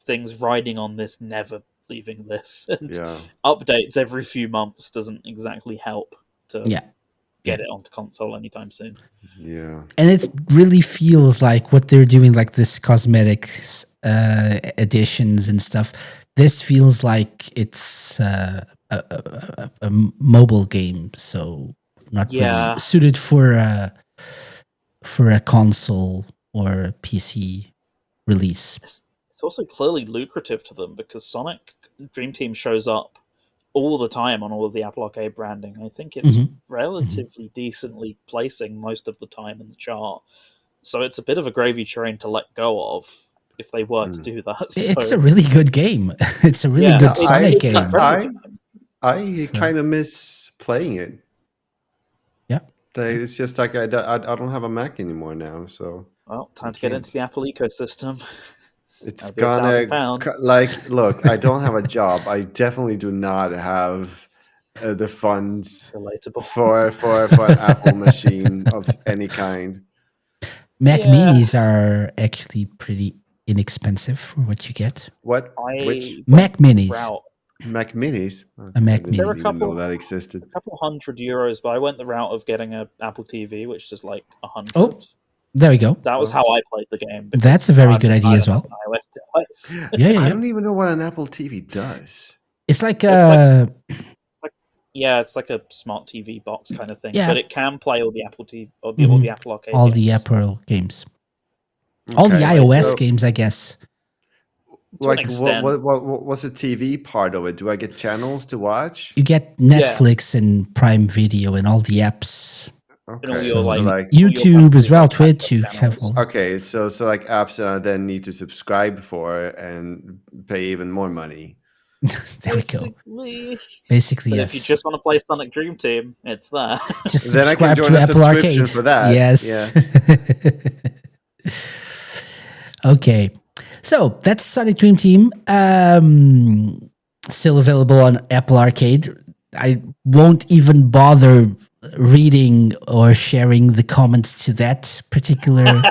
things riding on this, never leaving this, and Yeah. updates every few months doesn't exactly help to Yeah. get it onto console anytime soon. Yeah. And it really feels like what they're doing, like this cosmetics additions and stuff. This feels like it's a mobile game, so not Yeah. really suited for a console or PC release. It's also clearly lucrative to them because Sonic Dream Team shows up all the time on all of the Apple Arcade branding. I think it's relatively decently placing most of the time in the chart. So it's a bit of a gravy train to let go of if they were to do that. It's a really good game. It's a really Yeah, good it's- Sonic it's an game. incredible game. I So- kind of miss playing it. Yeah. It's just like I don't have a Mac anymore now, so Well, time I to get can't. into the Apple ecosystem. It's That'll be gonna £1,000. like look. I don't have a job. I definitely do not have the funds Relatable. for an Apple machine of any kind. Mac Yeah. Minis are actually pretty inexpensive for what you get. What? I Which Mac Minis. route Mac Minis? A Mac I didn't Mini. There are a even couple- know that existed. a couple €100, but I went the route of getting an Apple TV, which is like 100. Oh, there we go. That was how I played the game. because That's a very good idea I as don't well. have an iOS device. Yeah, yeah, I yeah. don't even know what an Apple TV does. It's like It's Yeah, it's like a smart TV box kind of thing, Yeah. but it can play all the Apple TV or all the Apple Arcade. all the games. Apple games. All the Okay, iOS so, games, I guess. To an like, extent. what's the TV part of it? Do I get channels to watch? You get Netflix and Prime Video and all the apps. And all Okay, your, So like, like YouTube as well, like, Twitch. You channels. have all. okay, so like apps that I then need to subscribe for and pay even more money. There we go. Basically. Basically, But yes. if you just want to play Sonic Dream Team, it's there. Just Then I can subscribe join to a Apple subscription Arcade for that. Yes. Okay. So that's Sonic Dream Team. Still available on Apple Arcade. I won't even bother reading or sharing the comments to that particular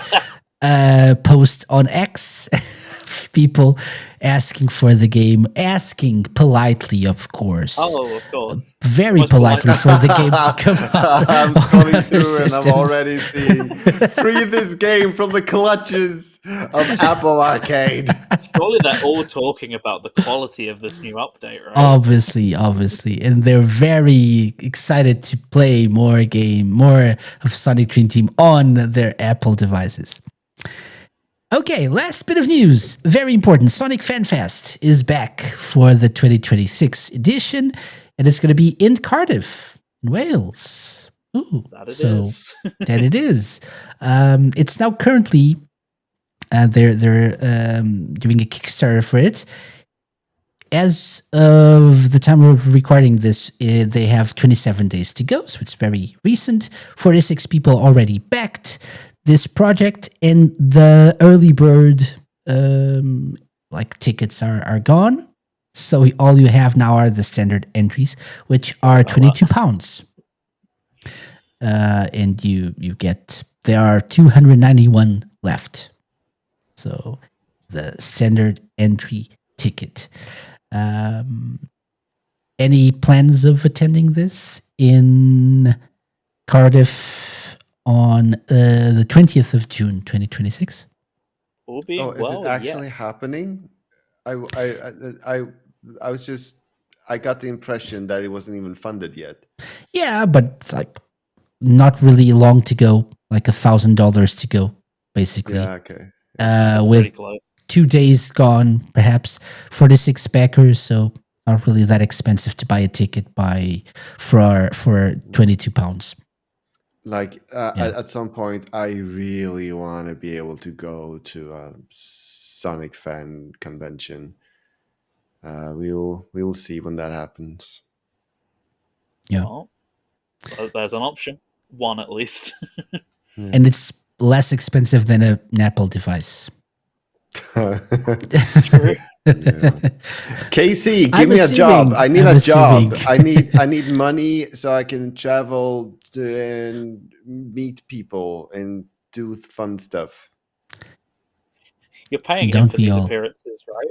post on X. People asking for the game, asking politely, of course. Oh, of course. Very Most politely for the game to come out. I'm on scrolling other through and I'm systems. already seeing free this game from the clutches of Apple Arcade. Surely they're all talking about the quality of this new update, right? Obviously, and they're very excited to play more of Sonic Dream Team on their Apple devices. Okay, last bit of news. Very important. Sonic Fan Fest is back for the 2026 edition, and it's going to be in Cardiff, in Wales. Ooh, That it so is. that it is. It's now currently they're doing a Kickstarter for it. As of the time of recording this, they have 27 days to go, so it's very recent. 46 people already backed this project, and the early bird tickets are gone. So all you have now are the standard entries, which are £22. And you get, there are 291 left. So the standard entry ticket. Any plans of attending this in Cardiff on the 20th of June, 2026? Will be, Oh, is it actually yes. happening? I was just, I got the impression that it wasn't even funded yet. Yeah, but it's like not really long to go, like $1,000 to go, basically. Yeah, okay. With Pretty close. 2 days gone, perhaps 46 backers, so not really that expensive to buy a ticket for £22. Like at some point, I really want to be able to go to a Sonic fan convention. We'll see when that happens. Yeah. Well, so there's an option. One at least. And it's less expensive than an Apple device. True. Yeah. Casey, I'm give me a job. assuming- I need I'm a job. assuming. I need money so I can travel and meet people and do fun stuff. You're paying him Don't for we these all? appearances, right?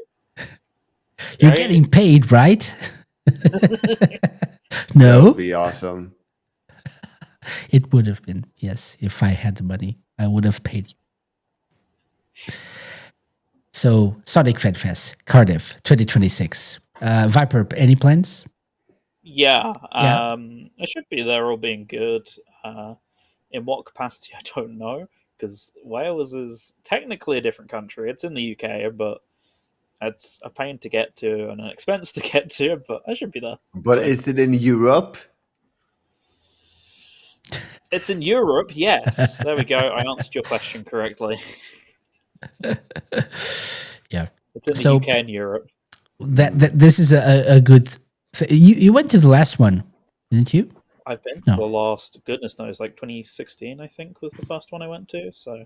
You're Right? getting paid, right? That No, would be awesome. it would have been. Yes, if I had the money, I would have paid you. So, Sonic Fan Fest, Cardiff, 2026. Viper, any plans? Yeah, Yeah. I should be there, all being good. In what capacity, I don't know, because Wales is technically a different country. It's in the UK, but it's a pain to get to and an expense to get to. But I should be there. But So is it in Europe? it's in Europe. Yes, there we go. I answered your question correctly. Yeah. It's in the So UK and Europe. that this is a good. You went to the last one, didn't you? I've been to No. the last, goodness knows, like 2016, I think was the first one I went to. So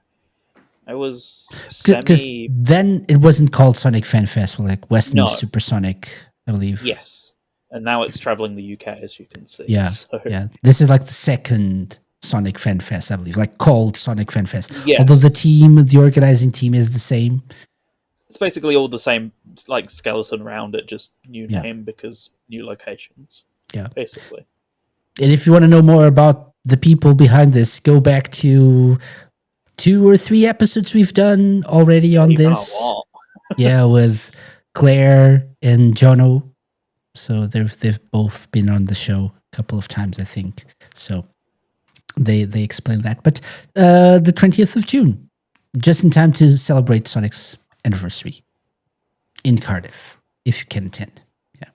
I was Because semi. then it wasn't called Sonic Fan Fest, well, like Western No. Supersonic, I believe. Yes, and now it's traveling the UK, as you can see. Yeah. So, Yeah. This is like the second Sonic Fan Fest, I believe, like called Sonic Fan Fest. Yes. Although the organizing team is the same. It's basically all the same, like skeleton around it, just new Yeah. name because new locations. Yeah. Basically. And if you want to know more about the people behind this, go back to 2 or 3 episodes we've done already on Even a this. lot. Yeah, with Claire and Jono. So they've both been on the show a couple of times, I think. So they explain that. But the 20th of June, just in time to celebrate Sonic's anniversary in Cardiff, if you can attend. Yeah.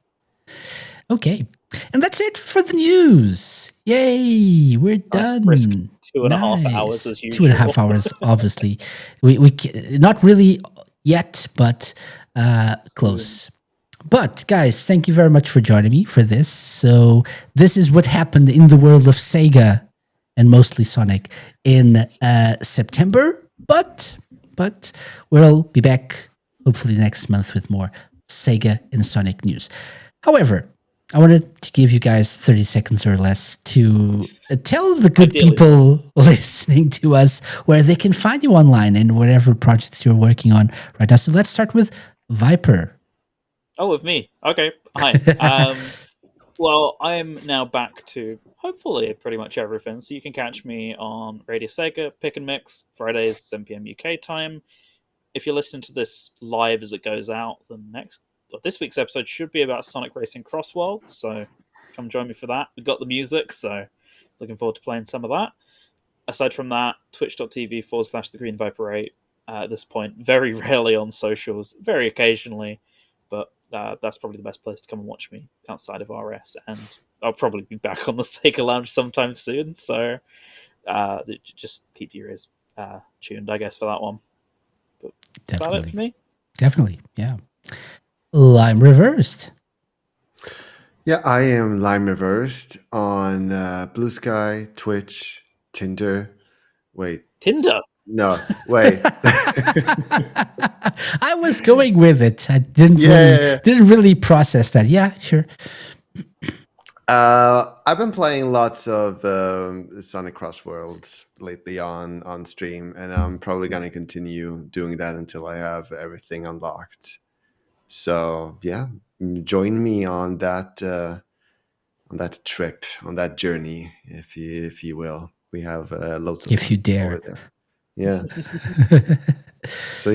Okay. And that's it for the news. Yay, we're done. Brisk 2.5 hours as usual. 2.5 hours, obviously. We not really yet, but close. But guys, thank you very much for joining me for this. So this is what happened in the world of Sega and mostly Sonic in September. But we'll be back hopefully next month with more Sega and Sonic news. However, I wanted to give you guys 30 seconds or less to tell the good Ideally, people listening to us where they can find you online and whatever projects you're working on right now. So let's start with Viper. Oh, with me. Okay. Hi. Well, I'm now back to hopefully pretty much everything. So you can catch me on Radio Sega, Pick and Mix, Fridays, 7 p.m. UK time. If you're listening to this live as it goes out, this week's episode should be about Sonic Racing Crossworlds. So come join me for that. We've got the music, so looking forward to playing some of that. Aside from that, twitch.tv/TheGreenViper8 at this point. Very rarely on socials, very occasionally, but that's probably the best place to come and watch me outside of RS. And I'll probably be back on the Sega Lounge sometime soon, so just keep your ears tuned, I guess, for that one. But that's about it for me. Definitely, yeah. Lime Reversed. Yeah, I am Lime Reversed on Blue Sky, Twitch, Tinder. Wait. Tinder? No, wait. I was going with it. I didn't really process that. Yeah, sure. I've been playing lots of Sonic Crossworlds lately on stream, and I'm probably going to continue doing that until I have everything unlocked. So yeah, join me on that trip, on that journey, if you will. We have loads of if you dare. over there. Yeah. So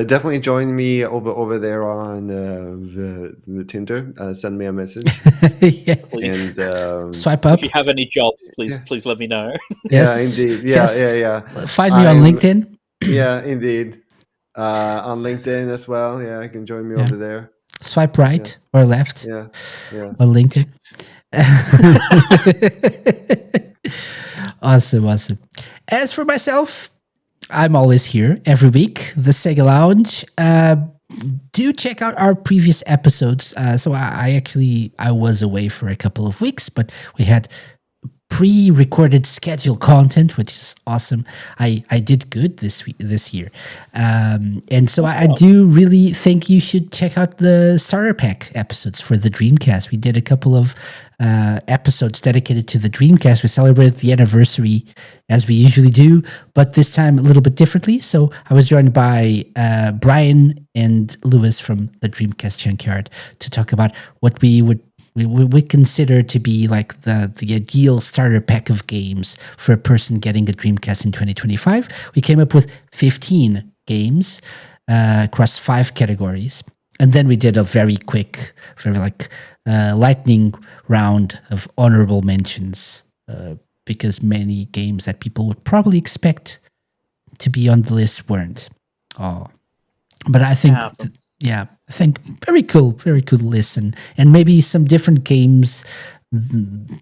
definitely join me over there on the Tinder. Send me a message. Yeah. And swipe up. If you have any jobs, please let me know. Yes. Yeah, indeed. Yeah. Find me on LinkedIn. Yeah, indeed. On LinkedIn as well. Yeah, you can join me over there. Swipe right or left. Yeah. On LinkedIn. Awesome. As for myself, I'm always here every week, the Sega Lounge. Do check out our previous episodes. So I was away for a couple of weeks, but we had pre-recorded schedule content, which is awesome. I did good this year, and so I do really think you should check out the starter pack episodes for the Dreamcast. We did a couple of episodes dedicated to the Dreamcast. We celebrated the anniversary as we usually do, but this time a little bit differently. So I was joined by Brian and Lewis from the Dreamcast Junkyard to talk about what we consider to be like the ideal starter pack of games for a person getting a Dreamcast in 2025. We came up with 15 games across 5 categories. And then we did a very quick, lightning round of honorable mentions because many games that people would probably expect to be on the list weren't. Oh, but I think... I think very cool list, and maybe some different games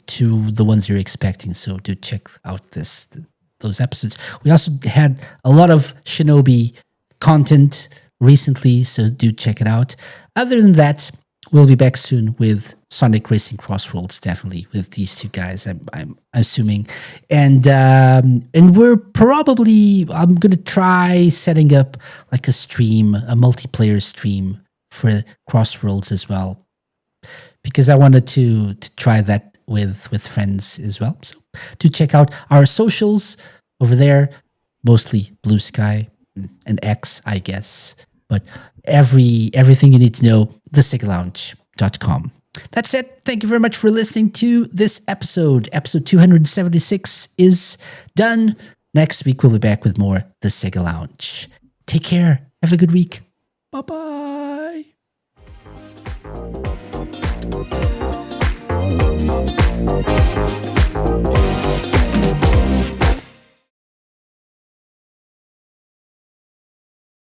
to the ones you're expecting. So do check out those episodes. We also had a lot of Shinobi content recently, so do check it out. Other than that, we'll be back soon with Sonic Racing Crossworlds, definitely with these two guys. I'm assuming, and we're probably I'm gonna try setting up like a multiplayer stream for Crossworlds as well, because I wanted to try that with friends as well. So do check out our socials over there, mostly Blue Sky and X, I guess, but everything you need to know, theSegaLounge.com. That's it. Thank you very much for listening to this episode. Episode 276 is done. Next week, we'll be back with more The Sega Lounge. Take care. Have a good week. Bye-bye.